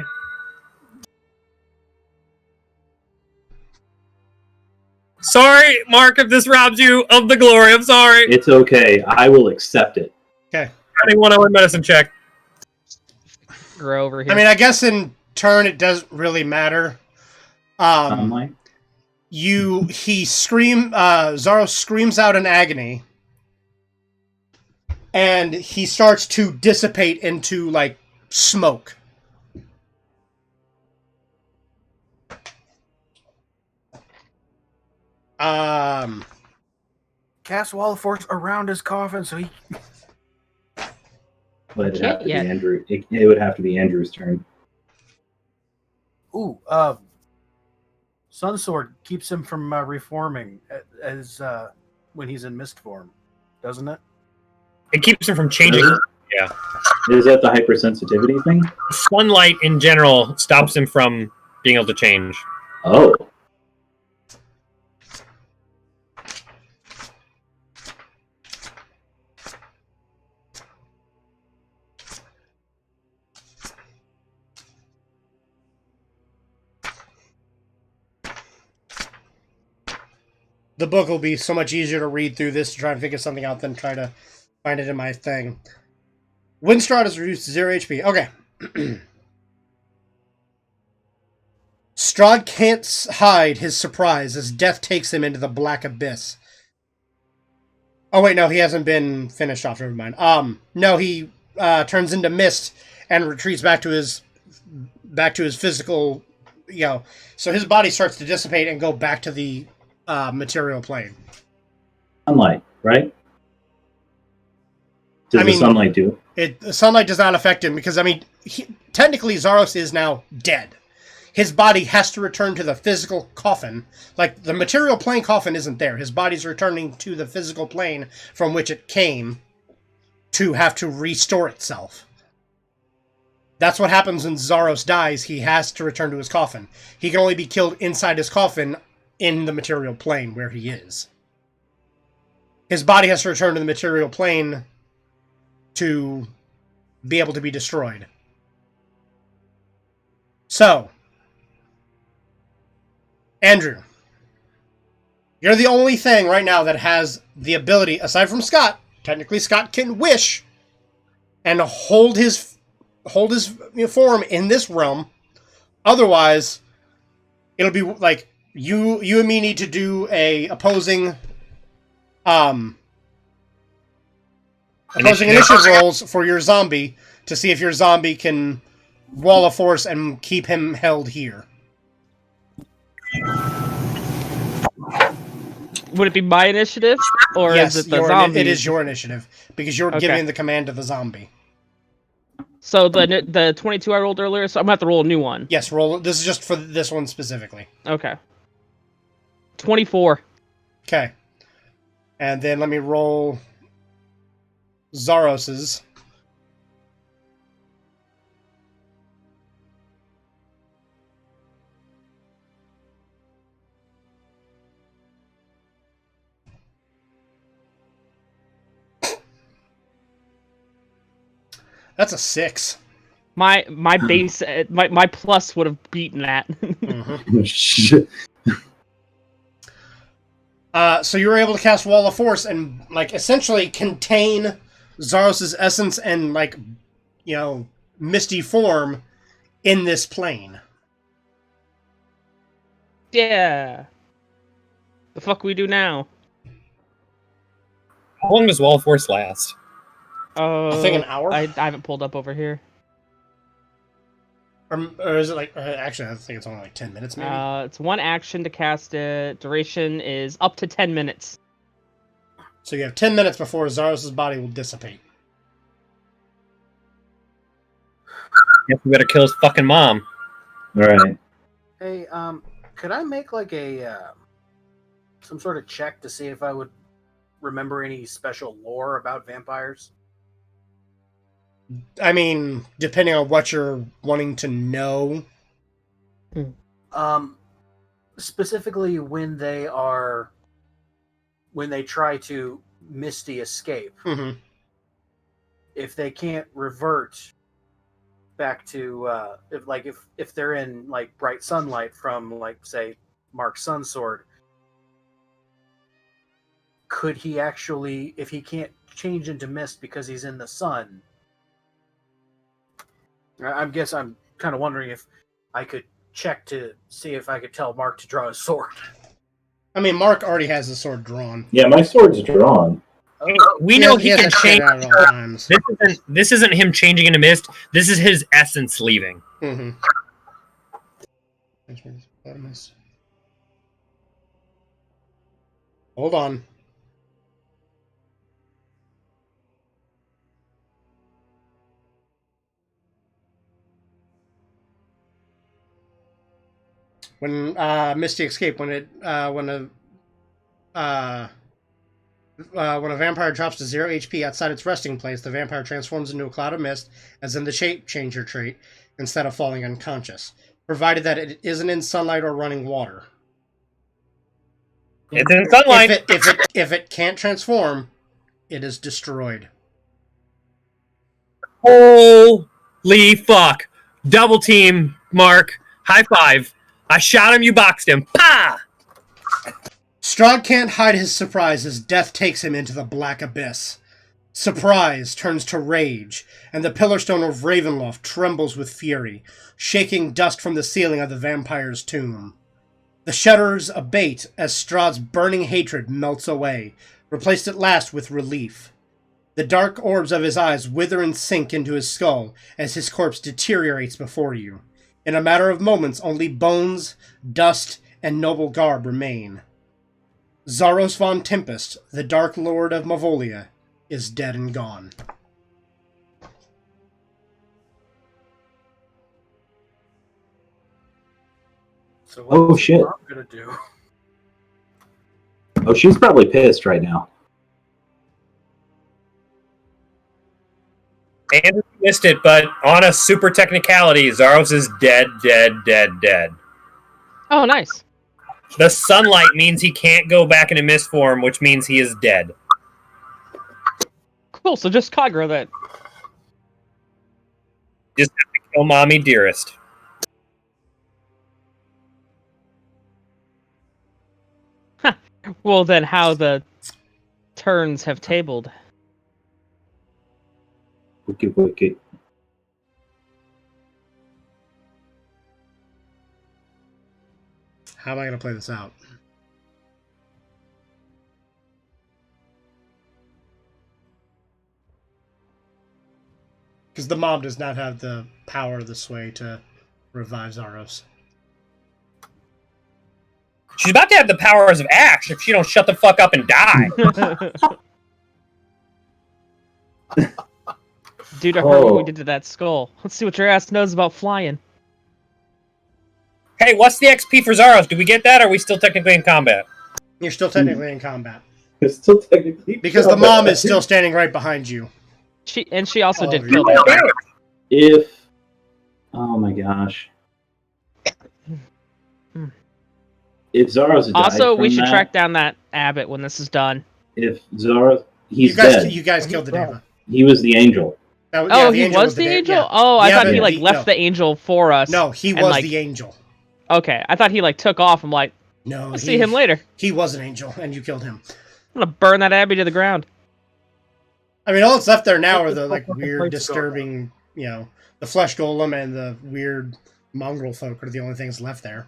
Sorry, Mark, if this robs you of the glory. I'm sorry. It's okay. I will accept it. Okay. Adding 1 hour medicine check. Grow over here. I mean, I guess in turn it doesn't really matter. Sunlight. Zaros screams out in agony, and he starts to dissipate into like smoke. Cast Wall of Force around his coffin so he. But it'd have to be Can't yet. Andrew. It would have to be Andrew's turn. Ooh, Sun Sword keeps him from reforming as when he's in mist form, doesn't it? It keeps him from changing. Yeah. Is that the hypersensitivity thing? Sunlight in general stops him from being able to change. Oh. The book will be so much easier to read through this to try and figure something out than try to find it in my thing. Windstride is reduced to 0 HP. Okay. Strahd can't hide his surprise as death takes him into the black abyss. Oh wait, no, he hasn't been finished off. Never mind. No, he turns into mist and retreats back to his physical. So his body starts to dissipate and go back to the material plane. Sunlight, right? Does the sunlight do? The sunlight does not affect him because, technically Zaros is now dead. His body has to return to the physical coffin. Like, the material plane coffin isn't there. His body's returning to the physical plane from which it came to have to restore itself. That's what happens when Zaros dies. He has to return to his coffin. He can only be killed inside his coffin in the material plane where he is. His body has to return to the material plane to be able to be destroyed. So, Andrew, you're the only thing right now that has the ability, aside from Scott. Technically, Scott can wish and hold his form in this realm. Otherwise, it'll be like you and me need to do a opposing initiative rolls for your zombie to see if your zombie can wall of force and keep him held here. Would it be my initiative, or Yes, is it the zombie? it is your initiative because you're Okay. giving the command to the zombie. So the 22 I rolled earlier, so I'm gonna have to roll a new one. Yes, roll. This is just for this one specifically. Okay. 24. Okay. And then let me roll Zaros's. That's a 6. My base my plus would have beaten that. Shit. So you were able to cast Wall of Force and like essentially contain Zaros's essence and like, you know, misty form in this plane. Yeah. The fuck we do now? How long does Wall of Force last? I think an hour. I haven't pulled up over here. Or is it like... actually, I think it's only like 10 minutes, maybe? It's one action to cast it. Duration is up to 10 minutes. So you have 10 minutes before Zaros' body will dissipate. Guess we better kill his fucking mom. All right. Hey, could I make like a some sort of check to see if I would remember any special lore about vampires? I mean, depending on what you're wanting to know. Specifically when they try to misty escape. Mm-hmm. If they can't revert back to if they're in like bright sunlight from like say Mark's Sunsword, could he actually, if he can't change into mist because he's in the sun? I'm kind of wondering if I could check to see if I could tell Mark to draw his sword. I mean, Mark already has his sword drawn. Yeah, my sword's drawn. We know he can has to change. get out at all times. This isn't him changing into mist. This is his essence leaving. Mm-hmm. Hold on. When Misty Escape, when a vampire drops to 0 HP outside its resting place, the vampire transforms into a cloud of mist, as in the Shape Changer trait, instead of falling unconscious, provided that it isn't in sunlight or running water. It's in sunlight. If it can't transform, it is destroyed. Holy fuck! Double team, Mark. High five. I shot him. You boxed him. Pa! Strahd can't hide his surprise as death takes him into the black abyss. Surprise turns to rage, and the pillar stone of Ravenloft trembles with fury, shaking dust from the ceiling of the vampire's tomb. The shudders abate as Strahd's burning hatred melts away, replaced at last with relief. The dark orbs of his eyes wither and sink into his skull as his corpse deteriorates before you. In a matter of moments, only bones, dust, and noble garb remain. Zaros von Tempest, the Dark Lord of Mavolia, is dead and gone. So Oh, shit. Mark gonna do? Oh, she's probably pissed right now. Andrew missed it, but on a super technicality, Zaros is dead. Oh, nice. The sunlight means he can't go back into mist form, which means he is dead. Cool, so just Kagura then. Just have to kill mommy dearest. Well, then how the turns have tabled. Wiki. How am I going to play this out? Because the mob does not have the power or the sway to revive Zaros. She's about to have the powers of Ash if she don't shut the fuck up and die. Dude, I heard what we did to that skull. Let's see what your ass knows about flying. Hey, what's the XP for Zaros? Do we get that, or are we still technically in combat? You're still technically in combat. It's still technically Because the mom is still standing right behind you. She also Oh, did yeah. kill the If oh my gosh, if Zaros died Also, we from should that, track down that abbot when this is done. if Zaros, he's You guys dead. killed the Deva. He was the angel. Oh, he was the Deva, angel? yeah. Oh, I Yeah, thought he but left the angel for us. No, he and, was the angel. Okay, I thought he took off. I'm like, No, we'll see him later. He was an angel, and you killed him. I'm gonna burn that abbey to the ground. I mean, all that's left there now are the weird, disturbing, the flesh golem and the weird mongrel folk are the only things left there.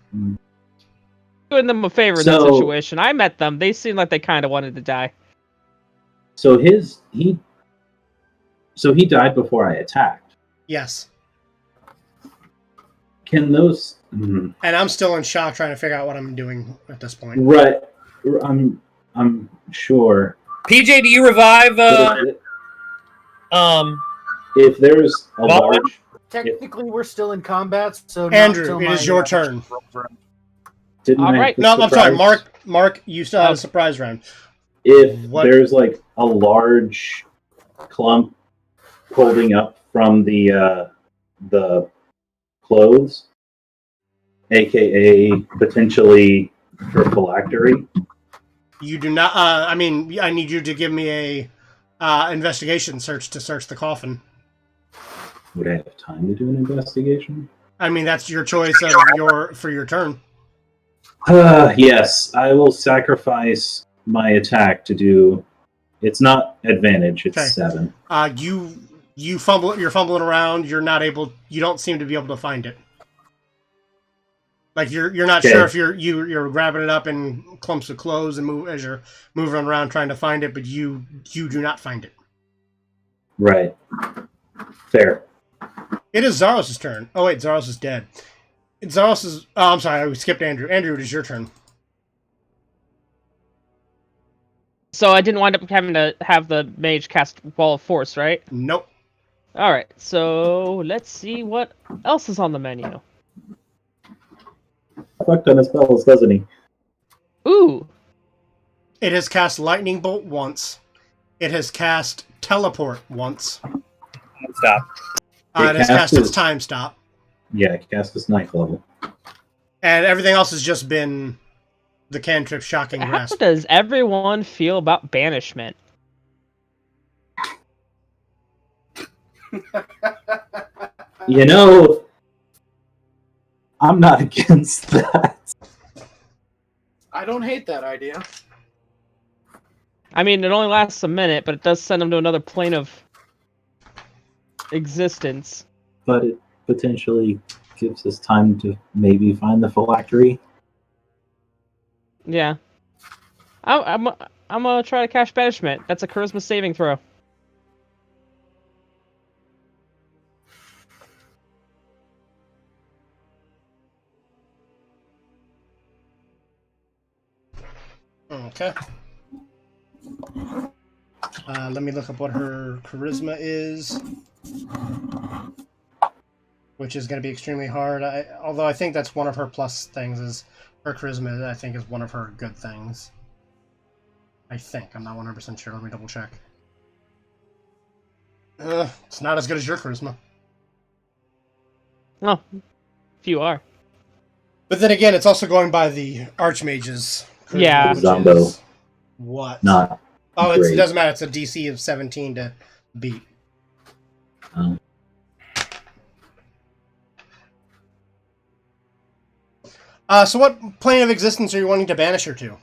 Doing them a favor in that situation. I met them. They seemed like they kind of wanted to die. So he died before I attacked. Yes. Can those? And I'm still in shock trying to figure out what I'm doing at this point. Right. I'm sure. PJ, do you revive? If there's a large, technically we're still in combat, so Andrew, it is your turn. Didn't All I right. No, I'm sorry, surprise- Mark. You still have a surprise round. If What- there's like a large clump holding up from the clothes, aka potentially her phylactery. You do not. I mean, I need you to give me a investigation search to search the coffin. Would I have time to do an investigation? I mean, that's your choice for your turn. Yes, I will sacrifice my attack to do. It's not advantage. It's Okay. 7. You fumble. You're fumbling around. You're not able. You don't seem to be able to find it. Like you're not Okay. sure if you're grabbing it up in clumps of clothes and move as you're moving around trying to find it, but you do not find it. Right. Fair. It is Zaros' turn. Oh wait, Zaros is dead. It's Zaros'. Oh, I'm sorry, I skipped Andrew. Andrew, it is your turn. So I didn't wind up having to have the mage cast Wall of Force, right? Nope. All right. So let's see what else is on the menu. Fucked on his spells, doesn't he? Ooh. It has cast Lightning Bolt once. It has cast Teleport once. Stop. It has cast its time stop. Yeah, cast his knife level. And everything else has just been the cantrip Shocking How Grasp. does everyone feel about banishment? You know, I'm not against that. I don't hate that idea. I mean, it only lasts a minute, but it does send them to another plane of existence. But it potentially gives us time to maybe find the phylactery. Yeah. I'm gonna try to cash banishment. That's a charisma saving throw. Okay. Let me look up what her charisma is, which is going to be extremely hard. Although I think that's one of her plus things. Is her charisma? I think is one of her good things. I think I'm not 100% sure. Let me double check. It's not as good as your charisma. Oh, if you are. But then again, it's also going by the Archmage's charisma, Yeah. which Zombo. is what? Not. Oh, it great. doesn't matter. It's a DC of 17 to beat. Um, So what plane of existence are you wanting to banish her to?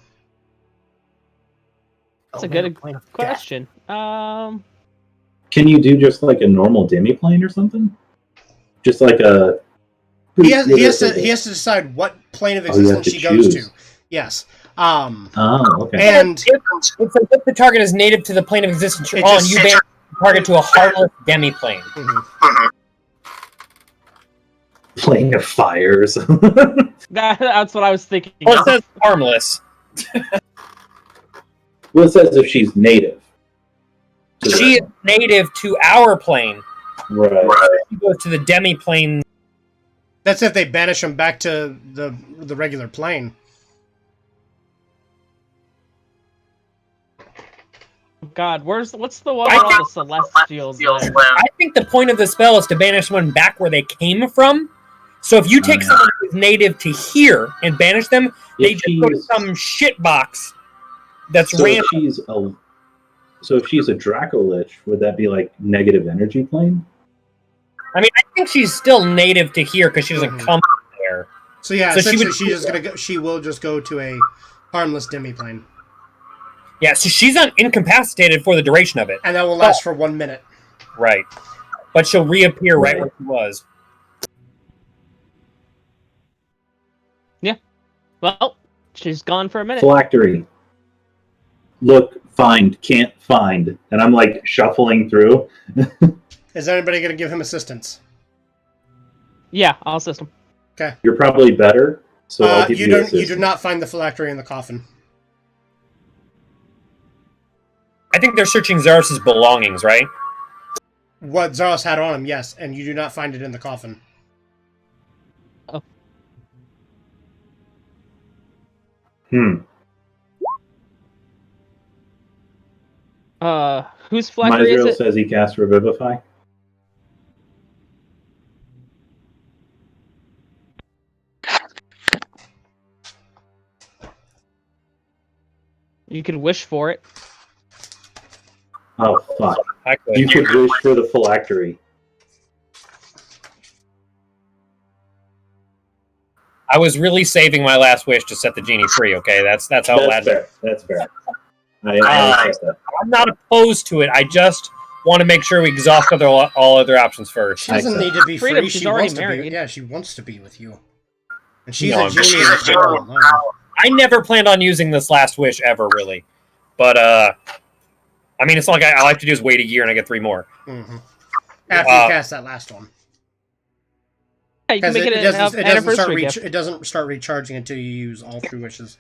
That's a good question. Can you do just like a normal demi-plane or something? Just like a... He has to decide what plane of Oh, you have existence to she goes choose. to. Yes. Oh, okay. And It's like if the target is native to the plane of existence you're It on, just- you banish the target to a harmless demi-plane. mhm. Plane of fire or something. That's what I was thinking. Well, it says harmless. Well, it says if she's native. to the- She is native to our plane. Right. She goes to the demi-plane. That's if they banish him back to the regular plane. God, what's the one where all the Celestials live? I think the point of the spell is to banish someone back where they came from. So if you take someone who's native to here and banish them, they just go to some shit box that's random. So if she's a Dracolich, would that be like negative energy plane? I mean, I think she's still native to here because she doesn't come there. So yeah, essentially she will just go to a harmless demiplane. Yeah, so she's incapacitated for the duration of it. And that will last for 1 minute. Right. But she'll reappear right where she was. Yeah. Well, she's gone for a minute. Phylactery. Look, find, can't find. And I'm like shuffling through. Is anybody going to give him assistance? Yeah, I'll assist him. Okay. You're probably better, so I'll give you assistance. You do not find the phylactery in the coffin. I think they're searching Zaros' belongings, right? What Zaros had on him, yes, and you do not find it in the coffin. Oh. Whose phylactery is it? says he cast Revivify. You could wish for it. Oh, fuck. You could wish for the phylactery. I was really saving my last wish to set the genie free, okay? That's how it lasts. That's fair. I I'm not opposed to it. I just want to make sure we exhaust all other options first. She doesn't need to be free. She wants to be. Yeah, she wants to be with you. And she's a genie. I never planned on using this last wish ever, really. But, I mean, it's not like all I have to do is wait a year and I get 3 more. Mm-hmm. After you cast that last one. Yeah, you can make it doesn't start recharging until you use all 3 wishes.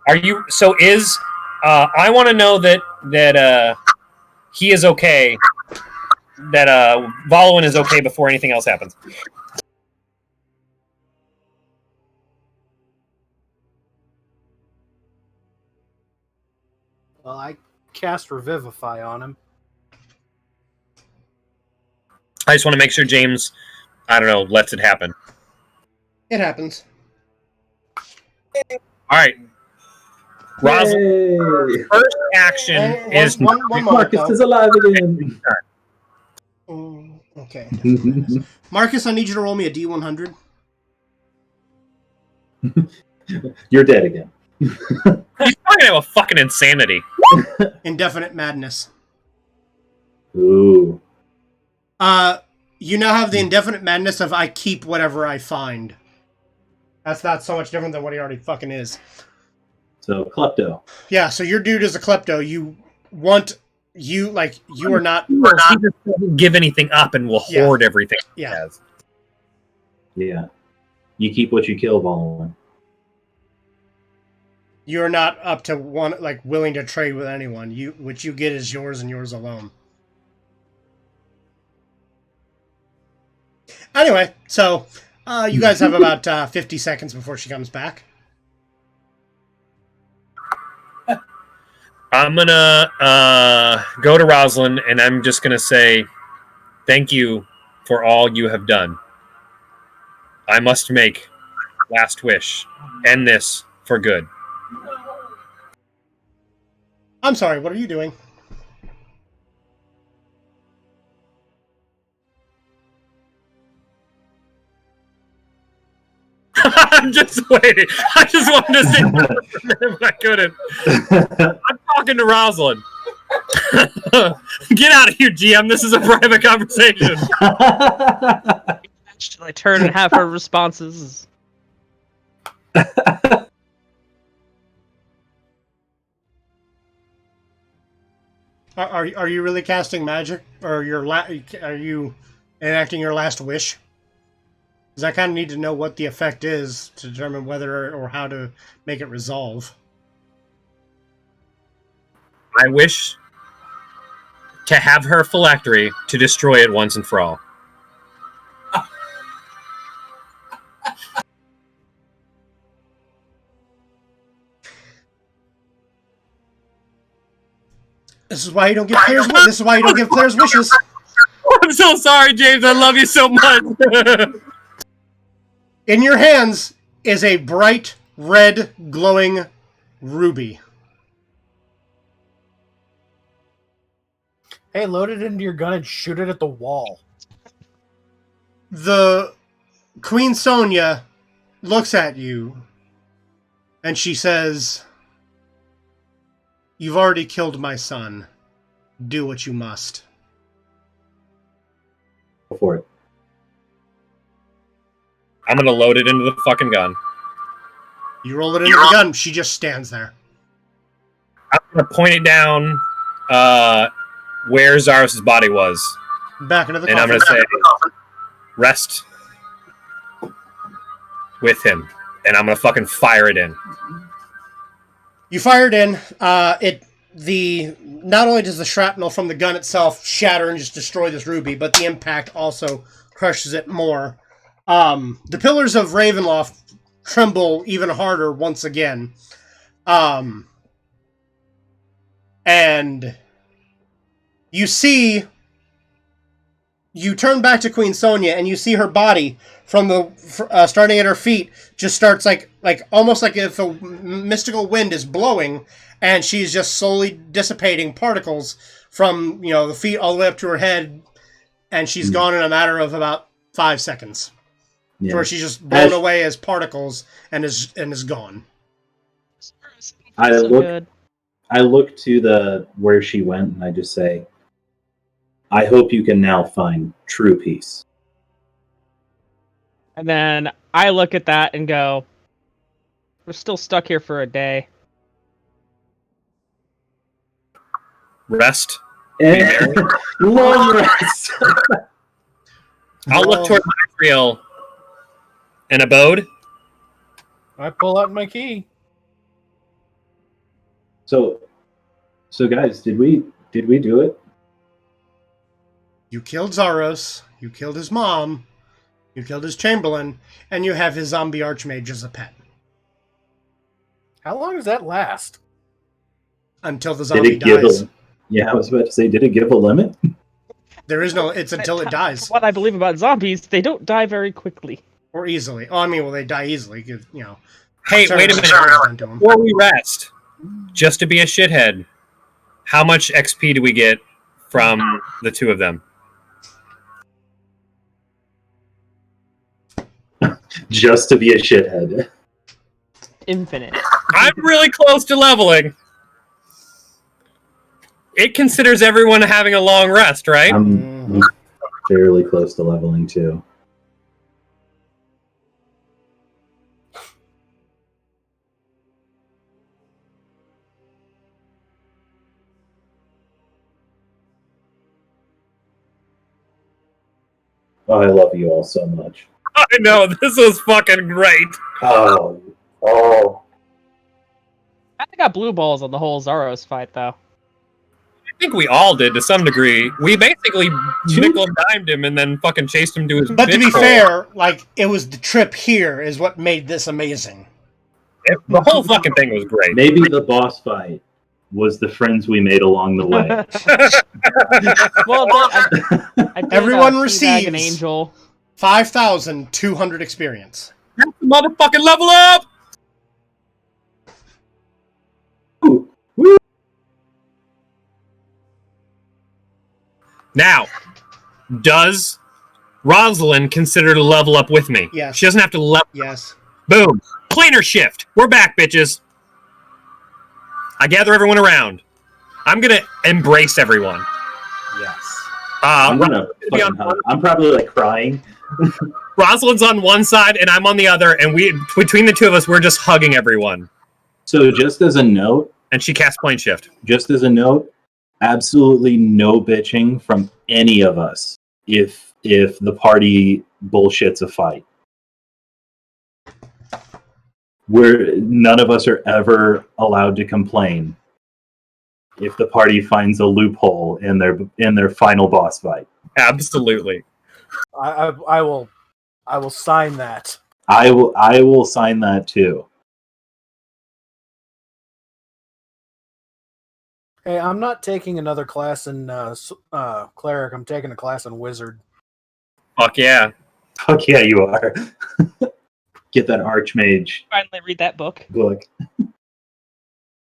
I want to know that he is okay, that Volwyn is okay before anything else happens. Well, I cast Revivify on him. I just want to make sure James, I don't know, lets it happen. It happens. All right. Rosalind's first action is... One Marcus is alive again. Okay. Marcus, I need you to roll me a D100. You're dead again. He's probably going to have a fucking insanity. Indefinite madness. Ooh. You now have the indefinite madness of I keep whatever I find. That's not so much different than what he already fucking is. So, klepto. Yeah, so your dude is a klepto. You are not... He just doesn't give anything up and will hoard everything he has. Yeah. You keep what you kill, Volwyn. You're not up to willing to trade with anyone. What you get is yours and yours alone. Anyway, so you guys have about 50 seconds before she comes back. I'm gonna go to Rosalind and I'm just gonna say thank you for all you have done. I must make last wish. End this for good. I'm sorry, what are you doing? I'm just waiting. I just wanted to say that for a minute, but I couldn't. I'm talking to Rosalind. Get out of here, GM. This is a private conversation. I turn and half her responses. Are you really casting magic, or are you enacting your last wish? Because I kind of need to know what the effect is to determine whether or how to make it resolve. I wish to have her phylactery to destroy it once and for all. This is why you don't give Claire's. This is why you don't give Claire's wishes. I'm so sorry, James. I love you so much. In your hands is a bright red glowing ruby. Hey, load it into your gun and shoot it at the wall. The Queen Sonia looks at you and she says, "You've already killed my son. Do what you must." Go for it. I'm gonna load it into the fucking gun. You roll it into the gun. She just stands there. I'm gonna point it down where Zaros' body was. Back into the And coffin. I'm gonna say, rest with him. And I'm gonna fucking fire it in. You fire it in. Not only does the shrapnel from the gun itself shatter and just destroy this ruby, but the impact also crushes it more. The pillars of Ravenloft tremble even harder once again. And you turn back to Queen Sonia and you see her body from the starting at her feet just starts like almost like if a mystical wind is blowing, and she's just slowly dissipating particles from the feet all the way up to her head, and she's gone in a matter of about 5 seconds. Yeah. Where she's just blown away as particles and is gone. I So look good. I look to where she went and I just say, I hope you can now find true peace. And then I look at that and go, we're still stuck here for a day. Rest. Long rest. I'll look toward Israel. An abode. I pull out my key. So guys, did we do it? You killed Zaros, you killed his mom, you killed his Chamberlain, and you have his zombie archmage as a pet. How long does that last? Until the zombie dies. I was about to say, did it give a limit? There is no, it's until it dies. What I believe about zombies, they don't die very quickly. Or easily. Oh, I mean, well, they die easily, because, Hey, wait a minute. Before we rest, just to be a shithead, how much XP do we get from the two of them? Just to be a shithead. Infinite. I'm really close to leveling. It considers everyone having a long rest, right? I'm fairly close to leveling too. Oh, I love you all so much. I know, this was fucking great. Oh. I got blue balls on the whole Zaros fight, though. I think we all did to some degree. We basically nickel and dimed him and then fucking chased him to his But to be bitch hole. fair, it was the trip here is what made this amazing. The whole fucking thing was great. Maybe the boss fight was the friends we made along the way. Well, I did, Everyone teabag receives an angel. 5,200 experience. Motherfucking level up! Now, does Rosalind consider to level up with me? Yes. She doesn't have to level. Yes. Boom. Planar shift. We're back, bitches. I gather everyone around. I'm going to embrace everyone. Yes. I'm probably crying. Rosalind's on one side and I'm on the other, and between the two of us, we're just hugging everyone. So just as a note, and she casts plane shift. Just as a note, absolutely no bitching from any of us if the party bullshits a fight. None of us are ever allowed to complain if the party finds a loophole in their final boss fight. Absolutely. I will sign that. I will sign that too. Hey, I'm not taking another class in cleric. I'm taking a class in wizard. Fuck yeah. Fuck yeah, you are. Get that archmage Finally read that book. book.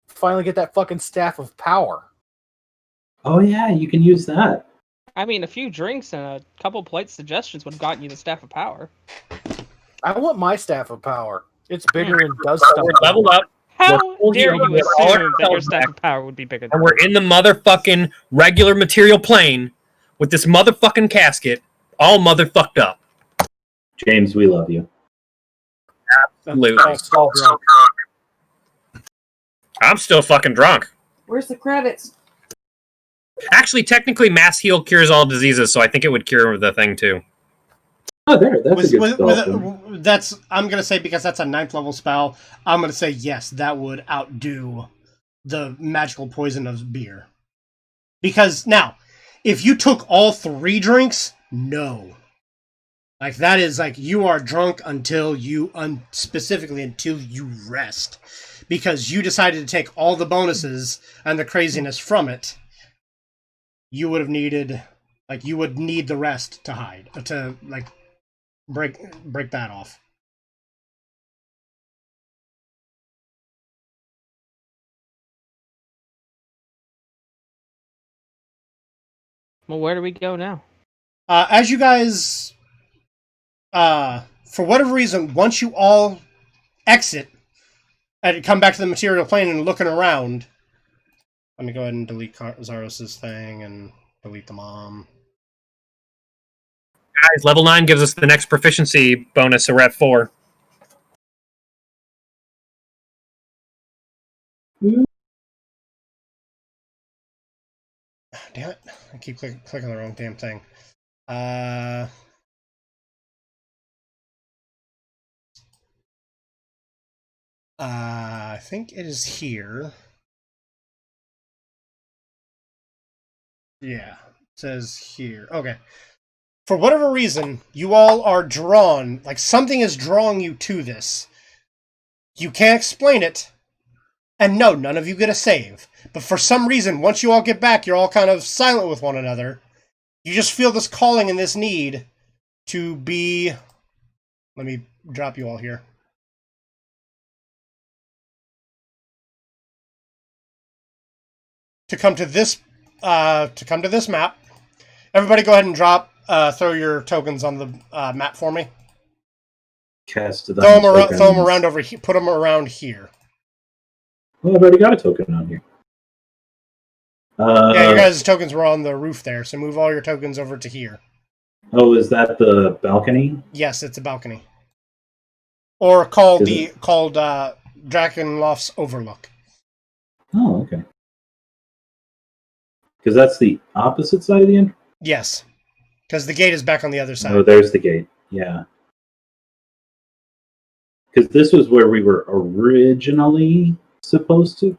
Finally get that fucking staff of power. Oh yeah, you can use that. I mean, a few drinks and a couple polite suggestions would have gotten you the Staff of Power. I want my staff of power. It's bigger and does stuff. We're leveled up. How full dare healed, you we have all our assume that your spells Staff back, of Power would be bigger than and we're in the motherfucking regular material plane with this motherfucking casket all motherfucked up. James, we love you. Absolutely. So drunk. I'm still fucking drunk. Where's the credits? Actually, technically, mass heal cures all diseases, so I think it would cure the thing too. Oh, there. That's a good spell. That's, I'm going to say, because that's a 9th level spell, I'm going to say yes, that would outdo the magical poison of beer. Because, now, if you took all 3 drinks, no. Like, that is, like, you are drunk until you, specifically until you rest. Because you decided to take all the bonuses and the craziness from it. You would have needed, like, you would need the rest to hide, to, like, break that off. Well, where do we go now? As you guys, for whatever reason, once you all exit and come back to the material plane and looking around, let me go ahead and delete Zaros's thing and delete the mom. Guys, level 9 gives us the next proficiency bonus, so we're at 4. Damn it. I keep clicking the wrong damn thing. I think it is here. Yeah, it says here. Okay. For whatever reason, you all are drawn, like something is drawing you to this. You can't explain it. And no, none of you get a save. But for some reason, once you all get back, you're all kind of silent with one another. You just feel this calling and this need to be... Let me drop you all here. To come to this map. Everybody go ahead and throw your tokens on the map for me. Cast them. Throw them around over here. Put them around here. Well, I've already got a token on here. Yeah, your guys' tokens were on the roof there, so move all your tokens over to here. Oh, is that the balcony? Yes, it's a balcony. Or called Drakenloft's Overlook. Oh, okay. Because that's the opposite side of the entrance? Yes. Because the gate is back on the other side. Oh, there's the gate. Yeah. Because this was where we were originally supposed to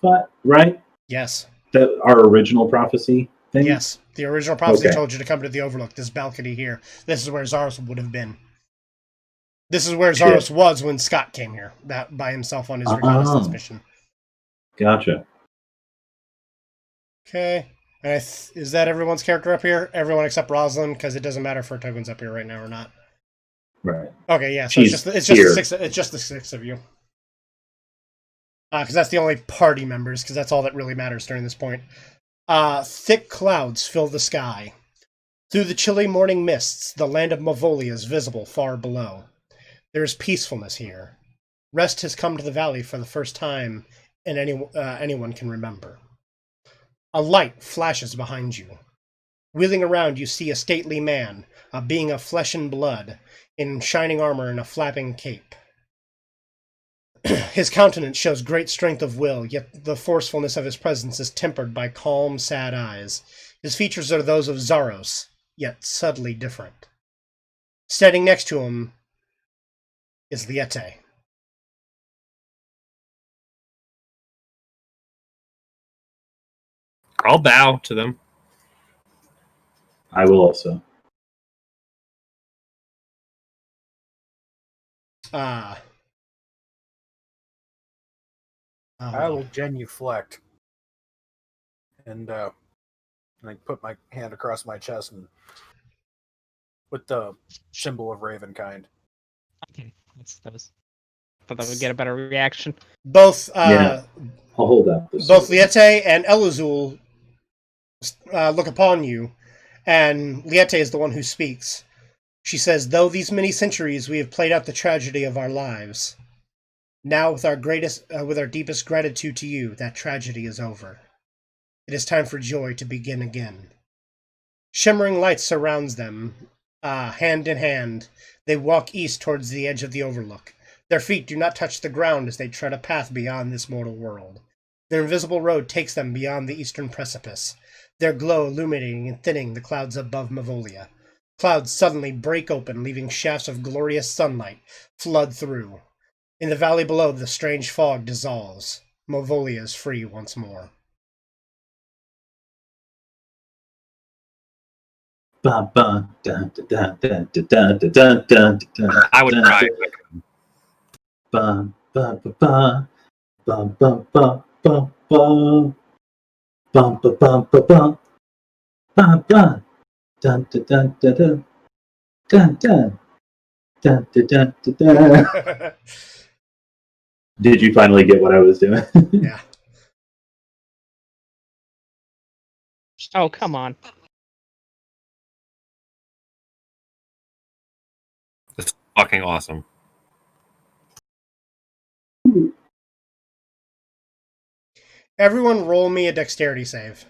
fight, right? Yes. Our original prophecy thing? Yes. The original prophecy told you to come to the Overlook, this balcony here. This is where Zaros would have been. This is where Zaros was when Scott came here, that by himself on his reconnaissance mission. Gotcha. Okay. And is that everyone's character up here? Everyone except Rosalind, because it doesn't matter if her token's up here right now or not. Right. Okay, yeah. So it's just the 6 of you. Because that's the only party members, because that's all that really matters during this point. Thick clouds fill the sky. Through the chilly morning mists, the land of Mavolia is visible far below. There is peacefulness here. Rest has come to the valley for the first time anyone can remember. A light flashes behind you. Wheeling around, you see a stately man, a being of flesh and blood, in shining armor and a flapping cape. His countenance shows great strength of will, yet the forcefulness of his presence is tempered by calm, sad eyes. His features are those of Zaros, yet subtly different. Standing next to him is Liete. I'll bow to them. I will also. I will genuflect and like put my hand across my chest and with the symbol of Ravenkind. Okay, that was. Thought that would get a better reaction. Both Yeah. I'll hold that. both Liete and Elazul look upon you, and Liete is the one who speaks. She says, "Though these many centuries we have played out the tragedy of our lives, now with our deepest gratitude to you, that tragedy is over. It is time for joy to begin again." Shimmering light surrounds them. Hand in hand, they walk east towards the edge of the overlook. Their feet do not touch the ground as they tread a path beyond this mortal world. Their invisible road takes them beyond the eastern precipice, their glow illuminating and thinning the clouds above Mavolia. Clouds suddenly break open, leaving shafts of glorious sunlight flood through. In the valley below, the strange fog dissolves. Mavolia is free once more. I I would cry. Did you finally get what I was doing? Yeah. Oh, come on. It's fucking awesome. Everyone roll me a dexterity save.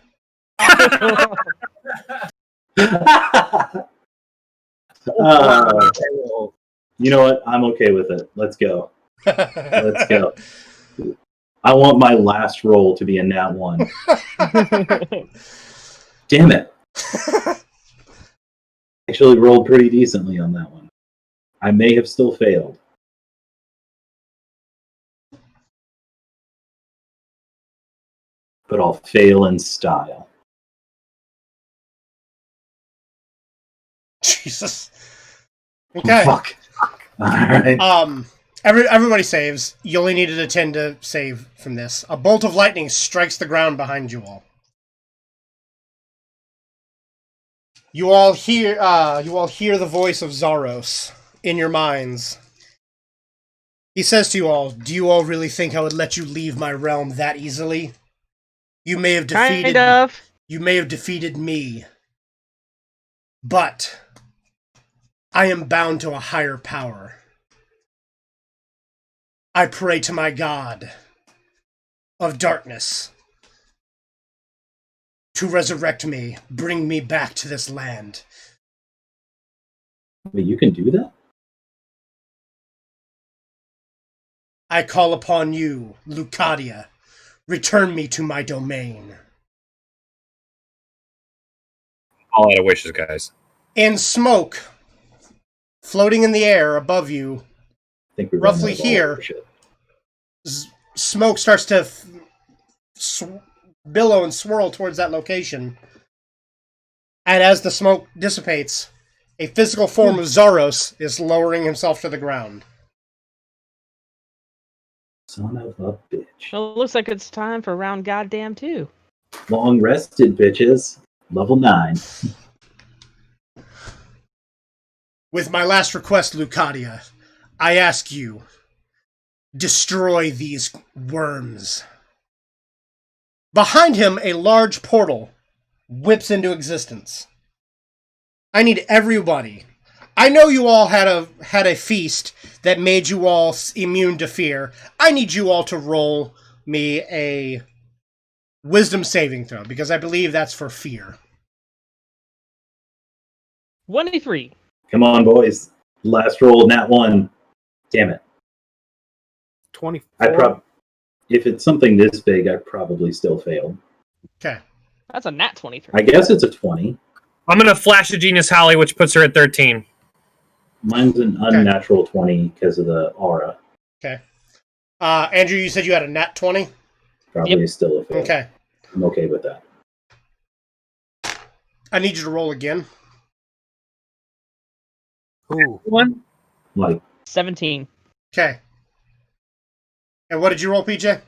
You know what? I'm okay with it. Let's go. Let's go. I want my last roll to be a nat 1. Damn it. Actually rolled pretty decently on that one. I may have still failed. But I'll fail in style. Jesus. Okay. Fuck. Alright. Everybody saves. You only needed a 10 to save from this. A bolt of lightning strikes the ground behind you all. You all hear the voice of Zaros in your minds. He says to you all, "Do you all really think I would let you leave my realm that easily? You may have defeated You may have defeated me. But I am bound to a higher power. I pray to my god of darkness to resurrect me, bring me back to this land." Wait, you can do that? "I call upon you, Lucadia. Return me to my domain." All out of wishes, guys. In smoke, floating in the air above you, I think we roughly here, smoke starts to billow and swirl towards that location. And as the smoke dissipates, a physical form of Zaros is lowering himself to the ground. Son of a bitch. Well, it looks like it's time for round goddamn 2. Long rested, bitches. Level 9. With my last request, Lucadia, I ask you, destroy these worms. Behind him, a large portal whips into existence. I need everybody. I know you all had a feast that made you all immune to fear. I need you all to roll me a wisdom saving throw, because I believe that's for fear. 23. Come on, boys. Last roll, nat 1. Damn it. 24. If it's something this big, I probably still failed. Okay. That's a nat 23. I guess it's a 20. I'm going to flash a Genius Holly, which puts her at 13. Mine's an unnatural 20 because of the aura. Okay. Andrew, you said you had a nat 20? Probably still a fail. Okay. I'm okay with that. I need you to roll again. Ooh. One. Like 17. Okay. And what did you roll, PJ?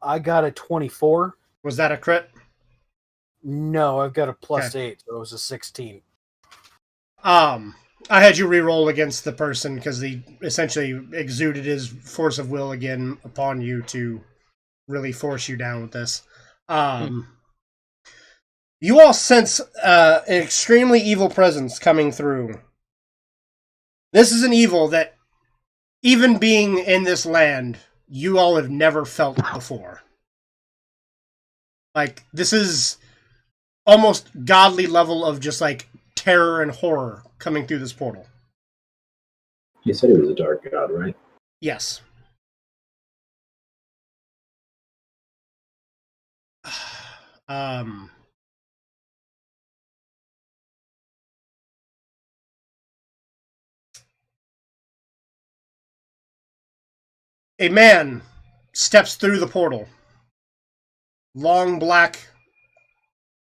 I got a 24. Was that a crit? No, I've got a plus Okay. 8, so it was a 16. I had you re-roll against the person because he essentially exuded his force of will again upon you to really force you down with this. You all sense an extremely evil presence coming through. This is an evil that, even being in this land, you all have never felt before. Like, this is almost godly level of just, like, terror and horror coming through this portal. you said he was a dark god, right? Yes. A man steps through the portal. Long black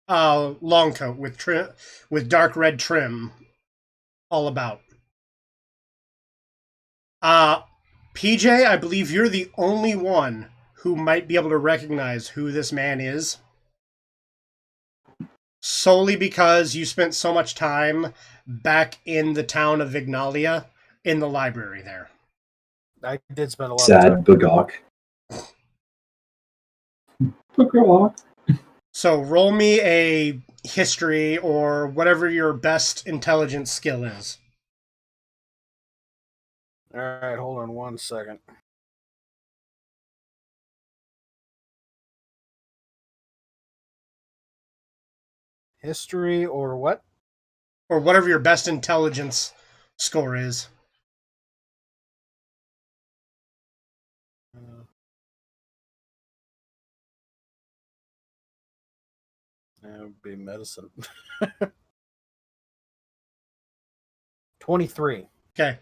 long coat with dark red trim all about. PJ, I believe you're the only one who might be able to recognize who this man is. Solely because you spent so much time back in the town of Vignalia in the library there. I did spend a lot of Sad time. Bugok. Bugok. So roll me a history or whatever your best intelligence skill is. All right, hold on 1 second. History or what? Or whatever your best intelligence score is. That would be medicine. 23. Okay.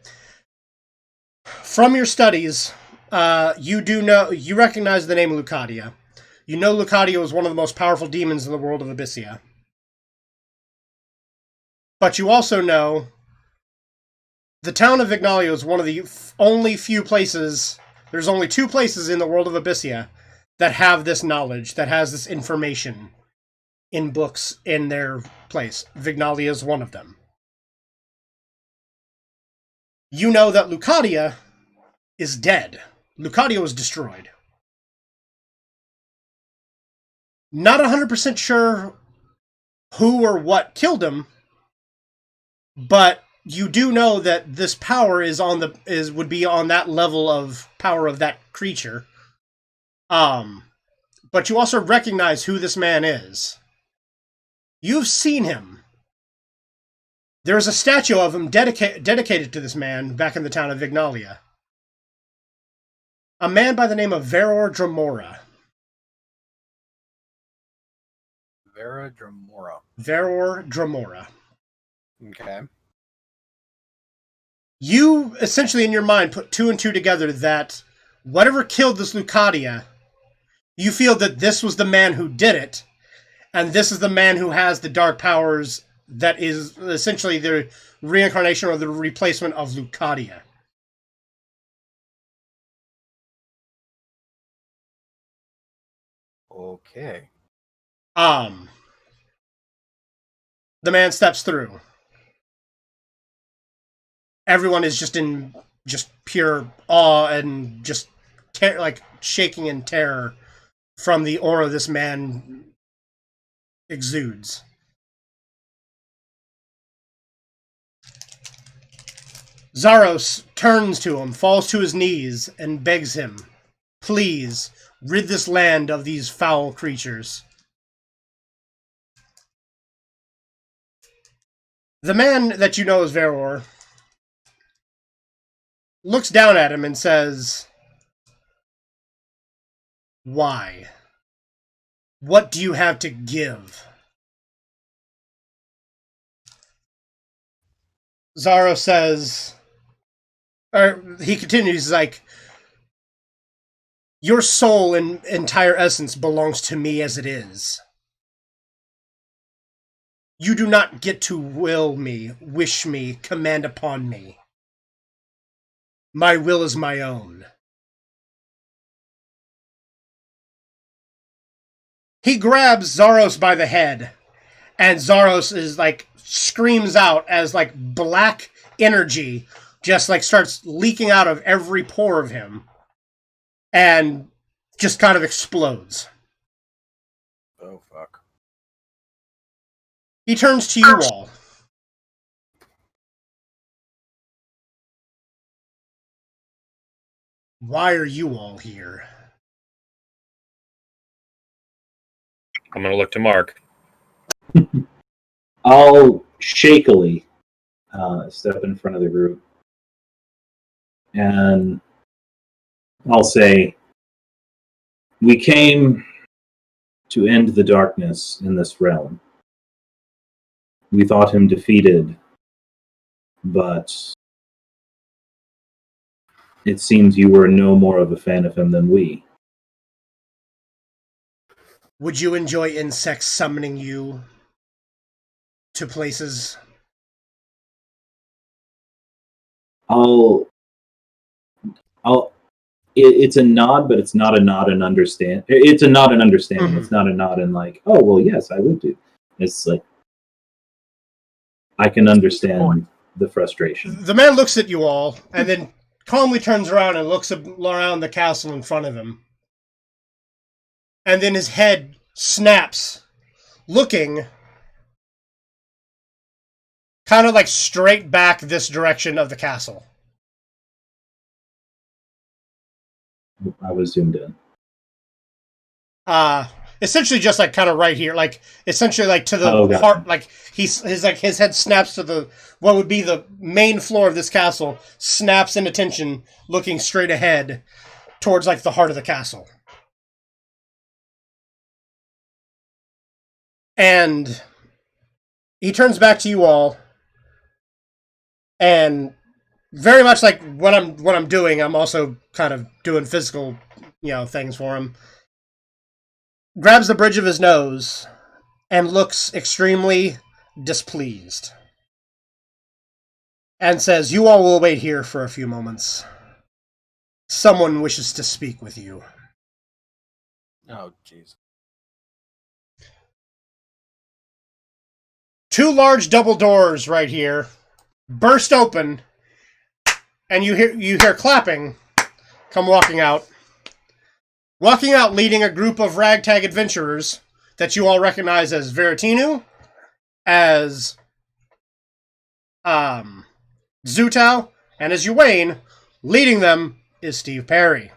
From your studies, you recognize the name Lucadia. You know Lucadia was one of the most powerful demons in the world of Abyssia. But you also know the town of Vignalia is one of the only few places, there's only 2 places in the world of Abyssia that have this knowledge, that has this information in books in their place. Vignalia is one of them. You know that Lucadia is dead. Lucadia was destroyed. Not 100% sure who or what killed him, but you do know that this power would be on that level of power of that creature. But you also recognize who this man is. You've seen him. There's a statue of him dedicated to this man back in the town of Vignalia. A man by the name of Veror Dramora. Veror Dramora. Okay. You essentially in your mind put 2 and 2 together that whatever killed this Lucadia, you feel that this was the man who did it, and this is the man who has the dark powers that is essentially the reincarnation or the replacement of Lucadia. Okay. The man steps through. Everyone is just in pure awe and just shaking in terror from the aura this man exudes. Zaros turns to him, falls to his knees, and begs him, please, rid this land of these foul creatures. The man that you know as Veror looks down at him and says, why? What do you have to give? Zaro says, or he continues like, your soul and entire essence belongs to me as it is. You do not get to will me, wish me, command upon me. My will is my own. He grabs Zaros by the head, and Zaros is like screams out as like black energy just like starts leaking out of every pore of him and just kind of explodes. Oh, fuck. He turns to you all. Why are you all here? I'm going to look to Mark. I'll shakily step in front of the group, and I'll say, we came to end the darkness in this realm. We thought him defeated, but it seems you were no more of a fan of him than we. Would you enjoy insects summoning you to places? It's a nod, but it's not a nod and understand. It's a nod and understanding. Mm-hmm. It's not a nod and like, oh, well, yes, I would do. It's like, I can understand the frustration. The man looks at you all and then calmly turns around and looks around the castle in front of him. And then his head snaps, looking kind of like straight back this direction of the castle. I was zoomed in. Essentially just like kind of right here, like essentially like to the heart, like his head snaps to the what would be the main floor of this castle, snaps in attention, looking straight ahead towards like the heart of the castle. And he turns back to you all, and very much like what I'm doing, I'm also kind of doing physical, things for him. Grabs the bridge of his nose and looks extremely displeased. And says, "You all will wait here for a few moments. Someone wishes to speak with you." Oh, jeez. Two large double doors right here burst open, and you hear clapping come walking out. Walking out leading a group of ragtag adventurers that you all recognize as Veritinu, as Zutao, and as Yuane. Leading them is Steve Perry.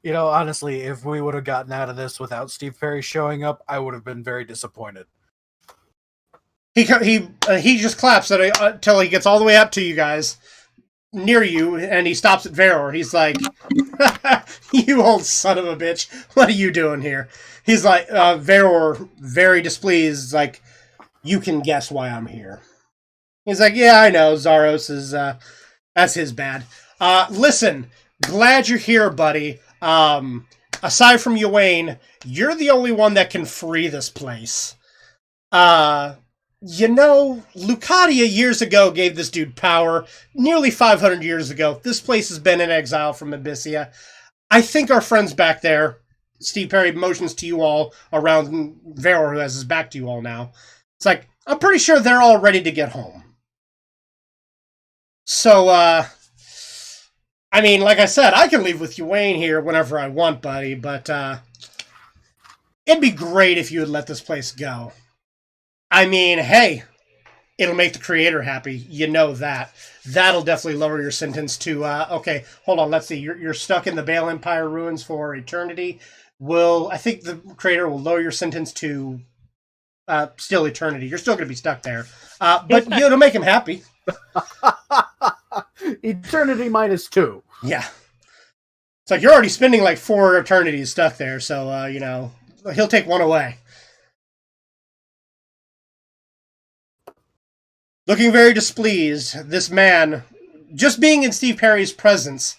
Honestly, if we would have gotten out of this without Steve Perry showing up, I would have been very disappointed. He just claps until he gets all the way up to you guys, near you, and he stops at Veror. He's like, "You old son of a bitch, what are you doing here?" He's like, Veror, very displeased, like, "You can guess why I'm here." He's like, "Yeah, I know, Zaros is, that's his bad. Listen, glad you're here, buddy. Aside from Yuane, you're the only one that can free this place. Lucadia years ago gave this dude power. Nearly 500 years ago, this place has been in exile from Abyssia. I think our friends back there," Steve Perry motions to you all around Veror, who has his back to you all now. It's like, "I'm pretty sure they're all ready to get home. So, like I said, I can leave with Yuane here whenever I want, buddy, but it'd be great if you would let this place go. Hey, it'll make the creator happy. You know that. That'll definitely lower your sentence to, okay, hold on, let's see. You're stuck in the Bale Empire ruins for eternity. I think the creator will lower your sentence to still eternity. You're still going to be stuck there. But it'll make him happy." Eternity -2. Yeah. It's like you're already spending like 4 eternities stuck there, so, he'll take one away. Looking very displeased, this man, just being in Steve Perry's presence,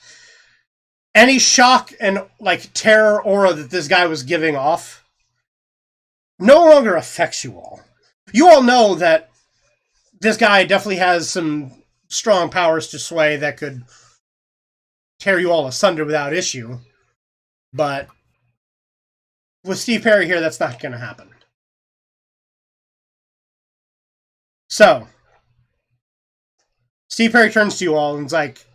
any shock and, like, terror aura that this guy was giving off no longer affects you all. You all know that this guy definitely has some strong powers to sway that could tear you all asunder without issue. But with Steve Perry here, that's not going to happen. So, Steve Perry turns to you all and is like,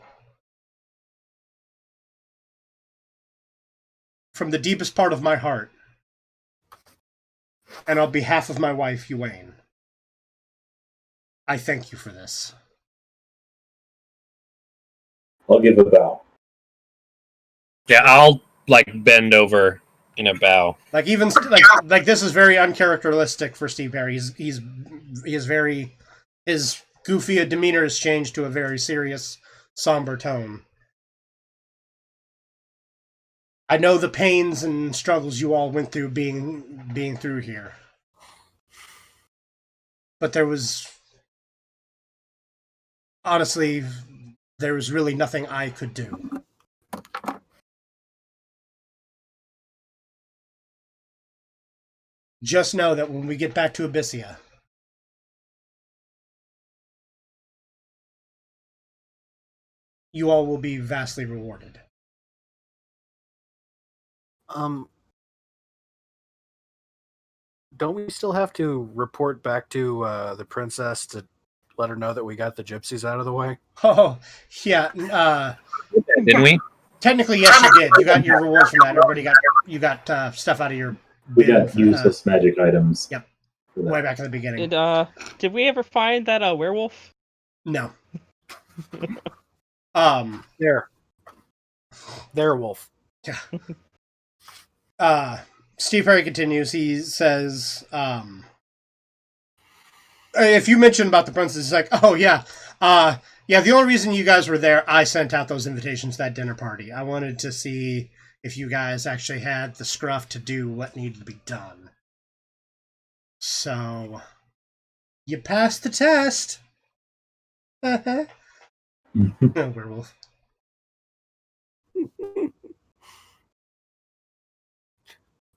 from the deepest part of my heart, and on behalf of my wife, Ewaine, I thank you for this. I'll give a bow. Yeah, I'll bend over in a bow. Like even like this is very uncharacteristic for Steve Perry. He is very, his goofy demeanor has changed to a very serious, somber tone. I know the pains and struggles you all went through being through here, but there was really nothing I could do. Just know that when we get back to Abyssia, you all will be vastly rewarded. Don't we still have to report back to the princess to let her know that we got the gypsies out of the way? Oh, yeah. Didn't we? Technically, yes, you did. You got your reward from that. Everybody got stuff out of your We bin. got useless magic items. Yep. Way back in the beginning. Did we ever find that werewolf? No. There, wolf. Yeah. Steve Perry continues. He says, if you mention about the princess, it's like, oh, yeah. Yeah, the only reason you guys were there, I sent out those invitations to that dinner party. I wanted to see if you guys actually had the scruff to do what needed to be done. So, you passed the test. Werewolf.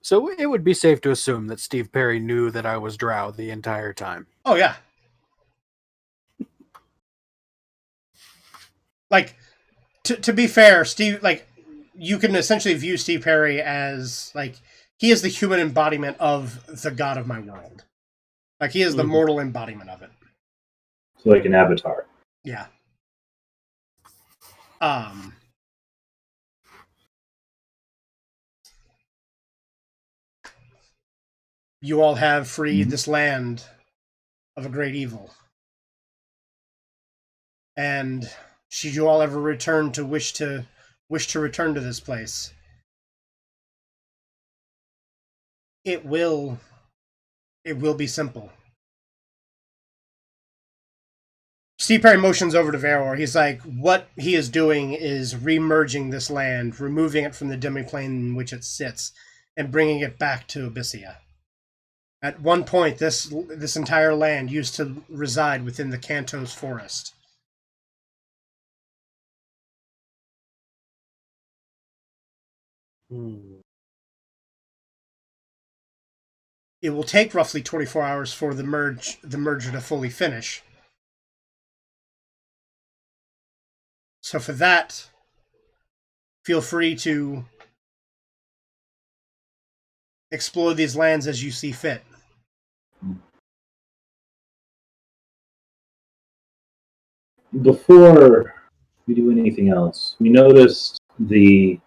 So it would be safe to assume that Steve Perry knew that I was Drow the entire time. Oh, yeah. Like, to be fair, Steve, you can essentially view Steve Perry as, he is the human embodiment of the god of my world. He is the mortal embodiment of it. So like an avatar. Yeah. You all have freed this land of a great evil. And should you all ever return to wish to return to this place, it will be simple. Steve Perry motions over to Veror. He's like, what he is doing is remerging this land, removing it from the demiplane in which it sits, and bringing it back to Abyssia. At one point, this entire land used to reside within the Kantos forest. It will take roughly 24 hours for the merger to fully finish. So for that, feel free to explore these lands as you see fit. Before we do anything else, we noticed the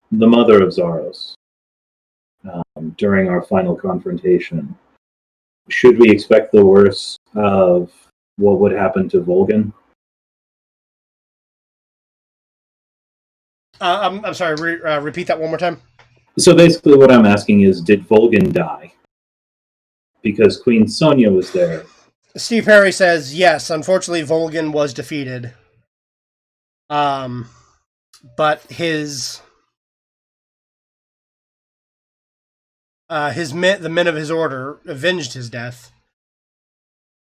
mother of Zaros during our final confrontation. Should we expect the worst of what would happen to Volgan? I'm sorry, repeat that one more time. So basically what I'm asking is, did Volgan die? Because Queen Sonia was there. Steve Perry says, yes, unfortunately Volgan was defeated. But the men of his order avenged his death.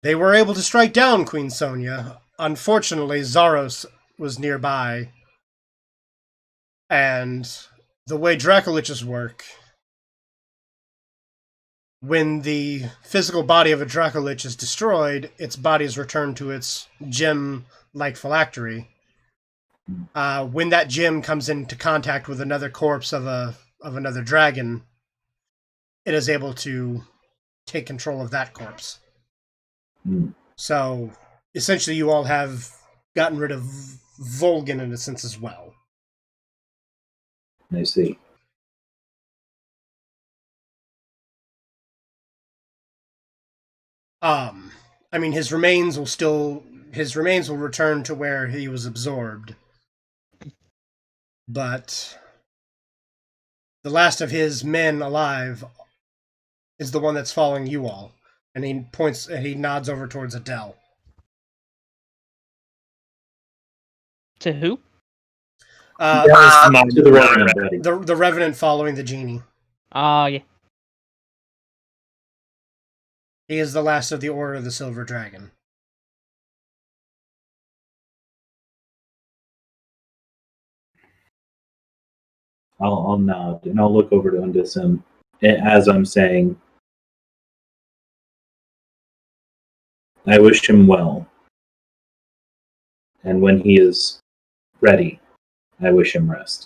They were able to strike down Queen Sonia. Unfortunately, Zaros was nearby. And the way Dracoliches work, when the physical body of a Dracolich is destroyed, its body is returned to its gem-like phylactery. When that gem comes into contact with another corpse of another dragon, it is able to take control of that corpse. So, essentially, you all have gotten rid of Volgan in a sense as well. I see. I mean, his remains will return to where he was absorbed. But the last of his men alive is the one that's following you all. And he nods over towards Adele. To who? To the Revenant, buddy. The Revenant following the genie. Yeah. He is the last of the Order of the Silver Dragon. I'll nod, and I'll look over to Undisim as I'm saying, I wish him well. And when he is ready, I wish him rest.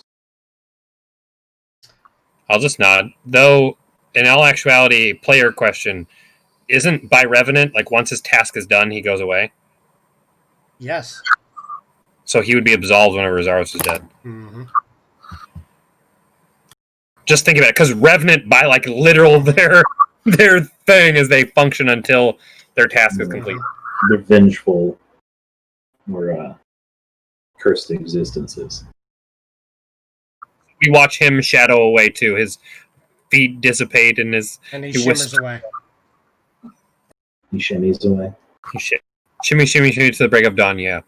I'll just nod. Though, in all actuality, player question, isn't by Revenant, like once his task is done, he goes away? Yes. So he would be absolved whenever Zaros is dead. Mm-hmm. Just think about it, because Revenant, by like literal their thing, is they function until their task is complete. They're vengeful or cursed existences. We watch him shadow away too. His feet dissipate and he shimmers away. He shimmies away. Shimmy, shimmy, shimmy to the break of dawn. Yeah.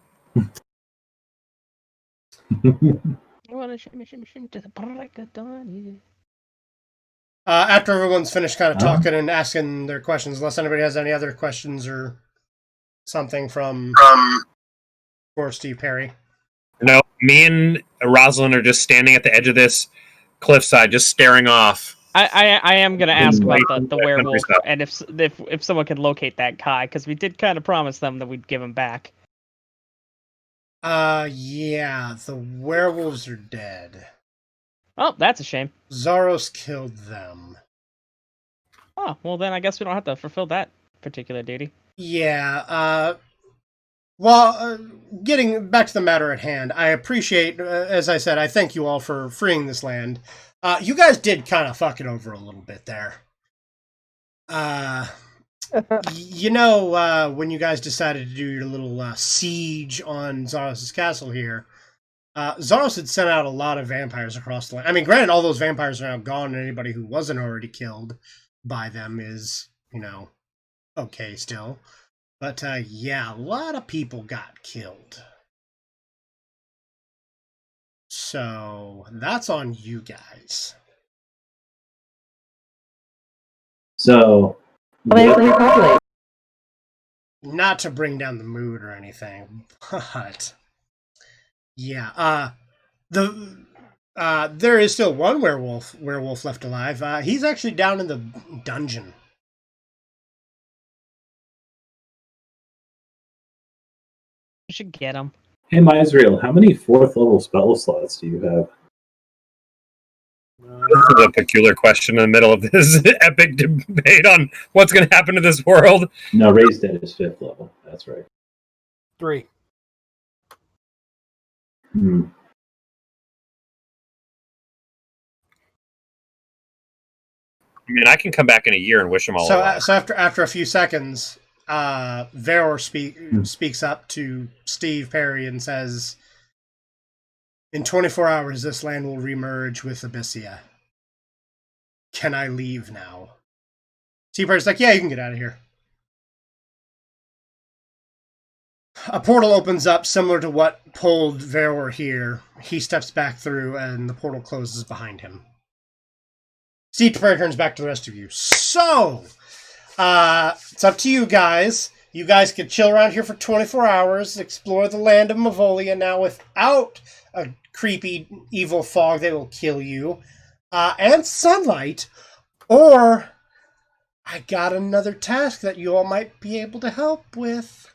I want to shimmy, shimmy, shimmy to the break of dawn. Yeah. After everyone's finished kind of talking and asking their questions, unless anybody has any other questions or something from for Steve Perry. No, me and Rosalind are just standing at the edge of this cliffside, just staring off. I am gonna ask about the werewolf and if someone can locate that Kai, because we did kind of promise them that we'd give him back. Yeah, the werewolves are dead. Oh, that's a shame. Zaros killed them. Oh, well then I guess we don't have to fulfill that particular duty. Yeah, getting back to the matter at hand, I appreciate, as I said, I thank you all for freeing this land. You guys did kind of fuck it over a little bit there. When you guys decided to do your little siege on Zaros' castle here, Zaros had sent out a lot of vampires across the land. I mean, granted, all those vampires are now gone, and anybody who wasn't already killed by them is, okay still. But, yeah, a lot of people got killed. So, that's on you guys. So, not to bring down the mood or anything, but yeah, there is still one werewolf left alive. He's actually down in the dungeon. We should get him. Hey, Myzriel, how many 4th level spell slots do you have? This is a peculiar question in the middle of this epic debate on what's going to happen to this world. No, Raised Dead is 5th level. That's right. 3. I mean, I can come back in a year and wish them all alive. So after a few seconds, Veror speaks up to Steve Perry and says, in 24 hours, this land will remerge with Abyssia. Can I leave now? Steve Perry's like, yeah, you can get out of here. A portal opens up similar to what pulled Veror here. He steps back through and the portal closes behind him. Steve Perry turns back to the rest of you. So, it's up to you guys. You guys could chill around here for 24 hours, explore the land of Mavolia now without a creepy, evil fog that will kill you, and sunlight, or I got another task that you all might be able to help with.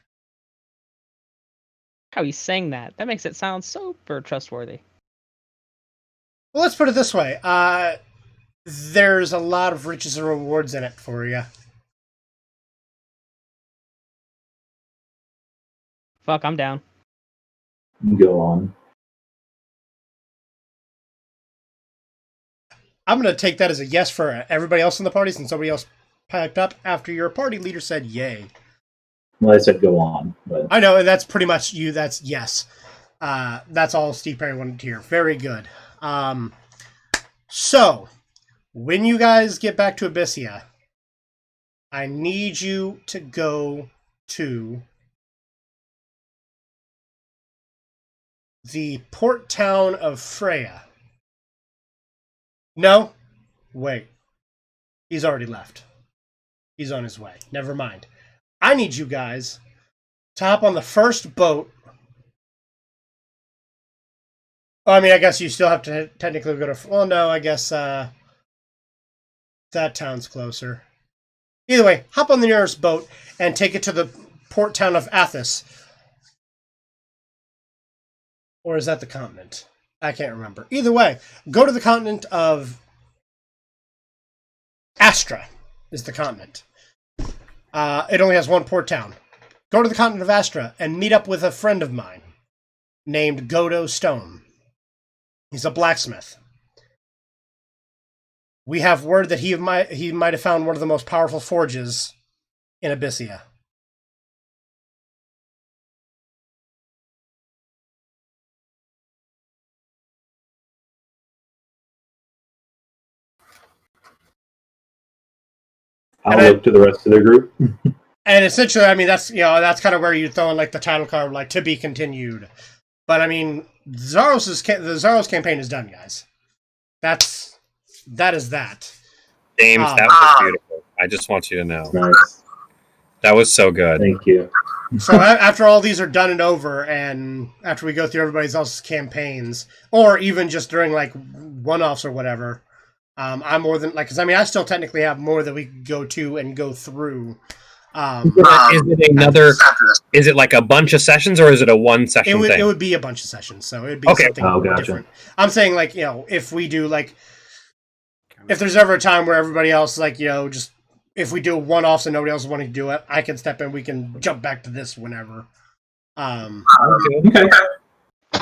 How he's saying that makes it sound super trustworthy. Well, let's put it this way. There's a lot of riches and rewards in it for you. Fuck, I'm down. Go on. I'm going to take that as a yes for everybody else in the party since somebody else packed up after your party leader said yay. Well, I said go on, but I know, and that's pretty much you. That's yes. That's all Steve Perry wanted to hear. Very good. So, when you guys get back to Abyssia, I need you to go to the port town of Freya. No? Wait. He's already left. He's on his way. Never mind. I need you guys to hop on the first boat. Oh, I mean, I guess you still have to technically go to... Well, no, I guess that town's closer. Either way, hop on the nearest boat and take it to the port town of Athos. Or is that the continent? I can't remember. Either way, go to the continent of Astra is the continent. It only has one port town. Go to the continent of Astra and meet up with a friend of mine named Godo Stone. He's a blacksmith. We have word that he might have found one of the most powerful forges in Abyssia. I'll look to the rest of the group. And essentially, I mean, that's kind of where you throw in like the title card, like to be continued. But I mean, the Zaros campaign is done, guys. That is that. James, that was beautiful. I just want you to know. Nice. That was so good. Thank you. So after all these are done and over, and after we go through everybody else's campaigns, or even just during like one-offs or whatever, I'm more than like, because I mean, I still technically have more that we could go to and go through. Is it another? Is it like a bunch of sessions, or is it a one session thing? It would be a bunch of sessions, so it'd be something different. I'm saying like, if we do like, if there's ever a time where everybody else like, just if we do one-offs and nobody else is wanting to do it, I can step in. We can jump back to this whenever. Okay.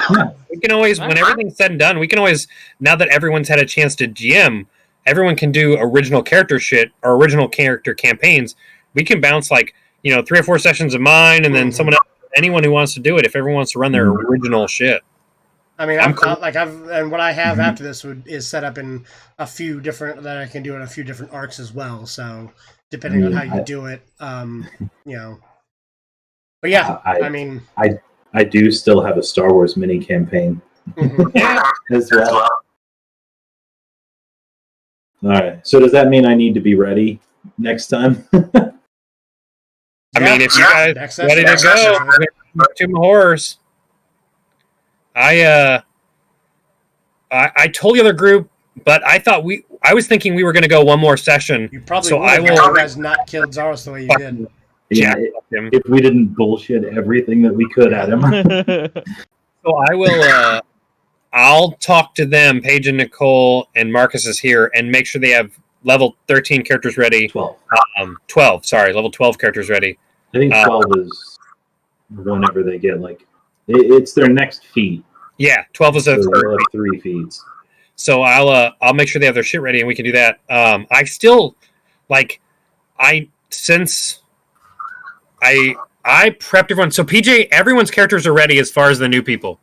Yeah. We can always, when everything's said and done, we can always, now that everyone's had a chance to GM, everyone can do original character shit or original character campaigns. We can bounce like, 3 or 4 sessions of mine, and then someone else, anyone who wants to do it, if everyone wants to run their original shit. I mean, and what I have after this is set up in a few different, that I can do in a few different arcs as well. So depending on how you do it, But yeah, I do still have a Star Wars mini campaign as well. All right. So does that mean I need to be ready next time? I mean, if you guys are ready to go, to my horrors. I told the other group, but I thought I was thinking we were going to go one more session. You probably would have you guys not killed Zaros the way you did. Yeah, if we didn't bullshit everything that we could at him. So I will. I'll talk to them. Paige and Nicole and Marcus is here, and make sure they have level 13 characters ready. 12. 12. Sorry, level 12 characters ready. I think 12 is whenever they get it's their next feat. Yeah, 12 is a so 3 feats. So I'll make sure they have their shit ready, and we can do that. I still since I prepped everyone. So PJ, everyone's characters are ready as far as the new people.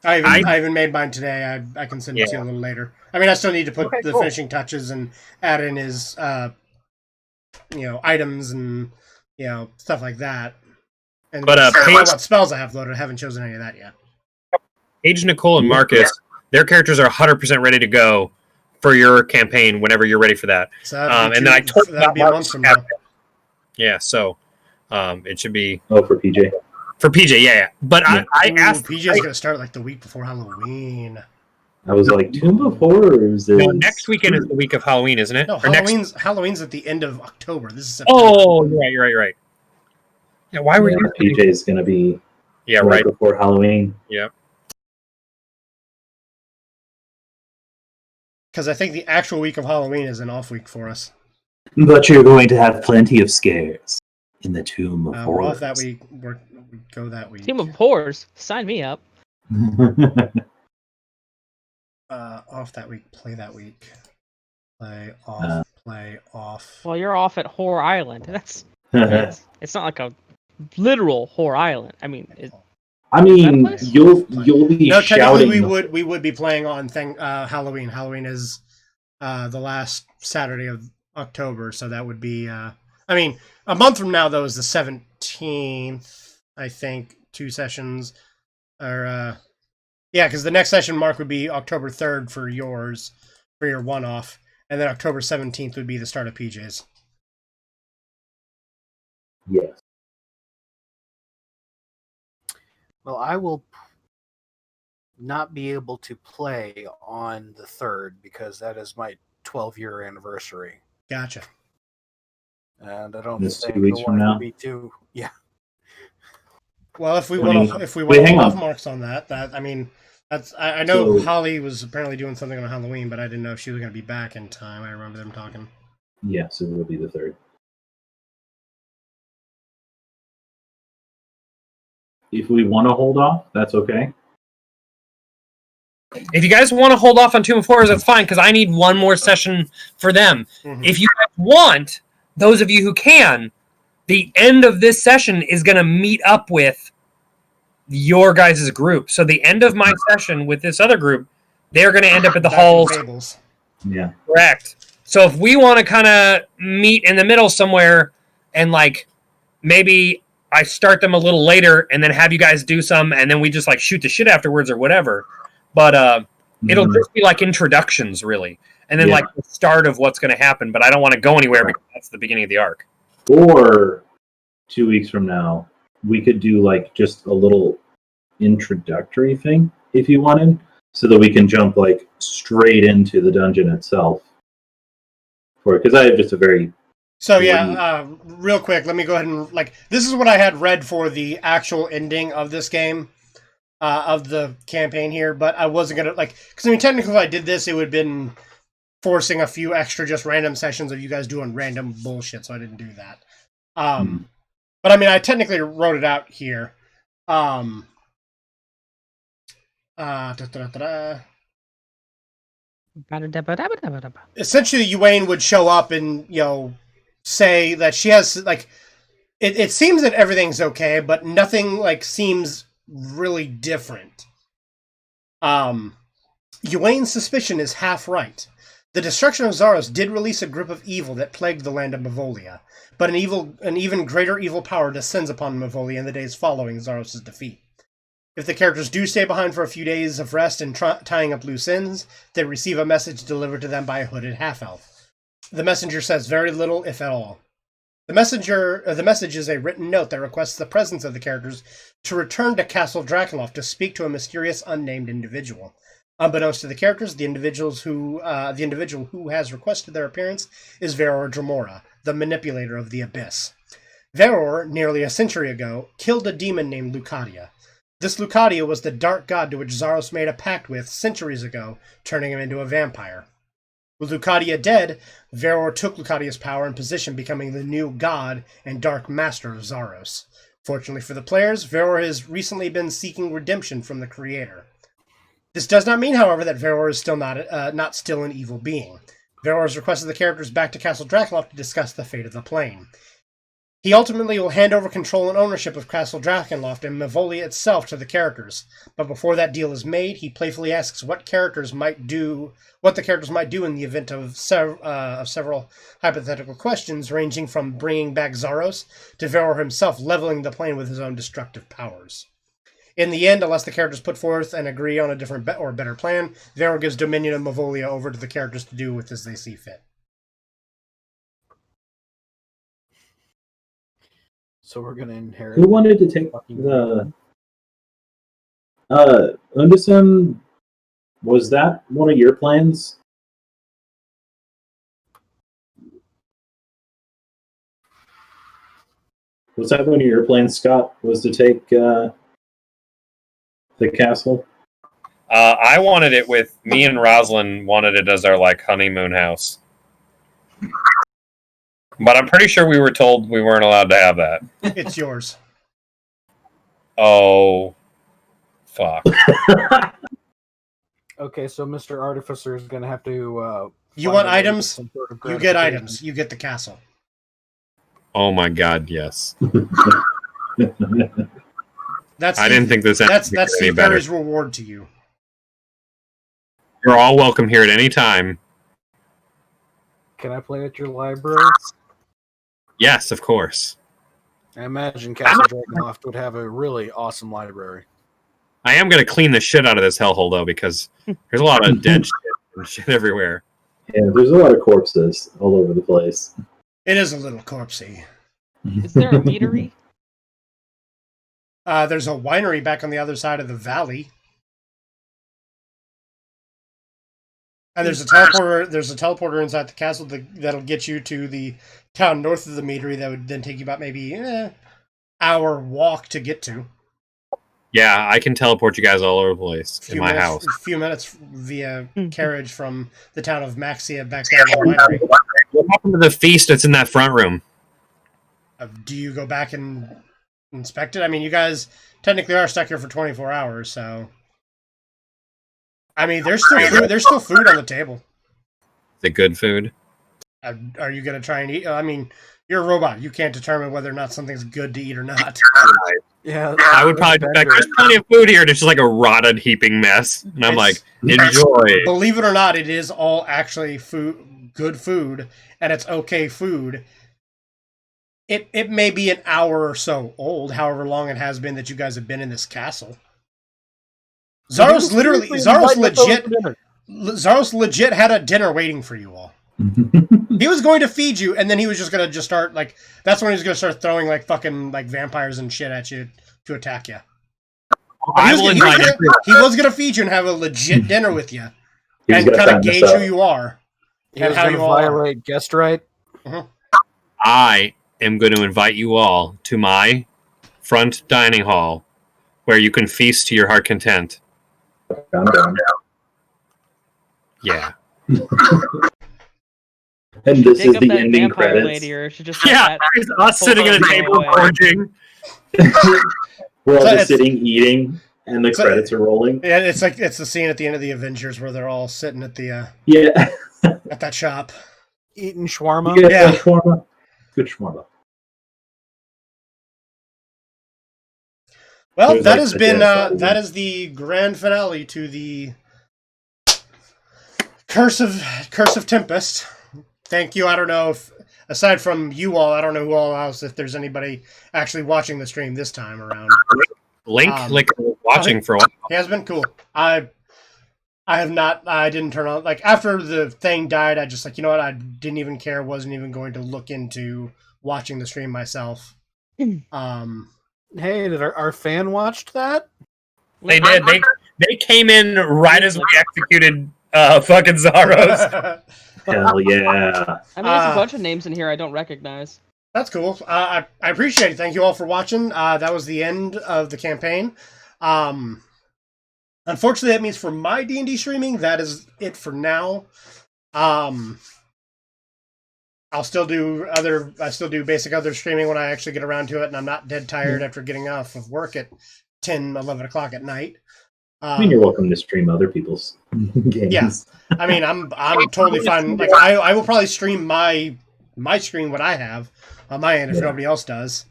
I even made mine today. I can send it to you a little later. I mean, I still need to put finishing touches and add in his, items and stuff like that. And what spells I have loaded. I haven't chosen any of that yet. Paige, Nicole, and Marcus, their characters are 100% ready to go for your campaign whenever you're ready for that. So and then I told that'll be a month from now. Yeah, so it should be. Oh, for PJ. For PJ, yeah. But I asked. PJ's going to start like the week before Halloween. I was like, Tomb of Horrors is... No, next weekend is the week of Halloween, isn't it? No, Or next... Halloween's at the end of October. This is September. Oh, you're right. Yeah, why were you... PJ is going to be right before Halloween. Yeah. Because I think the actual week of Halloween is an off week for us. But you're going to have plenty of scares in the Tomb of Horrors. We're off that week. We go that week. Team of Horrors, sign me up. Off that week, play that week. Play off, play off. Well, you're off at Horror Island. That's it's not like a literal Horror Island. I mean, you'll be no, shouting. Technically, we would be playing on Halloween. Halloween is the last Saturday of October, so that would be. A month from now though is the 17th. I think 2 sessions, or because the next session mark would be October 3rd for yours, for your one-off, and then October 17th would be the start of PJ's. Yes. Well, I will not be able to play on the 3rd because that is my 12-year anniversary. Gotcha. And I don't This think 2 weeks the from one now? will be too. Yeah. Well, if we want hang on. off marks on that, that's I know So- Holly was apparently doing something on Halloween, but I didn't know if she was going to be back in time. I remember them talking. Yes, it will be the 3rd. If we want to hold off, that's okay. If you guys want to hold off on Tomb of Horrors, that's fine, because I need one more session for them. Mm-hmm. If you guys want, those of you who can, the end of this session is going to meet up with your guys' group. So the end of my session with this other group, they're going to end up at the halls. Tables. Yeah. Correct. So if we want to kind of meet in the middle somewhere and maybe I start them a little later and then have you guys do some and then we just shoot the shit afterwards or whatever. But it'll just be introductions really. And then the start of what's going to happen. But I don't want to go anywhere because that's the beginning of the arc. Or 2 weeks from now, we could do just a little introductory thing if you wanted, so that we can jump straight into the dungeon itself. Because I have just a very real quick, let me go ahead and this is what I had read for the actual ending of this game, of the campaign here, but I wasn't gonna because technically if I did this, it would have been forcing a few extra just random sessions of you guys doing random bullshit, so I didn't do that. But I technically wrote it out here. Essentially, Yuane would show up and say that she has it seems that everything's okay, but nothing seems really different. Yuane's suspicion is half right. The destruction of Zaros did release a grip of evil that plagued the land of Mavolia, but an even greater evil power descends upon Mavolia in the days following Zaros' defeat. If the characters do stay behind for a few days of rest and tying up loose ends, they receive a message delivered to them by a hooded half-elf. The messenger says very little, if at all. The message is a written note that requests the presence of the characters to return to Castle Drakenloft to speak to a mysterious unnamed individual. Unbeknownst to the characters, the individual who has requested their appearance is Veror Dramora, the manipulator of the Abyss. Veror, nearly a century ago, killed a demon named Lucadia. This Lucadia was the dark god to which Zaros made a pact with centuries ago, turning him into a vampire. With Lucadia dead, Veror took Lucadia's power and position, becoming the new god and dark master of Zaros. Fortunately for the players, Veror has recently been seeking redemption from the creator. This does not mean, however, that Veror is still not still an evil being. Veror has requested the characters back to Castle Drakenloft to discuss the fate of the plane. He ultimately will hand over control and ownership of Castle Drakenloft and Mavolia itself to the characters, but before that deal is made, he playfully asks what the characters might do in the event of several hypothetical questions, ranging from bringing back Zaros to Veror himself leveling the plane with his own destructive powers. In the end, unless the characters put forth and agree on a different or better plan, Veror gives dominion of Mavolia over to the characters to do with as they see fit. So we're going to inherit... Who wanted to take the... Undison Was that one of your plans? Was that one of your plans, Scott? Was to take the castle? I wanted it with me and Rosalind wanted it as our like honeymoon house. But I'm pretty sure we were told we weren't allowed to have that. It's yours. Oh, fuck. Okay, so Mr. Artificer is going to have to. You find want a way to items? some sort of You get gratification. items. You get the castle. Oh my god, yes. That's I didn't think this that's any Steve better. Perry's reward to you. You're all welcome here at any time. Can I play at your library? Yes, of course. I imagine Castle Dragonloft would have a really awesome library. I am going to clean the shit out of this hellhole, though, because there's a lot of dead shit and shit everywhere. Yeah, there's a lot of corpses all over the place. It is a little corpsey. Is there a meadery? There's a winery back on the other side of the valley. And there's a teleporter. There's a teleporter inside the castle that'll get you to the town north of the meadery. That would then take you about maybe hour walk to get to. Yeah, I can teleport you guys all over the place in my house. A few minutes via carriage from the town of Maxia back down to the winery. What happened to the feast that's in that front room? Do you go back and inspect it? I mean, you guys technically are stuck here for 24 hours, so. I mean, there's still food on the table. The good food? Are you going to try and eat? I mean, you're a robot. You can't determine whether or not something's good to eat or not. Yeah, I would probably be like, there's plenty of food here. It's just like a rotted, heaping mess. And I'm like, enjoy. Believe it or not, it is all actually good food, and it's okay food. It may be an hour or so old, however long it has been that you guys have been in this castle. Zaros legit had a dinner waiting for you all. He was going to feed you, and then he was just going to start, like, that's when he was going to start throwing, like, fucking, like, vampires and shit at you to attack you. He was going to feed you and have a legit dinner with you. And kind of gauge who you are. He was going to violate guest right. Mm-hmm. I am going to invite you all to my front dining hall, where you can feast to your heart content. Yeah. And this is the ending credits. Lady, or she just it's us sitting at a table gorging. We're all just sitting, eating, and the credits are rolling. Yeah, it's the scene at the end of the Avengers where they're all sitting at the at that shop eating shawarma. Yeah, shawarma. Good shawarma. Well, that has been that is the grand finale to the Curse of Tempest. Thank you. I don't know if, aside from you all, I don't know who all else, if there's anybody actually watching the stream this time around. Link watching for a while. He has been cool. I have not. I didn't turn on, like, after the thing died. I just, like, you know what? I didn't even care. Wasn't even going to look into watching the stream myself. Hey, did our fan watched that? They did. They came in right as we executed fucking Zaros. Hell yeah. I mean, there's a bunch of names in here I don't recognize. That's cool. I appreciate it. Thank you all for watching. That was the end of the campaign. Unfortunately, that means for my D&D streaming, that is it for now. I'll still do basic other streaming when I actually get around to it, and I'm not dead tired after getting off of work at 10, 11 o'clock at night. I mean, you're welcome to stream other people's games. Yeah, I mean, I'm totally fine. Like, I will probably stream my screen, what I have on my end, if nobody else does.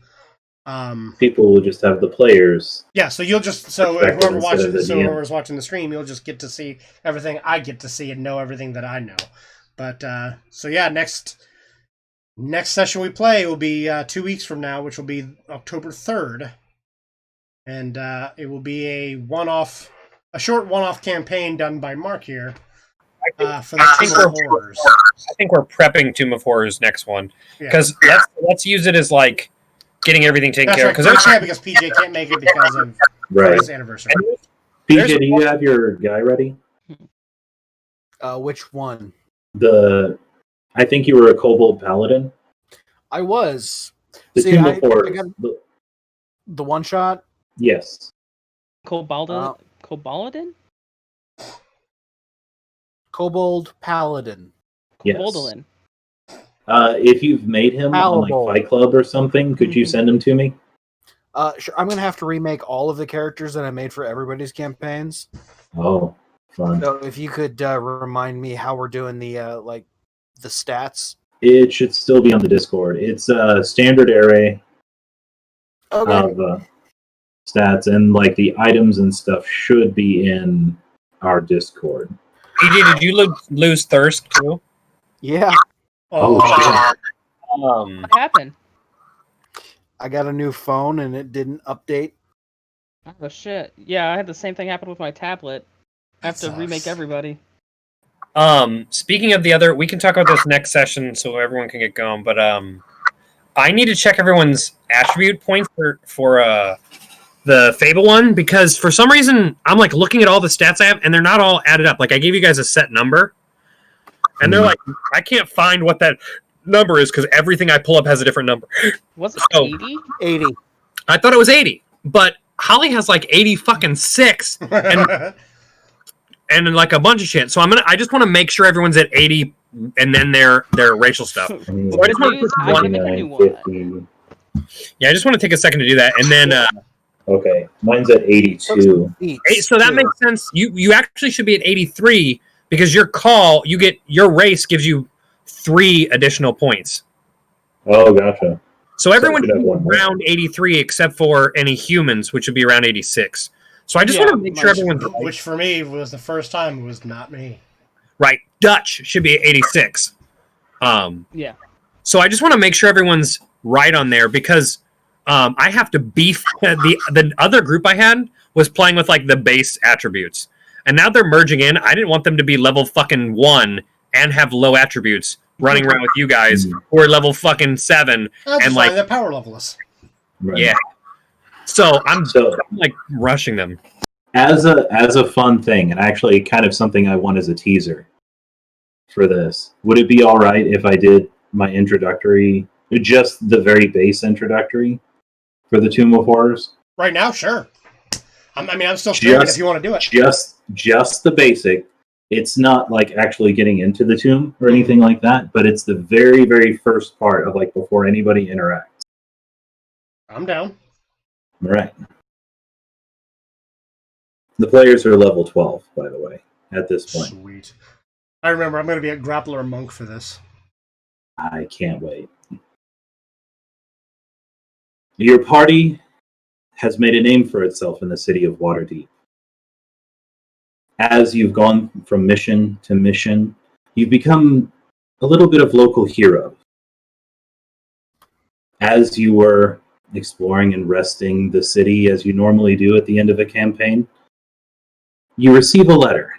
People will just have the players. Yeah, so you'll just whoever's watching the stream, you'll just get to see everything I get to see and know everything that I know. But so yeah, next session we play will be 2 weeks from now, which will be October 3rd, and it will be a short one-off campaign done by Mark here for the Tomb of Horrors. I think we're prepping Tomb of Horrors next one, because let's use it as, like, getting everything taken care of. Because PJ can't make it because of his anniversary. PJ, do you have your guy ready? Which one? I think you were a kobold paladin. I was. The See, Tomb I of Horrors. got the one shot. Yes. Koboldin? Kobold paladin. Yes. Koboldin. If you've made him on like Palatable. Fight Club or something, could you send him to me? Sure. I'm gonna have to remake all of the characters that I made for everybody's campaigns. Oh, fun. So if you could remind me how we're doing the the stats. It should still be on the Discord. It's a standard array of stats, and like the items and stuff should be in our Discord. AJ, did you lose thirst too? Yeah. Oh shit. What happened? I got a new phone and it didn't update. Oh shit! Yeah, I had the same thing happen with my tablet. I have to remake everybody. Speaking of the other, we can talk about this next session so everyone can get going. But I need to check everyone's attribute points for the Fable one, because for some reason I'm like looking at all the stats I have and they're not all added up. Like I gave you guys a set number, and they're like, I can't find what that number is because everything I pull up has a different number. Was it 80? 80. I thought it was 80, but Holly has like 86 and like a bunch of shit. So I just want to make sure everyone's at 80 and then their racial stuff. So I just want to I just want to take a second to do that, and then okay, mine's at 82. So that makes sense. You actually should be at 83 because your race gives you 3 additional points. Oh, gotcha. So everyone should be around 83 except for any humans, which would be around 86. So I just want to make sure everyone's right. Which for me was the first time it was not me. Right. Dutch should be at 86. Yeah. So I just want to make sure everyone's right on there because I have to beef the other group I had was playing with like the base attributes. And now they're merging in. I didn't want them to be level fucking 1 and have low attributes running around with you guys who are level fucking 7 and like they're power levelless. Right. Yeah. So I'm like rushing them. As a fun thing, and actually kind of something I want as a teaser for this, would it be all right if I did my introductory, just the very base introductory for the Tomb of Horrors? Right now, sure. I'm still streaming if you want to do it. Just the basic. It's not like actually getting into the tomb or anything like that, but it's the very, very first part of like before anybody interacts. I'm down. Right. The players are level 12, by the way, at this point. Sweet. I remember I'm going to be a grappler monk for this. I can't wait. Your party has made a name for itself in the city of Waterdeep. As you've gone from mission to mission, you've become a little bit of local hero. As you were exploring and resting the city as you normally do at the end of a campaign, you receive a letter,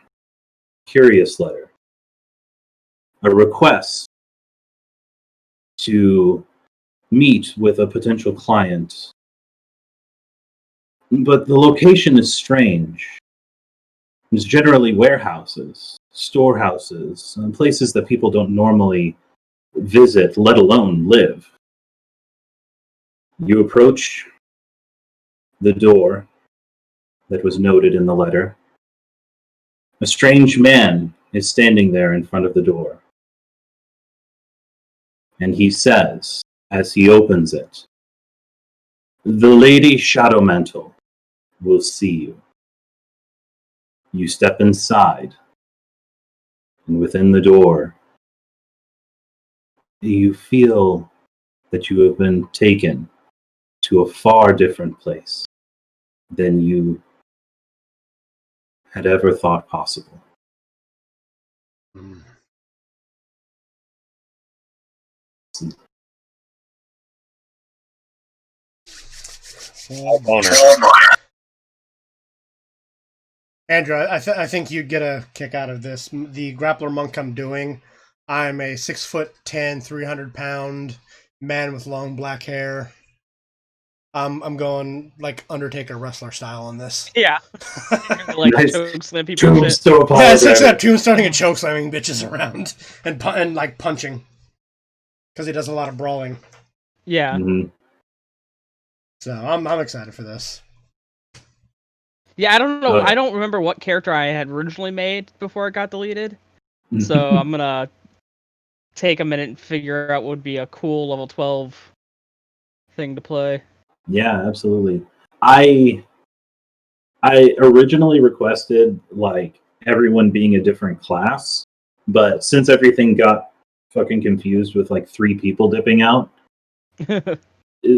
curious letter, a request to meet with a potential client. But the location is strange. It's generally warehouses, storehouses, and places that people don't normally visit, let alone live. You approach the door that was noted in the letter. A strange man is standing there in front of the door. And he says, as he opens it, "The Lady Shadowmantle will see you." You step inside, and within the door, you feel that you have been taken to a far different place than you had ever thought possible. Andrew, I think you'd get a kick out of this. The grappler monk I'm doing, I'm a 6'10", 300-pound man with long black hair. I'm going like Undertaker wrestler style on this. Yeah. Like Nice. choke slam people and shit. Tombstone Yeah, it's apologize. except tombstoning and choke slamming bitches around and like punching because he does a lot of brawling. Yeah. Mhm. So I'm excited for this. Yeah, I don't know. Good. I don't remember what character I had originally made before it got deleted. So I'm gonna take a minute and figure out what would be a cool level 12 thing to play. Yeah, absolutely. I originally requested like everyone being a different class, but since everything got fucking confused with like 3 people dipping out,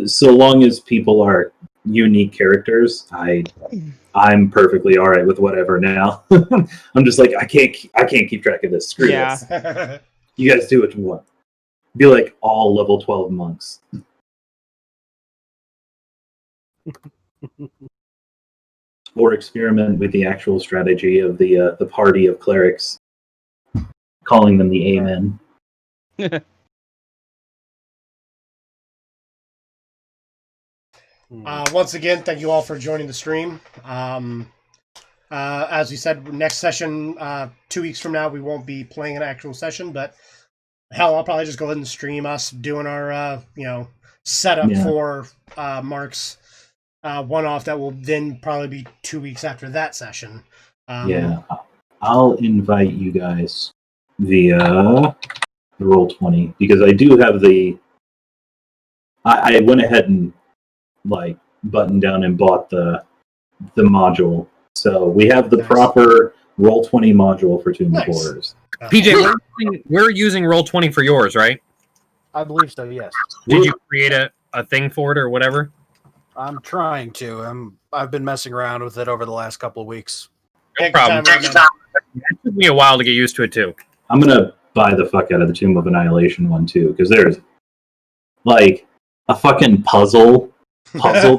so long as people are unique characters, I'm perfectly all right with whatever now. I'm just like I can't keep track of this. Screw Yeah. this. You guys do what you want. Be like all level 12 monks. Or experiment with the actual strategy of the party of clerics, calling them the Amen. Once again, thank you all for joining the stream. As we said, next session, 2 weeks from now, we won't be playing an actual session, but hell, I'll probably just go ahead and stream us doing our, setup for Mark's one-off that will then probably be 2 weeks after that session. Yeah, I'll invite you guys via the Roll20 because I do have the. I went ahead and like buttoned down and bought the module, so we have the Nice. proper Roll20 module for Tomb of Nice. Horrors. PJ, we're using Roll20 for yours, right? I believe so. Yes, Did you create a thing for it or whatever? I'm trying to. I've been messing around with it over the last couple of weeks. No Take your problem. time, man. It took me a while to get used to it too. I'm gonna buy the fuck out of the Tomb of Annihilation one too, because there's like a fucking puzzle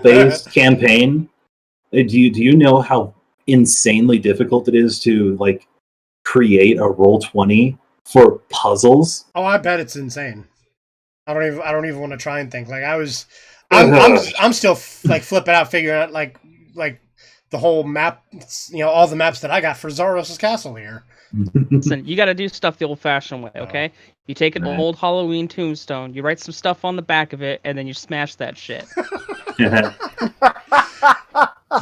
based campaign. Do you know how insanely difficult it is to like create a Roll20 for puzzles? Oh, I bet it's insane. I don't even want to try and think. Like I'm still like flipping out, figuring out like the whole map. All the maps that I got for Zaros' castle here. Listen, you got to do stuff the old-fashioned way, okay? You take an Right. old Halloween tombstone, you write some stuff on the back of it, and then you smash that shit.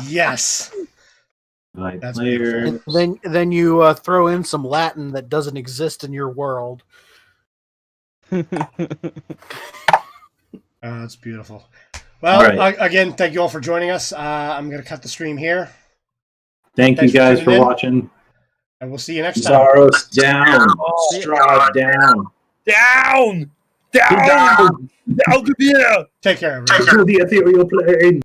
Yes. Right, That's player. Then you throw in some Latin that doesn't exist in your world. That's beautiful. Well, Right. again, thank you all for joining us. I'm going to cut the stream here, Thank Thanks you for guys tuning for in. watching. and we'll see you next time. Zaros down. Strahd down. Down! Down. Down to the Take care, everybody. To the ethereal plane.